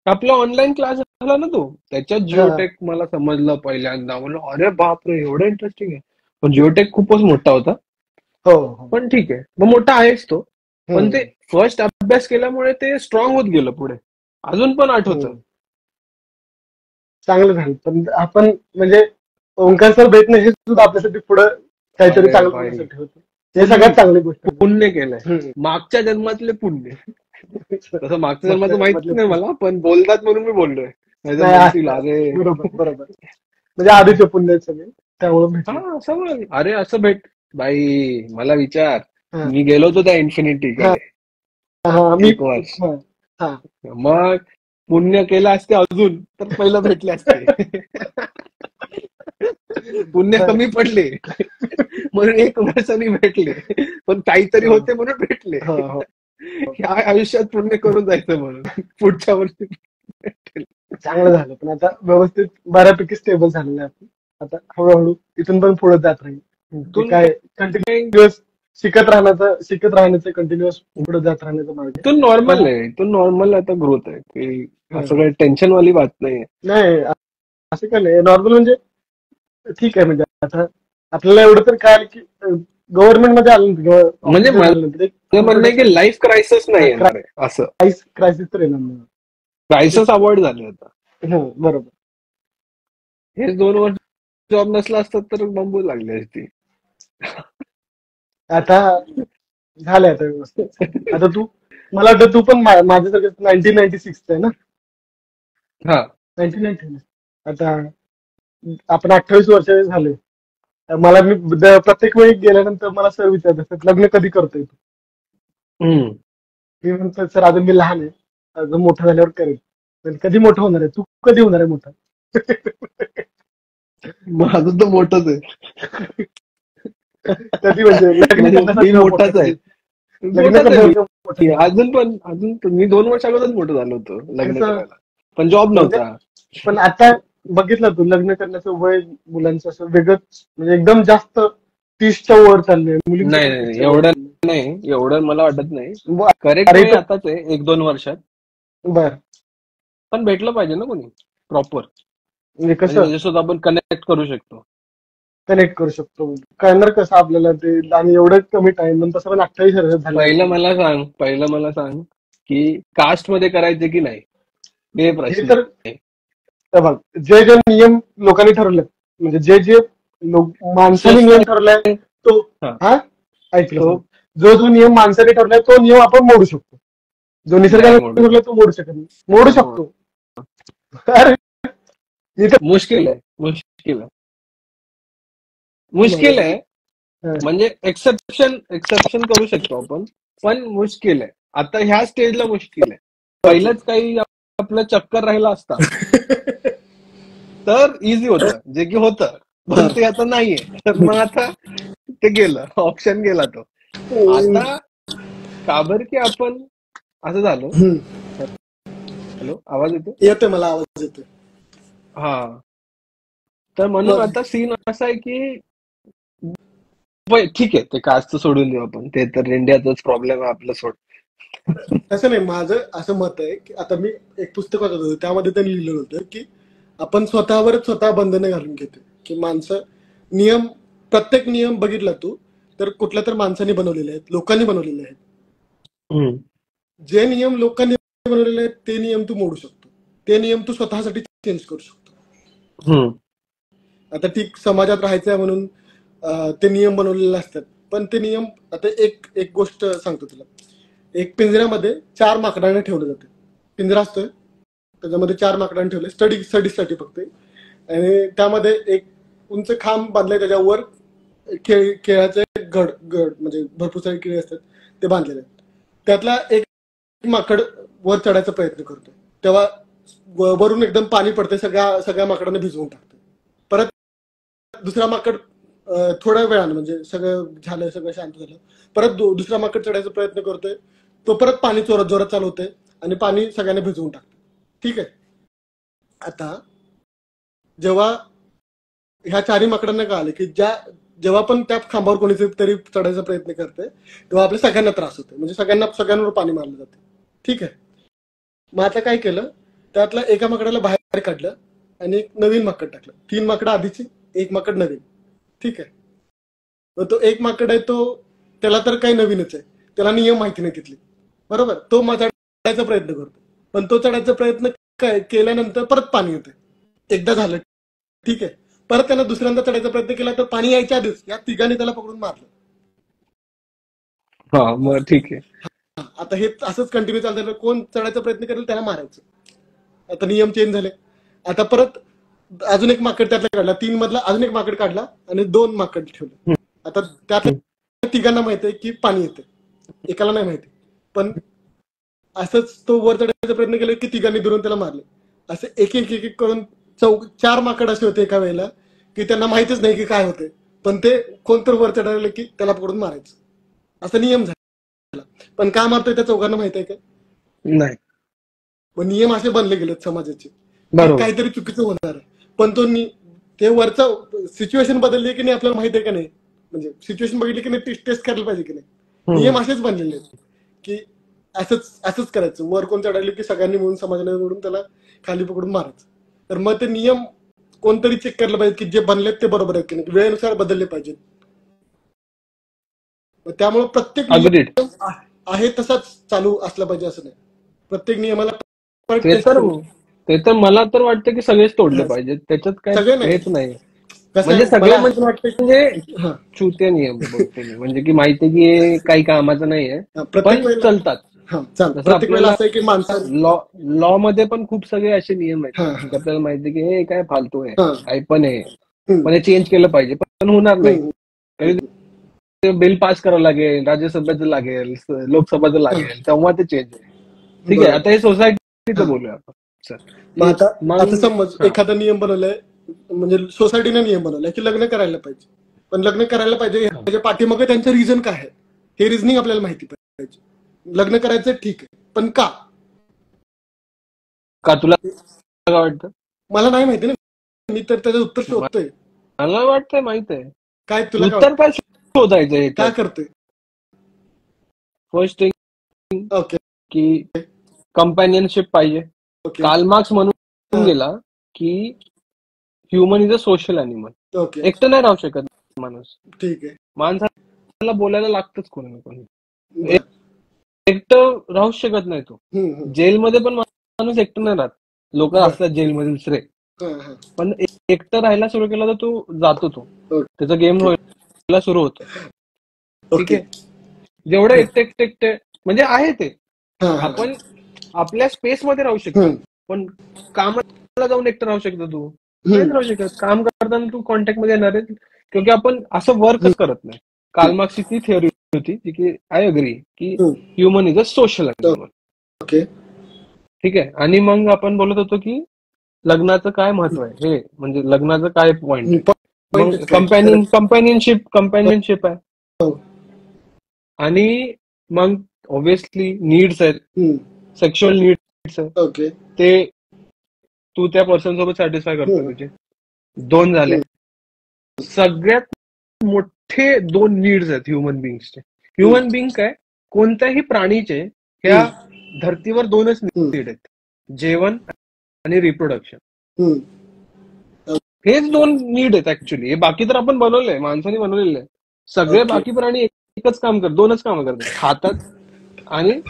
आपला ऑनलाईन क्लास झाला ना तो, त्याच्यात जिओटेक मला समजलं पहिल्यांदा. म्हणलं अरे बापरे एवढं इंटरेस्टिंग आहे. पण जिओटेक खूपच मोठा होता. पण ठीक आहे, मग मोठा आहेच तो. पण ते फर्स्ट अभ्यास केल्यामुळे ते स्ट्रॉंग होत गेलं पुढे. अजून पण आठवतं. चांगलं झालं. पण आपण म्हणजे ओंकार सर भेटणं हे सुद्धा आपल्यासाठी पुढे काहीतरी चांगलं होण्यासाठी होतं. हे सगळ्यात चांगली गोष्ट. पुण्य केलंय, मागच्या जन्मातले पुण्य. तसं मागच्या जन्माचं माहित नाही मला, पण बोलतात म्हणून मी बोललोय. बरोबर. म्हणजे आधीचे पुण्य सगळे त्यामुळे समज. अरे असं भेट बाई, मला विचार, मी गेलो होतो त्या इन्फिनिटीकडे 1 वर्ष, मग पुण्य केलं असते अजून तर पहिलं भेटले असते. पुण्य कमी पडले म्हणून 1 वर्षांनी भेटले, पण काहीतरी होते म्हणून भेटले. ह्या आयुष्यात पुण्य करून जायचं म्हणून पुढच्या वर्षी भेटेल. चांगलं झालं, पण आता व्यवस्थित बऱ्यापैकी स्टेबल झालेलं आहे आपण. आता हळूहळू इथून पण पुढे जात राहील. इथून काय कंटिन्युअस शिकत राहण्याचं कंटिन्युअस पुढे जात राहण्याचं मार्ग आहे. इथून नॉर्मल आहे, इथून नॉर्मल आता ग्रोथ आहे की असं काही टेन्शन वाली बात नाही. नाही असं काय नाही, नॉर्मल म्हणजे ठीक आहे. म्हणजे आता आपल्याला एवढं तर काय की गव्हर्नमेंट मध्ये आलं म्हणजे माझं म्हणणं आहे की लाईफ क्रायसिस नाही येणार आहे, असं क्रायसिस तर येणार नाही. क्रायसिस अवॉइड झाले आता. बरोबर. हे 2 वर्ष जॉब नसला असतात तर बंबू लागली असती. आता झालंय आता व्यवस्थित. आता तू मला वाटतं तू पण माझ्यासारखं 1996 आहे ना? हा 1990. आता आपण 28 वर्षाचे झाले. मला मी प्रत्येक वेळी गेल्यानंतर मला सर विचारत असतात, लग्न कधी करतोय तू? मी म्हणतो सर अजून मी लहान आहे, अजून मोठं झाल्यावर करेल. पण कधी मोठं होणार आहे तू? कधी होणार आहे मोठा? माझं तर मोठंच आहे. कधी म्हणजे मी मोठाच आहे. लग्न अजून मी 2 वर्ष अगोदरच मोठं झालो होतो लग्न करायला, पण जॉब नव्हता. पण आता बघितलं तू लग्न करण्याचं वय मुलांचं असं वेगळंच, म्हणजे एकदम जास्त 30च्या वर चाललंय. नाही एवढं मला वाटत नाही. करेक्ट आताच आहे 1-2 वर्षात. बर, पण भेटलं पाहिजे ना कोणी प्रॉपर, म्हणजे कसं त्याच्यासोबत आपण कनेक्ट करू शकतो. कळणार कसं आपल्याला ते, आणि एवढं कमी टाइम तसं पण 28 वर्ष झालं. पहिलं मला सांग की कास्ट मध्ये करायचे की नाही, हे प्रश्न. तर बघ, जे जे नियम लोकांनी ठरवले, म्हणजे जे माणसाने नियम ठरवलाय तो ऐकलं, जो नियम माणसाने ठरवलाय तो नियम आपण मोडू शकतो. जो निसर्गाने ठरवलाय तो मोडू शकत नाही. मोडू शकतो. मुश्किल आहे म्हणजे एक्सेप्शन करू शकतो आपण, पण मुश्किल आहे आता ह्या स्टेजला. मुश्किल आहे. पहिलंच काही आपलं चक्कर राहिला असता तर इझी होतं, जे की होतं, पण ते आता नाहीये. तर मग आता ते गेलं, ऑप्शन गेला तो. आता काबर की आपण असं झालं. हॅलो, आवाज येतोय? मला आवाज येतोय. हा, तर म्हणून आता सीन असा आहे की ठीक आहे, ते कास्ट सोडून देऊ आपण, ते तर इंडियाचाच प्रॉब्लेम आहे आपलं. सोड, तसं नाही. माझं असं मत आहे की आता मी एक पुस्तक वाचत होतो, त्यामध्ये त्यांनी लिहिलं होतं की आपण स्वतःवरच स्वतः बंधनं घालून घेतो. की माणसं प्रत्येक नियम बघितला तू तर कुठल्या तर माणसाने बनवलेले आहेत, लोकांनी बनवलेले आहेत. जे नियम लोकांनी बनवलेले आहेत ते नियम तू मोडू शकतो. ते नियम तू स्वतःसाठी चेंज करू शकतो. आता ठीक, समाजात राहायचंय म्हणून ते नियम बनवलेले असतात, पण ते नियम, आता एक गोष्ट सांगतो तुला. एक पिंजऱ्यामध्ये 4 माकडांना ठेवलं जाते. पिंजरा असतोय, त्याच्यामध्ये 4 माकडांना ठेवले स्टडीसाठी फक्त. आणि त्यामध्ये एक उंच खांब बांधलाय, त्याच्यावर खेळाचे गड म्हणजे भरपूर सारे किडे असतात ते बांधलेले आहेत. त्यातला एक माकड वर चढायचा प्रयत्न करतो, तेव्हा वरून एकदम पाणी पडते, सगळ्या माकडांना भिजवून टाकते. परत दुसरा माकड थोड्या वेळानं, म्हणजे सगळं शांत झालं, परत दुसरा माकड चढायचा प्रयत्न करतोय, तो परत पाणी जोरात चालू होते आणि पाणी सगळ्यांना भिजवून टाकतं. ठीक आहे. आता जेव्हा ह्या 4 माकडांना कळालं की जेव्हा पण त्या खांबावर कोणीतरी तरी चढायचा प्रयत्न करते तेव्हा आपल्या सगळ्यांना त्रास होतो, म्हणजे सगळ्यांवर पाणी मारलं जाते. ठीक आहे. मग आता काय केलं, त्यातला एका माकडाला बाहेर काढलं आणि एक नवीन माकड टाकलं. 3 माकडं आधीची, 1 माकड नवीन. ठीक आहे. मग तो 1 माकड आहे, त्याला तर काही नवीनच आहे, त्याला नियम माहिती नाही तिथली, बरोबर. तो चढायचा प्रयत्न करतो, पण तो चढायचा प्रयत्न केल्यानंतर परत पाणी येते. एकदा झालं, ठीक आहे. परत त्यानं दुसऱ्यांदा चढायचा प्रयत्न केला तर पाणी यायच्या आधीच या तिघांनी त्याला पकडून मारलं. हा, मग ठीक आहे. आता हे असंच कंटिन्यू चालतं, कोण चढायचा प्रयत्न करेल त्याला मारायचं. आता नियम चेंज झाले. आता परत अजून एक माकड त्यातला काढला, 3 मधला अजून एक माकड काढला आणि 2 माकड ठेवले. आता त्यातल्या तिघांना माहिती आहे की पाणी येते, एकाला नाही माहिती. पण असंच तो वर चढायचा प्रयत्न केला की तिघांनी दुरून त्याला मारले. असं एक एक करून 4 माकड असे होते एका वेळेला की त्यांना माहितच नाही की काय होते. पण ते कोणतर वर चढायला की त्याला पकडून मारायचं असा नियम झाला. पण का मारतोय त्या चौघांना माहित आहे का? नाही. मग नियम असे बनले गेलेत समाजाचे की बरोबर. काहीतरी चुकीचं होणार आहे. पण ते वरचा सिच्युएशन बदलली की नाही आपल्याला माहित आहे का नाही, म्हणजे सिच्युएशन बघितली की नाही टेस्ट करायला पाहिजे की नाही. नियम असेच बनलेले आहेत की असंच करायचं. वर कोण चढायला की सगळ्यांनी मिळून समाजाने मिळून त्याला खाली पकडून मारायचं. तर मग ते नियम कोणतरी चेक करायला पाहिजे की जे बनलेत ते बरोबर आहेत की नाही, वेळेनुसार बदलले पाहिजेत. त्यामुळे प्रत्येक नियम आहे तसाच चालू असला पाहिजे असं नाही. प्रत्येक नियमाला ते तर मला तर वाटतं की सगळेच तोडले पाहिजेत. त्याच्यात काय हेच नाही. म्हणजे सगळे म्हणजे चुत्या नियम बोलतो मी, म्हणजे की माहिती की हे काही कामाचं नाहीये पण चालतात. लॉ मध्ये पण खूप सगळे असे नियम आहेत की आपल्याला माहिती की हे काय फालतू आहे, काही पण आहे, पण हे चेंज केलं पाहिजे, पण होणार नाही. बिल पास करावं लागेल, राज्यसभेचं लागेल, लोकसभेचं लागेल, तेव्हा ते चेंज होईल. ठीक आहे. आता हे सोसायटीचं बोलूया आपण. आता समज एखादा नियम बनवलाय, म्हणजे सोसायटीने नियम बनवलाय की लग्न करायला पाहिजे. पण लग्न करायला पाहिजे त्याच्या पाठीमागे त्यांचं रिझन काय आहे हे रिझनिंग आपल्याला माहिती पाहिजे. लग्न करायचं ठीक आहे, पण का तुला काय वाटतं? मला नाही माहिती ना, मी तर त्याचं उत्तर शोधतोय. मला वाटतंय माहित आहे काय तुला उत्तर काय शोधायचं. काय करतोय? फर्स्ट थिंग की कंपॅनियनशिप पाहिजे. कार्ल मार्क्स म्हणून गेला की human is a social animal. एकटं नाही राहू शकत माणूस. ठीक आहे. माणसाला बोलायला लागतच कोणी ना कोणी. एकटं राहूच शकत नाही तो. जेलमध्ये पण माणूस एकटं नाही राहत. लोक असतात जेलमध्ये दुसरे, पण एकटं राहायला सुरू केला तर तो जातो. त्याचा गेम व्हायला सुरू होतो. ठीक आहे. जेवढे एकटे म्हणजे आहे ते आपण आपल्या स्पेस मध्ये राहू शकतो, पण कामाला जाऊन एकटं राहू शकतो तू नाही राहू शकत. काम करताना तू कॉन्टॅक्ट मध्ये येणार आहे, क्योंकि आपण असं वर्कच करत नाही. कार्ल मार्क्सची ती थिअरी होती की आय अग्री की human is a social animal. ठीक आहे. आणि मग आपण बोलत होतो की लग्नाचं काय महत्व आहे, हे म्हणजे लग्नाचं काय पॉइंट आहे. मग कंपॅनियनशिप आहे. आणि मग ऑब्विसली नीड्स आहेत, सेक्शुअल नीड्स आहेत, ते तू त्या पर्सन सोबत सॅटिस्फाय करतो. तुझे 2 झाले. सगळ्यात मोठे 2 नीड्स आहेत ह्युमन बिंगचे. ह्युमन बिंग काय कोणत्याही प्राणीचे ह्या धर्तीवर 2च नीड आहेत, जेवण आणि रिप्रोडक्शन. हेच 2 नीड आहेत ऍक्च्युली. हे बाकी तर आपण बनवलंय, माणसाने बनवलेलं आहे. सगळे बाकी प्राणी एकच काम करतात, 2च काम करतात, खातात आणि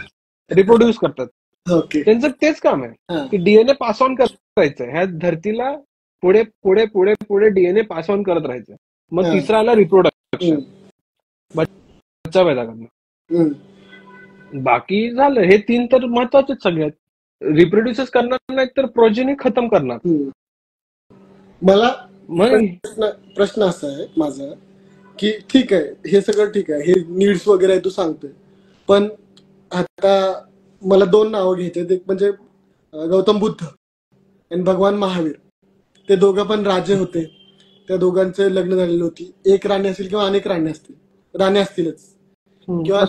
रिप्रोड्यूस करतात. त्यांचं तेच काम आहे की डीएनए पास ऑन करायचं. ह्या धरतीला पुढे पुढे पुढे पुढे डीएनए पास ऑन करत राहायचं. मग तिसरा आला रिप्रोडक्शन, बच्चा पैदा करणं. बाकी झालं. हे 3 तर महत्वाचेच सगळ्यात. रिप्रोड्यूसच करणार नाही तर प्रोजेनी खतम करणार. मला प्रश्न असा आहे माझा की ठीक आहे हे सगळं ठीक आहे, हे नीड्स वगैरे आहे तू सांगतोय, पण आता मला 2 नावं घ्यायचे. एक म्हणजे गौतम बुद्ध आणि भगवान महावीर. ते दोघं पण राजे होते. त्या दोघांचे लग्न झालेली होती. एक राणी असेल किंवा अनेक राणी असतीलच किंवा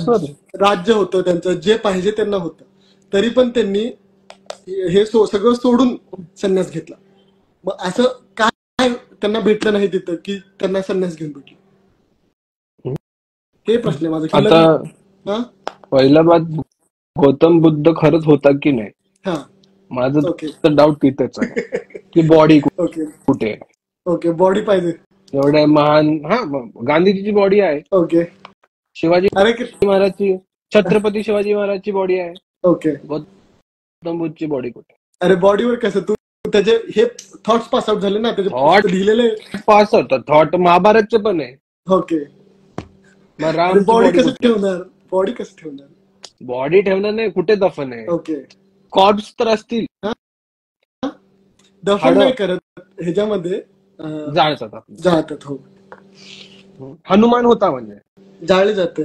राज्य होतं त्यांचं, जे पाहिजे त्यांना होतं, तरी पण त्यांनी हे सगळं सोडून संन्यास घेतला. मग असं काय त्यांना भेटलं नाही तिथं की त्यांना संन्यास घेऊन भेटलं? हे प्रश्न आहे माझा. आता पहिला बात, गौतम बुद्ध खरंच होता की नाही, माझं तर डाऊट तिथेच आहे की बॉडी कुठे. बॉडी पाहिजे. एवढ्या महान गांधीजीची बॉडी आहे. शिवाजी महाराजची, छत्रपती शिवाजी महाराजची बॉडी आहे. गौतम बुद्धची बॉडी कुठे? अरे बॉडीवर कसं तू त्याचे हे थॉट्स पास आउट झाले ना, त्याचे लिहिलेले पास होतात. थॉट महाभारतचे पण आहे. मग बॉडी कसं ठेवणार? बॉडी ठेवणार नाही, कुठे दफन आहे? कॉर्प्स तर असतील, दफन नाही करत ह्याच्यामध्ये, जाळतात. हनुमान होता म्हणजे जाळले जाते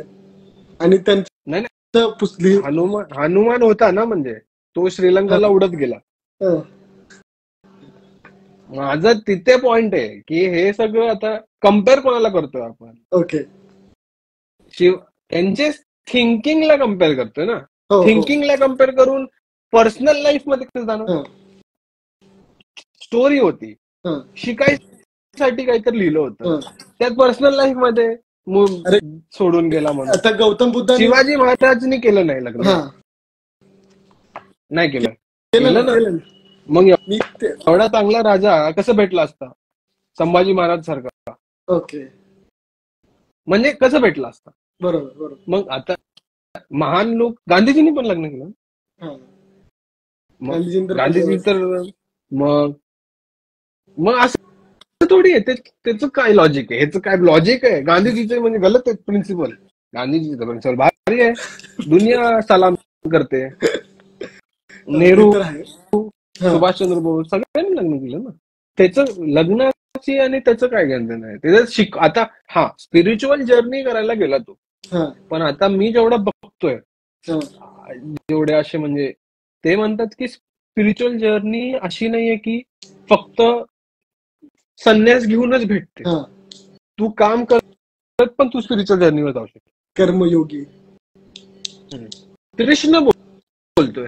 आणि त्यांचं पुसली. हनुमान होता ना, म्हणजे तो श्रीलंकाला उडत गेला. माझं तिथे पॉइंट आहे की हे सगळं आता कम्पेअर कोणाला करतोय आपण? ओके. त्यांचे थिंकिंगला कम्पेअर करतोय ना. हो. थिंकिंगला कम्पेअर करून पर्सनल लाईफ मध्ये कसं जाणार? स्टोरी होती, शिकायसाठी काहीतरी लिहिलं होतं, त्यात पर्सनल लाईफ मध्ये सोडून गेला म्हणून. आता गौतम बुद्ध शिवाजी महाराजांनी केलं नाही लग्न, नाही केलं ना. मग एवढा चांगला राजा कसं भेटला असता संभाजी महाराज सारखा? ओके. म्हणजे कसं भेटला असता? बरोबर. मग आता महान लोक, गांधीजींनी पण लग्न केलं. गांधीजी तर मग असं थोडी आहे. त्याचं काय लॉजिक आहे? ह्याचं काय लॉजिक आहे? गांधीजीचं म्हणजे गलत आहे प्रिन्सिपल. गांधीजीचं प्रिन्सिपल भारी आहे, दुनिया सलाम करते. नेहरू, सुभाषचंद्र बोस सगळ्यांनी लग्न केलं ना. त्याचं लग्नाची आणि त्याचं काय घेणं नाही. त्याचं आता स्पिरिच्युअल जर्नी करायला गेला तो. पण आता मी जेवढं बघतोय, जेवढे असे म्हणजे ते म्हणतात की स्पिरिच्युअल जर्नी अशी नाहीये की फक्त संन्यास घेऊनच भेटते. तू काम करत पण तू स्पिरिच्युअल जर्नीवर जाऊ शकतो. कर्मयोगी कृष्ण बोलतोय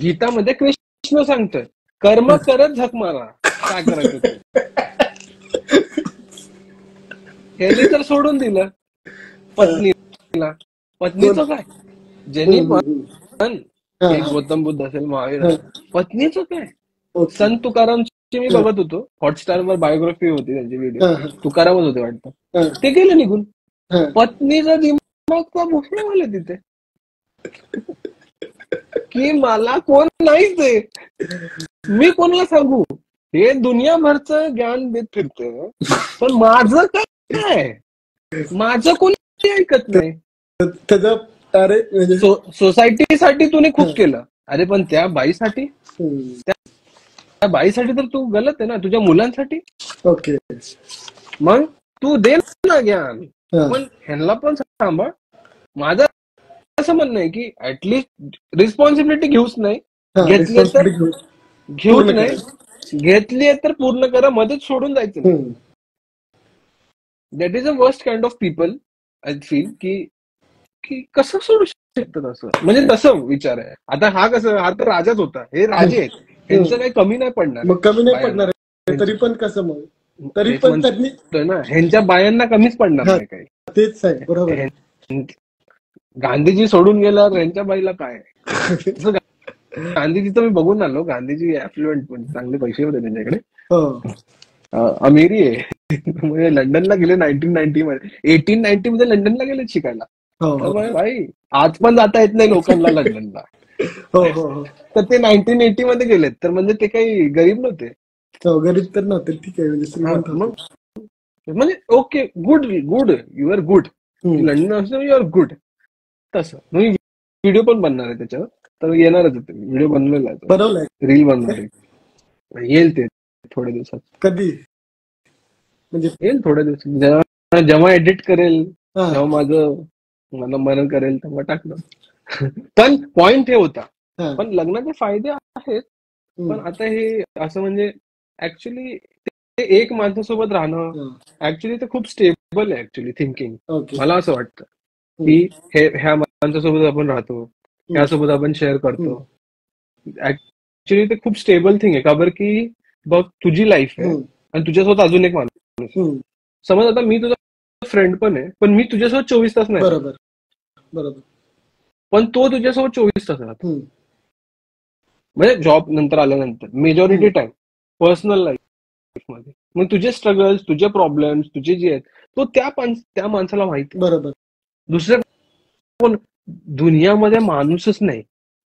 गीतामध्ये. कृष्ण सांगतोय कर्म करत झक मारा, काय करायचं. ह्याने तर सोडून दिलं पत्नीला. पत्नीचं काय? ज्यांनी पण गौतम बुद्ध असेल, महावीर असेल, पत्नीचं काय? संत तुकारामची मी बघत होतो, हॉटस्टारवर बायोग्राफी होती त्यांची, व्हिडिओ. तुकारामच होते वाटतं. ते गेले निघून. पत्नीचा दिमाग का भोसले तिथे की मला कोण नाहीच आहे, मी कोणाला सांगू? हे दुनियाभरचं ज्ञान देत फिरतोय, पण माझं काय? माझं कोणी ऐकत नाही. सोसायटीसाठी तुम्ही खूप केलं, अरे पण त्या बाईसाठी तर तू गलत आहे ना. तुझ्या मुलांसाठी ओके, मग तू दे ना ज्ञान, पण ह्यांना पण सांभाळ. माझं असं म्हणणं आहे की ऍटलिस्ट रिस्पॉन्सिबिलिटी घेऊच नाही, घेतली तर घेऊच नाही, घेतली तर पूर्ण करा, मध्येच सोडून जायचं नाही. That is a worst kind of people I feel. की कसं सोडू शकतात असं, म्हणजे तसं विचार आहे. आता हा तर राजाच होता, हे राजे आहेत, ह्यांचं काही कमी नाही पडणार. कमी नाही पडणार तरी पण कसं, मग तरी पण ना ह्यांच्या बायांना कमीच पडणार नाही काही. तेच आहे, बरोबर. गांधीजी सोडून गेल्यावर ह्यांच्या बाईला काय? गांधीजीचं मी बघून आलो, गांधीजी ऍफ्लुएंट, म्हणजे चांगले पैसे होते त्यांच्याकडे, अमेरी आहे. म्हणजे लंडनला गेले 1990 मध्ये, 1890 मध्ये लंडनला गेले शिकायला. भाई आज पण जाता येत नाही लोकांना लंडनला. तर ते 1980 मध्ये गेलेत, तर म्हणजे ते काही गरीब नव्हते. गरीब तर नव्हते, ठीक आहे. म्हणजे okay, good, you are good. London असं यू आर गुड. तसं मी व्हिडिओ पण बनणार आहे त्याच्यावर, तर येणारच होते. व्हिडिओ बनवलाय, रील बनणार आहे, येईल ते थोड्या दिवसात. कधी म्हणजे येईल थोड्या दिवसात, जेव्हा एडिट करेल, जेव्हा मला मन करेल तेव्हा टाकलं. पण पॉइंट हे होता, पण लग्नाचे फायदे आहेत. पण आता हे असं म्हणजे ऍक्च्युली एक माणसासोबत राहणं ऍक्च्युली ते खूप स्टेबल आहे ऍक्च्युली थिंकिंग. मला असं वाटतं की ह्या माणसासोबत आपण राहतो, ह्यासोबत आपण शेअर करतो, ऍक्च्युली ते खूप स्टेबल थिंग आहे. का बरं की बघ, तुझी लाईफ आहे आणि तुझ्यासोबत अजून एक माणूस. समज आता मी तुझा फ्रेंड पण आहे, पण मी तुझ्यासोबत 24 तास नाही, बरोबर, पण तो तुझ्यासोबत 24 तास राहतो. म्हणजे जॉब नंतर आल्यानंतर मेजॉरिटी टाइम पर्सनल लाईफ मध्ये. मग तुझे स्ट्रगल्स, तुझे प्रॉब्लेम्स, तुझे जे आहेत, तो त्या माणसाला माहिती. बरोबर. दुसऱ्या कोण दुनियामध्ये माणूसच नाही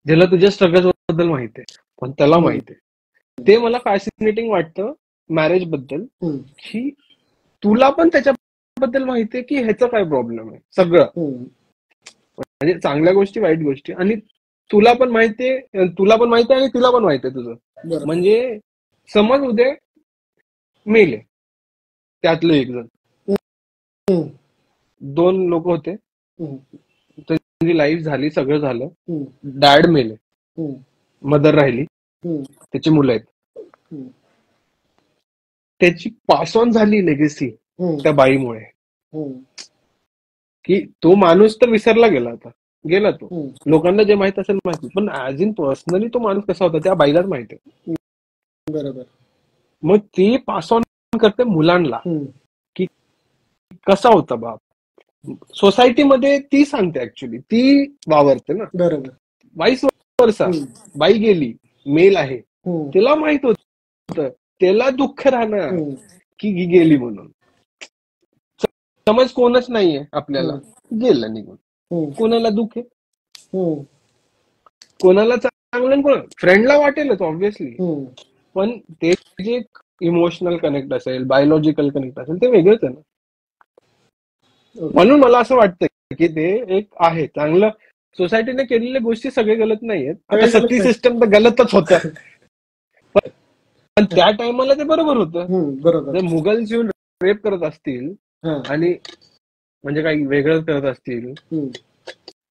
ज्याला तुझ्या स्ट्रगल्स बद्दल माहिती आहे, पण त्याला माहिती आहे. ते मला फॅसिनेटिंग वाटतं मॅरेज बद्दल, की तुला पण त्याच्याबद्दल माहिती आहे की ह्याचा काय प्रॉब्लेम आहे, सगळं म्हणजे चांगल्या गोष्टी, वाईट गोष्टी. आणि तुला पण माहितीये आणि तिला पण माहितीये तुझं. म्हणजे समज उद्या मेले त्यातलं एक जण, 2 लोक होते, त्यांची लाईफ झाली, सगळं झालं, डॅड मेले, मदर राहिली, त्याची मुलं आहेत. हम्म. त्याची पास ऑन झाली लेगेसी हम्म. त्या बाईमुळे, हम्म. की तो माणूस तर विसरला गेला, आता गेला तो. हम्म. लोकांना जे माहित असेल माहिती, पण ऍज इन पर्सनली तो माणूस कसा होता त्या बाईलाच माहिती आहे. बरोबर. मग ती पास ऑन करते मुलांना हम्म. की कसा होता बाप. सोसायटीमध्ये ती सांगते, ऍक्च्युली ती वावरते ना. बरोबर. वाईस वर्सा, हम्म. बाई गेली, मेल आहे, हम्म. तिला माहित होतं, त्याला दुःख राहणार हम्म. की ही गेली म्हणून. समज कोणच नाहीये आपल्याला, हम्म. गेलं निघून, हम्म. कोणाला दुःख आहे, हम्म. कोणाला चांगलं, कोण फ्रेंडला वाटेलच ऑब्व्हियसली, हम्म. पण ते जे इमोशनल कनेक्ट असेल, बायोलॉजिकल कनेक्ट असेल, ते वेगळंच आहे ना. ओके. म्हणून मला असं वाटतं की ते एक आहे चांगलं. सोसायटीने केलेल्या गोष्टी सगळे गलत नाहीयेत. आता सगळे गलत सती नाही. सिस्टम तर गलतच होतं, पण त्या टायमाला ते बरोबर होतं. बरोबर. जर मुघल्स येऊन रेप करत असतील हा. आणि म्हणजे काही वेगळं करत असतील, हम्म.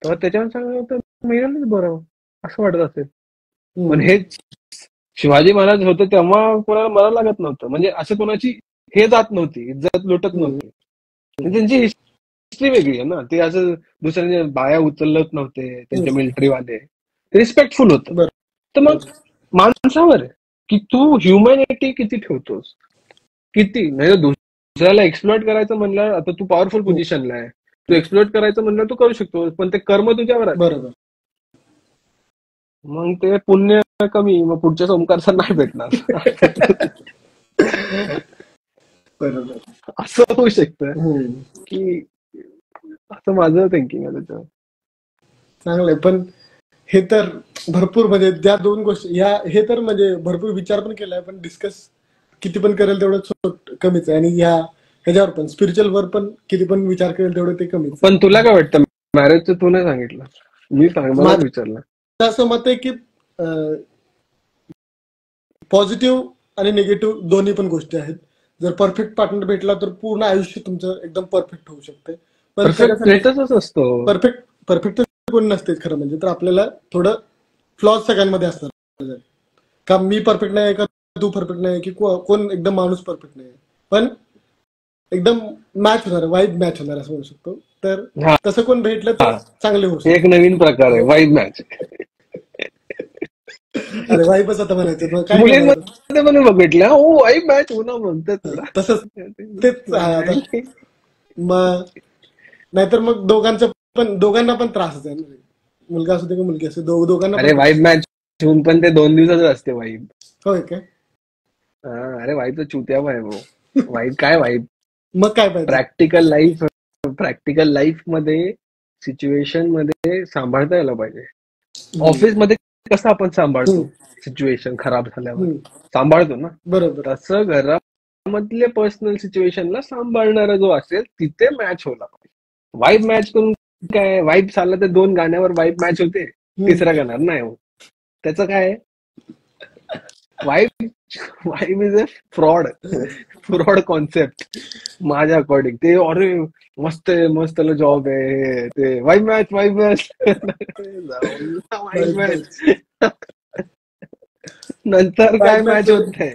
तर त्याच्यावर सांगलं होतं मिळालंच बरं, असं वाटत असेल. पण हम्म. हे शिवाजी महाराज होते तेव्हा कोणाला मरायला लागत नव्हतं, म्हणजे असं कोणाची हे जात नव्हती, इज्जत लुटत हम्म. नव्हती. त्यांची हिस्ट्री वेगळी आहे ना. ते असं दुसऱ्यांच्या बाया उचलत नव्हते, त्यांचे मिलिटरीवाले रिस्पेक्टफुल होतं. बरोबर. तर मग माणसावर आहे की तू ह्युमॅनिटी किती ठेवतोस, किती. नाही तर दुसऱ्याला एक्सप्लॉइट करायचं म्हणलं, आता तू पॉवरफुल पोझिशनला आहे, तू एक्सप्लॉइट करायचं म्हणलं तू करू शकतो, पण ते कर्म तुझ्यावर आहे. बरोबर. मग ते पुण्य कमी, मग पुढच्या संस्कारचा नाही भेटणार. बरोबर. असं होऊ शकतं हम्म. की, असं माझं थिंकिंग आहे त्याच्यावर. चांगलंय. पण हे तर भरपूर म्हणजे त्या दोन गोष्टी हे तर म्हणजे भरपूर विचार पण केलाय, पण डिस्कस किती पण करेल तेवढं कमीच आहे. आणि ह्याच्यावर पण स्पिरिच्युअल वर पण किती पण विचार करेल तेवढं ते कमीच आहे. पण तुला काय वाटतं, मॅरेजचं तू नाही सांगितलं, मी मला माझं विचारलं. असं मत आहे की पॉझिटिव्ह आणि निगेटिव्ह दोन्ही पण गोष्टी आहेत. जर परफेक्ट पार्टनर भेटला तर पूर्ण आयुष्य तुमचं एकदम परफेक्ट होऊ शकते. पण परफेक्ट भेटतच असतो. परफेक्ट कोण नसते खरं म्हणजे. तर आपल्याला थोडं फ्लॉज सगळ्यांमध्ये असणार, का मी परफेक्ट नाही का तू परफेक्ट नाही, की कोण एकदम माणूस परफेक्ट नाही, पण एकदम मॅच होणार, वाईब मॅच होणार असं म्हणू शकतो. तर हा, तसं कोण भेटलं तर चांगले होऊ एक शकतो. नवीन प्रकार आहे वाईब मॅच. अरे वाईबच आता म्हणायचं, मग काय करणार. मुलींमध्ये पण बघितलं, हो वाईब मॅच होणार म्हणतात तुला. तसंच तेच आहे आता. मग नाहीतर मग दोघांना पण त्रासच आहे ना. मुलगा असू दे की मुलगी असू दे, दोघांना अरे पण वाईब मॅच होऊन पण ते 2 दिवसाच असते वाईब. होय काय. अरे वाईब तर चुत्या आहे भाऊ. वाईब काय वाईब, मग काय पाहिजे. प्रॅक्टिकल लाईफ मध्ये, सिच्युएशन मध्ये सांभाळता यायला पाहिजे. ऑफिस मध्ये कसं आपण सांभाळतो, सिच्युएशन खराब झाल्यावर सांभाळतो ना, बरोबर. तसं घरामधले पर्सनल सिच्युएशनला सांभाळणारा जो असेल तिथे मॅच होला पाहिजे. वाईब मॅच करून काय, वाईब चालला तर 2 गाण्यावर वाईब मॅच होते, तिसऱ्या गाण्यावर नाही होत. त्याचं काय, vibe is a fraud concept माझ्या अकॉर्डिंग. ते अरे मस्त आहे, मस्त जॉब आहे, ते वाईब मॅच वाईब मॅच नंतर काय मॅच होत नाही.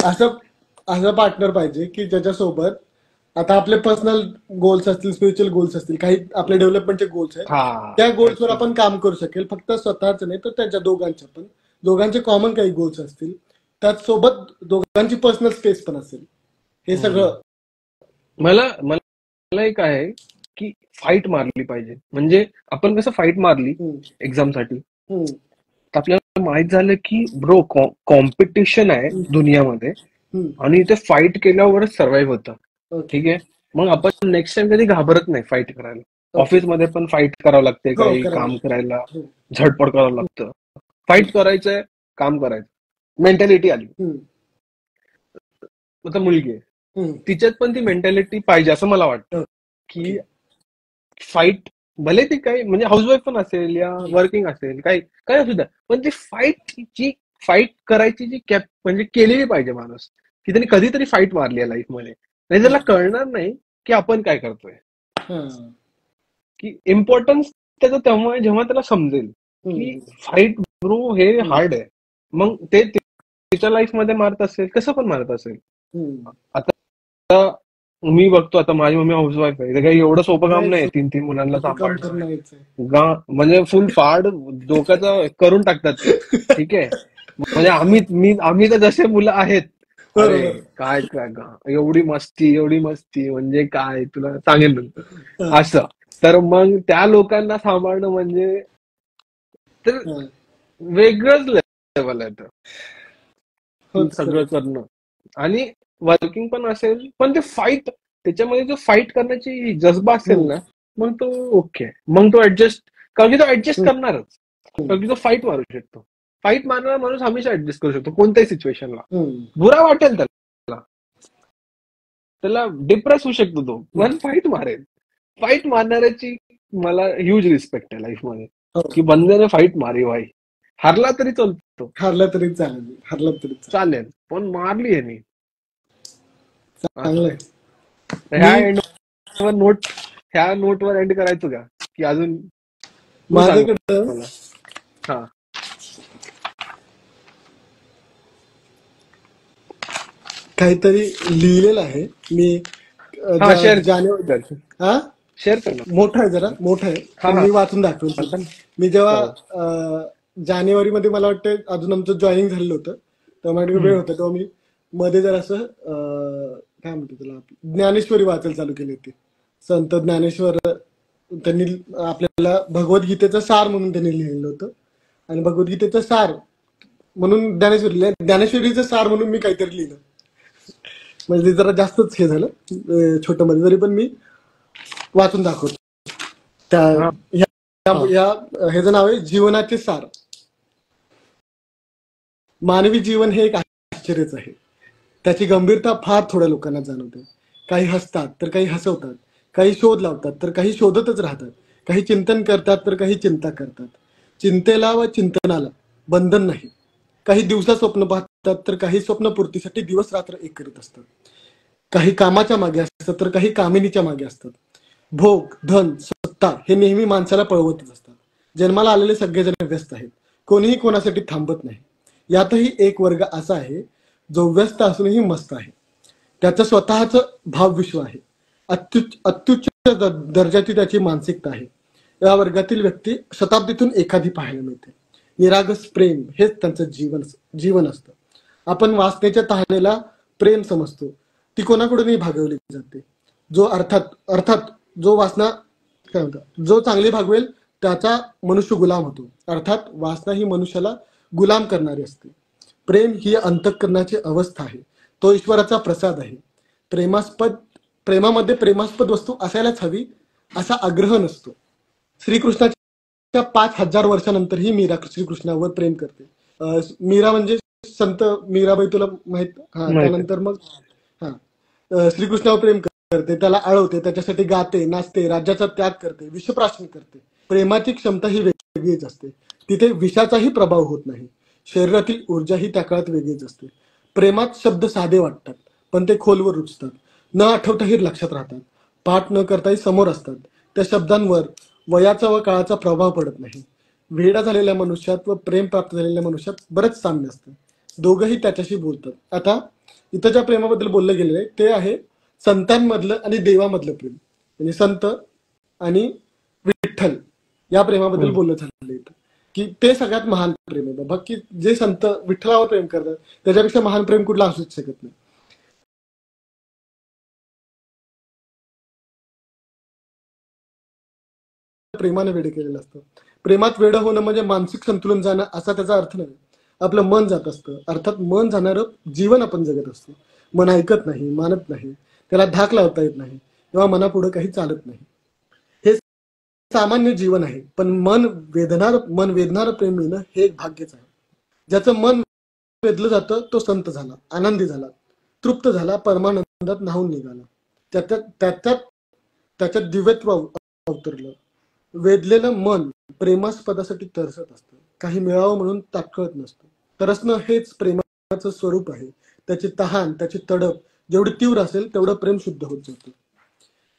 असं पार्टनर पाहिजे की ज्याच्यासोबत आता आपले पर्सनल गोल्स असतील, स्पिरिच्युअल गोल्स असतील, काही आपले डेव्हलपमेंटचे गोल्स आहेत, त्या गोल्सवर आपण काम करू शकेल. फक्त स्वतःच नाही तर त्यांच्या दोघांचे कॉमन काही गोल्स असतील, त्याचसोबत दोघांची पर्सनल स्पेस पण असेल. हे सगळं मला एक आहे की फाईट मारली पाहिजे. म्हणजे आपण कसं फाईट मारली एक्झामसाठी, तर आपल्याला माहित झालं की ब्रो कॉम्पिटिशन आहे दुनियामध्ये आणि इथे फाईट केल्यावरच सर्व्हाइव्ह होतं. ठीक आहे, मग आपण नेक्स्ट टाइम कधी घाबरत नाही फाईट करायला. ऑफिसमध्ये पण फाईट करावं लागते, काही काम करायला झडपड करावं लागतं. फाईट करायचंय, काम करायचं, मेंटॅलिटी आली. आता मुलगी आहे, तिच्यात पण ती मेंटॅलिटी पाहिजे असं मला वाटतं की फाईट, भले ती काही म्हणजे हाऊसवाईफ पण असेल या वर्किंग असेल, काय असू द्या, पण ती फाईट करायची जी म्हणजे केलेली पाहिजे माणूस, की त्यांनी कधीतरी फाईट मारली आहे लाईफमध्ये. नाही त्याला कळणार नाही की आपण काय करतोय, की इम्पॉर्टन्स त्याचं तेव्हा जेव्हा त्याला समजेल की फाईट ब्रो हे हार्ड आहे. मग ते फ्युचर लाईफ मध्ये मारत असेल, कसं पण मारत असेल. हम्म. आता मी बघतो, आता माझी मम्मी हाऊसवाईफ आहे, काही एवढं सोपं काम नाही, नाही 3-3 मुलांना सोपं काम तर सांभाळणं. नाहीच आहे. म्हणजे फुल फाड डोक्याचं करून टाकतात ते. ठीक आहे, म्हणजे आम्ही तर जसे मुलं आहेत, अरे बरोबर. काय काय एवढी मस्ती म्हणजे काय, तुला सांगेन नंतर. हा, असं तर मग त्या लोकांना सांभाळणं म्हणजे तर हा. वेगळंच लेवल आहे ते. होच सगळं खरं. करणं आणि वर्किंग पण असेल, पण ते फाईट, त्याच्यामध्ये जो फाईट करण्याची जज्बा असेल हम्म, ना, मग तो ओके, मग तो ऍडजस्ट, कारण की तो ऍडजस्ट हम्म, करणारच. हम्म, कारण की तो फाईट मारू शकतो. फाईट मारणारा माणूस हमेशा ऍडजस्ट करू शकतो कोणत्याही सिच्युएशनला. हम्म, बुरा वाटेल त्याला, त्याला डिप्रेस होऊ शकतो तो, हम्म. पण फाईट मारेल. फाईट मारणाऱ्याची मला ह्यूज रिस्पेक्ट आहे लाईफ मध्ये, हो. की बंद्याने फाईट मारी भाई. हारला तरी चालतो, हारला तरी चालेल, हारला तरी चालेल. चालेल, पण मारली यांनी. असं चांगलंय. तर मी ह्या नोटवर एंड करायचं का, की अजून तू सांग माझ्याकडं मला. हा काहीतरी लिहिलेलं आहे मी. हा शेअर जानेवारी. कर, हा, शेअर कर ना. मोठं आहे, जरा मोठं आहे, हा पण हा मी वाचून दाखवेल तुला. आता मी जेव्हा हो. जानेवारीमध्ये मला वाटतं अजून आमचं जॉईनिंग झालेलं होतं, तेव्हा माझ्याकडे वेळ हम्म, होता, तेव्हा मी मध्ये जर असं काय म्हणतो त्याला, ज्ञानेश्वरी वाचायला चालू केली होती. संत ज्ञानेश्वर त्यांनी आपल्याला भगवद्गीतेचं सार म्हणून त्यांनी लिहिलेलं होतं, आणि भगवद्गीतेचं सार म्हणून ज्ञानेश्वरीचं सार म्हणून मी काहीतरी लिहिलं. म्हणजे ते जरा जास्तच हे झालं, छोटं मध्ये, तरी पण मी वाचून दाखवतो. त्या हा ह्याचं नाव आहे जीवनाचे सार. मानवी जीवन हे एक आश्चर्यच आहे. त्याची गंभीरता फार थोड्या लोकांना जाणवते. काही हसतात तर काही हसवतात, काही शोध लावतात तर काही शोधतच राहतात, काही चिंतन करतात तर काही चिंता करतात. चिंतेला व चिंतनाला बंधन नाही. काही दिवसा स्वप्न पाहतात तर काही स्वप्नपूर्तीसाठी दिवस रात्र एक करीत असतात. काही कामाच्या मागे असतात तर काही कामिनीच्या मागे असतात. भोग, धन, सत्ता हे नेहमी माणसाला पळवतच असतात. जन्माला आलेले सगळेजण व्यस्त आहेत, कोणीही कोणासाठी थांबत नाही. यातही एक वर्ग असा आहे जो व्यस्त असूनही मस्त आहे. त्याचं स्वतःच भावविश्व आहे. अत्युच्च दर्जाची त्याची मानसिकता आहे. या वर्गातील व्यक्ती शताब्दीतून एखादी पाहायला मिळते. निरागस प्रेम हेच त्यांचं जीवन असतं. आपण वासनेच्या तहानेला प्रेम समजतो, ती कोणाकडूनही भागवली जाते. जो अर्थात जो वासना काय म्हणतात, जो चांगली भागवेल त्याचा मनुष्य गुलाम होतो. अर्थात वासना ही मनुष्याला गुलाम करणारी असते. प्रेम ही अंतःकरणाची अवस्था आहे, तो ईश्वराचा प्रसाद आहे. प्रेमामध्ये प्रेमास्पद वस्तू असायलाच हवी असा आग्रह नसतो. श्रीकृष्णाच्या 5000 वर्षानंतरही मीरा श्रीकृष्णावर प्रेम करते. मीरा म्हणजे संत मीराबाई, तुला माहित? हा, माहित आहे. त्यानंतर मग हा श्रीकृष्णावर प्रेम करते, त्याला आळवते, त्याच्यासाठी गाते, नाचते, राज्याचा त्याग करते, विषप्राशन करते. प्रेमाची क्षमता ही वेगळीच असते. तिथे विषाचाही प्रभाव होत नाही. शरीरातील ऊर्जाही त्या काळात वेगळीच असते. प्रेमात शब्द साधे वाटतात, पण ते खोलवर रुजतात. न आठवताही लक्षात राहतात. पाठ न करताही समोर असतात. त्या शब्दांवर वयाचा व काळाचा प्रभाव पडत नाही. वेडा झालेल्या मनुष्यात व प्रेम प्राप्त झालेल्या मनुष्यात बरंच साम्य असतं. दोघंही त्याच्याशी बोलतात. आता इथं ज्या प्रेमाबद्दल बोललं गेलेलं आहे ते आहे संतांमधलं आणि देवामधलं प्रेम. म्हणजे संत आणि विठ्ठल या प्रेमाबद्दल हम्म. बोललं झालेलं इथं, की ते सगळ्यात महान प्रेम आहे बाबा. की जे संत विठ्ठलावर प्रेम करतात त्याच्यापेक्षा महान प्रेम कुठला असूच शकत नाही. प्रेमाने वेडे केलेलं असतं. प्रेमात वेडं होणं म्हणजे मानसिक संतुलन जाणं असा त्याचा अर्थ नाही. आपलं मन जात असतं, अर्थात मन जाणारं जीवन आपण जगत असतो. मन ऐकत नाही, मानत नाही, त्याला धाक लावता येत नाही, तेव्हा मनापुढे काही चालत नाही. हे सामान्य जीवन आहे. पण मन वेधणारं प्रेम मिळणं हे एक भाग्यच आहे. ज्याचं मन वेधलं जातं तो संत झाला, आनंदी झाला, तृप्त झाला, परमानंदात न्हाऊन निघाला. त्याच्यात दिव्यत्व अवतरलं. वेधलेलं मन प्रेमास्पदासाठी तरसत असतं, काही मिळावं म्हणून ताटकळत नसतं. तरसणं हेच प्रेमाचं स्वरूप आहे. त्याची तहान, त्याची तडप जेवढी तीव्र असेल तेवढं प्रेम शुद्ध होत जातं.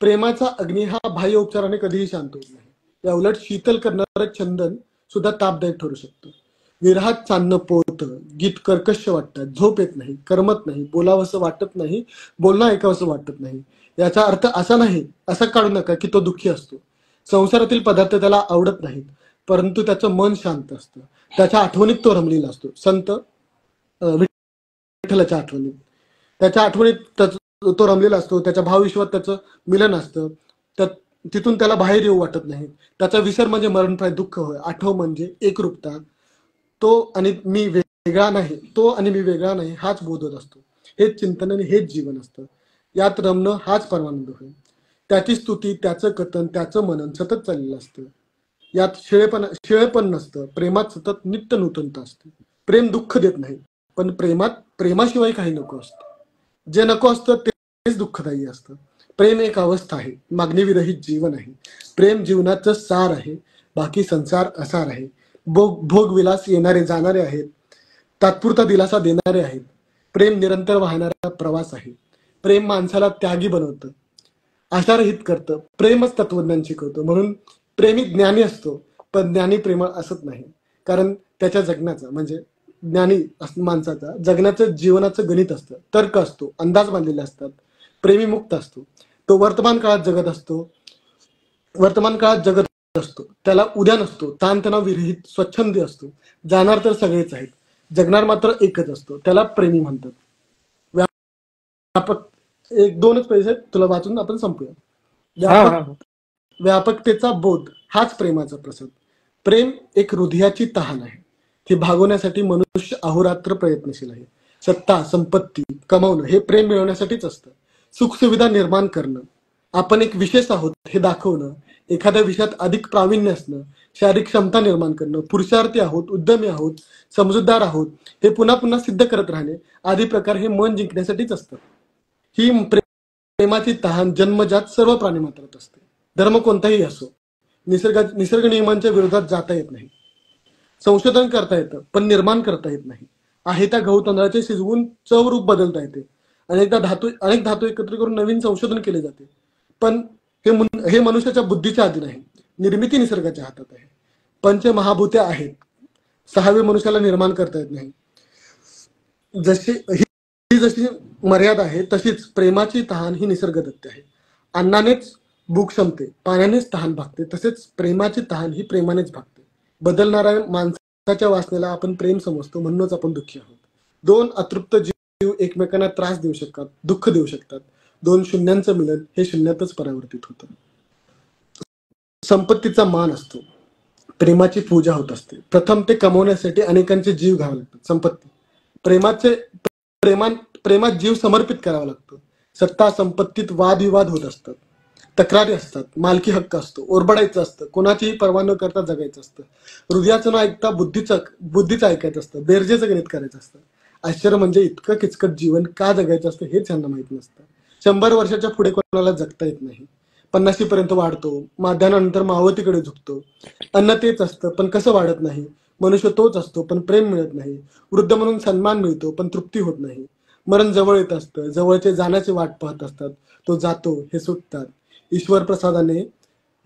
प्रेमाचा अग्नी हा बाह्य उपचाराने कधीही शांत होत नाही. या उलट शीतल करणारं चंदन सुद्धा तापदायक ठरू शकतं. विरहात चांदणं पोळतं, गीत कर्कश वाटतात, झोप येत नाही, करमत नाही, बोलावंसं वाटत नाही, बोलणं ऐकावंसं वाटत नाही. याचा अर्थ असा नाही, असा काढू नका की तो दुःखी असतो. संसारातील पदार्थ त्याला आवडत नाहीत, परंतु त्याचं मन शांत असतं. त्याच्या आठवणीत तो रमलेला असतो. संत विठ्ठलाच्या आठवणीत, त्याच्या आठवणीत तो रमलेला असतो. त्याच्या भावविश्वात त्याचं मिलन असतं. तिथून त्याला बाहेर येऊ वाटत नाही. त्याचा विसर म्हणजे मरणप्राय दुःख होय. आठव म्हणजे एकरूपता. तो आणि मी वेगळा नाही, तो आणि मी वेगळा नाही हाच बोध होत असतो. हेच चिंतन आणि हेच जीवन असतं. यात रमणं हाच परमानंद होय. त्याची स्तुती, त्याचं कथन, त्याचं मनन सतत चाललेलं असतं. यात शिळेपण नसतं. प्रेमात सतत नित्य नूतनता असते. प्रेम दुःख देत नाही, पण प्रेमाशिवाय काही नको असतं. जे नको असतं तेच दुःखदायी असतं. प्रेम एक अवस्था आहे, मागणीविरहित जीवन आहे. प्रेम जीवनाचं सार आहे, बाकी संसार असार आहे. भोगविलास येणारे जाणारे आहेत, तात्पुरता दिलासा देणारे आहेत. प्रेम निरंतर वाहणारा प्रवास आहे. प्रेम माणसाला त्यागी बनवतं, आशारहित करतं. प्रेमच तत्वज्ञान शिकवतं. म्हणून प्रेमी ज्ञानी असतो, पण ज्ञानी प्रेमळ असत नाही. कारण त्याच्या जगण्याचा म्हणजे ज्ञानी माणसाचा जगण्याचं जीवनाचं गणित असतं, तर्क असतो, अंदाज बांधलेले असतात. प्रेमी मुक्त असतो. तो वर्तमान काळात जगत असतो. त्याला उद्या नसतो. ताणतणाव विरहित स्वच्छंदी असतो. जाणार तर सगळेच आहेत, जगणार मात्र एकच असतो. त्याला प्रेमी म्हणतात. व्यापक एक दोनच पैसे तुला वाचून आपण संपूया. व्यापकतेचा बोध हाच प्रेमाचा प्रसाद. प्रेम एक हृदयाची तहान आहे. ती भागवण्यासाठी मनुष्य अहोरात्र प्रयत्नशील आहे. सत्ता, संपत्ती कमावणं हे प्रेम मिळवण्यासाठीच असतं. सुखसुविधा निर्माण करणं, आपण एक विशेष आहोत हे दाखवणं, एखाद्या विषयात अधिक प्रावीण्य असणं, शारीरिक क्षमता निर्माण करणं, पुरुषार्थी आहोत, उद्यमी आहोत, समजूतदार आहोत हे पुन्हा पुन्हा सिद्ध करत राहणे आदी प्रकार हे मन जिंकण्यासाठीच असतं. ही प्रेमाची तहान जन्मजात सर्व प्राणी मात्रात असते. धर्म कोणताही असो, निसर्ग नियमांच्या विरोधात जाता येत नाही. संशोधन करता येतं, पण निर्माण करता येत नाही. आहे त्या गहू तांदळाचे शिजवून चव रूप बदलता येते. अनेक धातू एकत्र करून नवीन संशोधन केले जाते, पण हे मनुष्याच्या बुद्धीच्या अधीन आहे. निर्मिती निसर्गाच्या हातात आहे. पंचमहाभूते आहेत, सहावे मनुष्याला निर्माण करता येत नाही. जशी मर्यादा आहे, तशीच प्रेमाची तहान ही निसर्गदत्त आहे. अन्नानेच भूक संपते, पाण्यानेच तहान भागते, तसेच प्रेमाची तहान ही प्रेमानेच भागते. बदलणाऱ्या माणसाच्या वासनेला आपण प्रेम समजतो, म्हणूनच आपण दुःखी आहोत. दोन अतृप्त जीव एकमेकांना त्रास देऊ शकतात, दुःख देऊ शकतात. दोन शून्यांचं मिलन हे शून्यातच परावर्तित होतं. संपत्तीचा मान असतो, प्रेमाची पूजा होत असते. प्रथम ते कमवण्यासाठी अनेकांचे जीव घ्यावे लागतात. संपत्ती प्रेमात जीव समर्पित करावा लागतो. सत्ता संपत्तीत वादविवाद होत असतात, तक्रारी असतात, मालकी हक्क असतो, ओरबडायचं असतं, कोणाचीही पर्वा न करता जगायचं असतं. हृदयाचं न ऐकता बुद्धीचं ऐकायचं असतं, बेरजेचं गणित करायचं असतं. आश्चर्य म्हणजे इतकं किचकट जीवन का जगायचं असतं हेच यांना माहित नसतं. 100 वर्षाच्या पुढे कोणाला जगता येत नाही. 50 पर्यंत वाढतो, माध्यानंतर मावतीकडे झुकतो. अन्न तेच असतं, पण कसं वाढत नाही. मनुष्य तोच असतो, पण प्रेम मिळत नाही. वृद्ध म्हणून सन्मान मिळतो, पण तृप्ती होत नाही. मरण जवळ येत असतं, जवळचे जाण्याची वाट पाहत असतात. तो जातो, हे सुटतात. ईश्वर प्रसादाने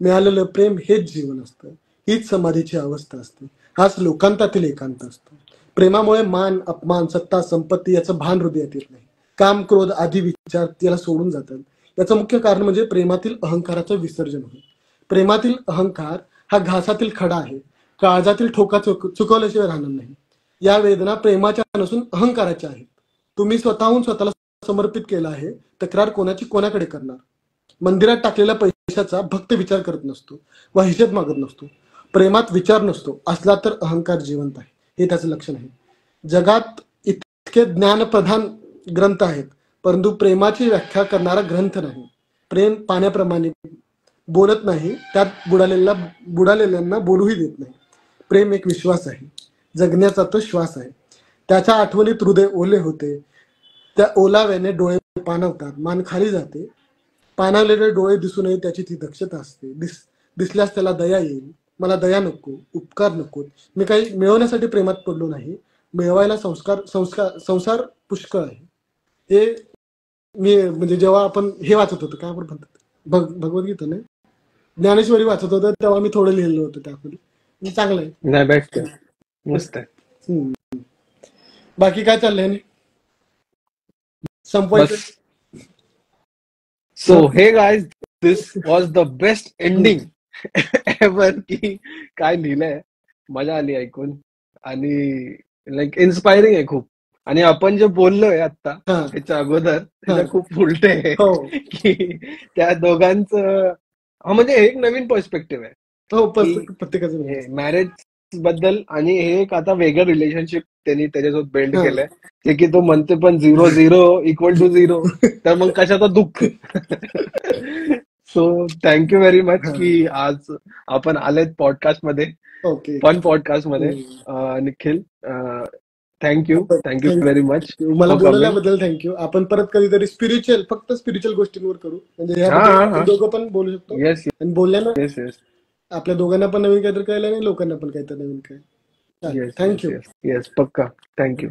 मिळालेलं प्रेम हेच जीवन असतं, हीच समाधीची अवस्था असते, हाच लोकांतातील एकांत असतो. प्रेमामुळे मान, अपमान, सत्ता, संपत्ती याचं भान हृदयात येत नाही. काम, क्रोध आदी विचार त्याला सोडून जातात. याचं मुख्य कारण म्हणजे प्रेमातील अहंकाराचं विसर्जन होय. प्रेमातील अहंकार हा घासातील खडा आहे. काळजातील ठोका चुकवल्याशिवाय राहणार नाही. या वेदना प्रेमाच्या नसून अहंकाराच्या आहेत. तुम्ही स्वतःहून स्वतःला समर्पित केलं आहे, तक्रार कोणाकडे करणार. मंदिरात टाकलेल्या पैशाचा भक्त विचार करत नसतो व हिशेब मागत नसतो. प्रेमात विचार नसतो, असला तर अहंकार जिवंत आहे, हे त्याचं लक्षण आहे. जगात इतके ज्ञानप्रधान ग्रंथ आहेत, परंतु प्रेमाची व्याख्या करणारा ग्रंथ नाही. प्रेम पाण्याप्रमाणे बोलत नाही, त्यात बुडालेल्यांना बोलूही देत नाही. प्रेम एक विश्वास आहे, जगण्याचा तो श्वास आहे. त्याच्या आठवणीत हृदय ओले होते, त्या ओलाव्याने डोळे पाणवतात, मान खाली जाते. पाणावलेले डोळे दिसू नये त्याची ती दक्षता असते. दिसल्यास त्याला दया येईल. मला दया नको, उपकार नको. मी काही मिळवण्यासाठी प्रेमात पडलो नाही, मिळवायला संसार पुष्कळ आहे. हे मी म्हणजे जेव्हा आपण हे वाचत होतो, काय आपण म्हणतात भगवद्गीता नाही, ज्ञानेश्वरी वाचत होतं, तेव्हा मी थोडं लिहिलं होतं त्यामध्ये. चांगलं आहे. नाही, बेस्ट आहे, मस्त आहे. हम्म. बाकी काय चाललंय संपवायचं. बस. So hey guys, this was the best ending ever. की काय लिहिलंय, मजा आली ऐकून. आणि लाईक इन्स्पायरिंग आहे खूप. आणि आपण जे बोललोय आता हा ह्याच्या अगोदर, हा त्याच्या खूप उलटे आहे. हो की त्या दोघांचं, हा म्हणजे एक नवीन पर्स्पेक्टिव्ह आहे हो की प्रत्येकाचं वेगळं हे असतं. मॅरेज बद्दल. आणि हे एक आता वेगळं रिलेशनशिप त्यांनी त्याच्यासोबत बिल्ड हा केलंय. जे की तो म्हणते पण 0-0 इक्वल टू 0. तर मग कशाचं दुःख. सो थँक्यू व्हेरी मच हा की आज आपण आलेत पॉडकास्ट मध्ये, ओके. फन पॉडकास्ट मध्ये. Nikhil, thank you very much thank you मला फॉर कमिंग. बोलवल्याबद्दल. थँक्यू. आपण परत कधीतरी फक्त स्पिरिच्युअल गोष्टींवर करू, म्हणजे हा ह्याबद्दल हा आपण हा. दोघं पण बोलू शकतो. येस आणि बोलल्यानं येस येस आपल्या दोघांना पण नवीन काहीतरी कळलं आणि लोकांना पण काहीतरी नवीन कळलं. चालेल. Yes yes thank you. Yes yes. पक्का. थँक्यू.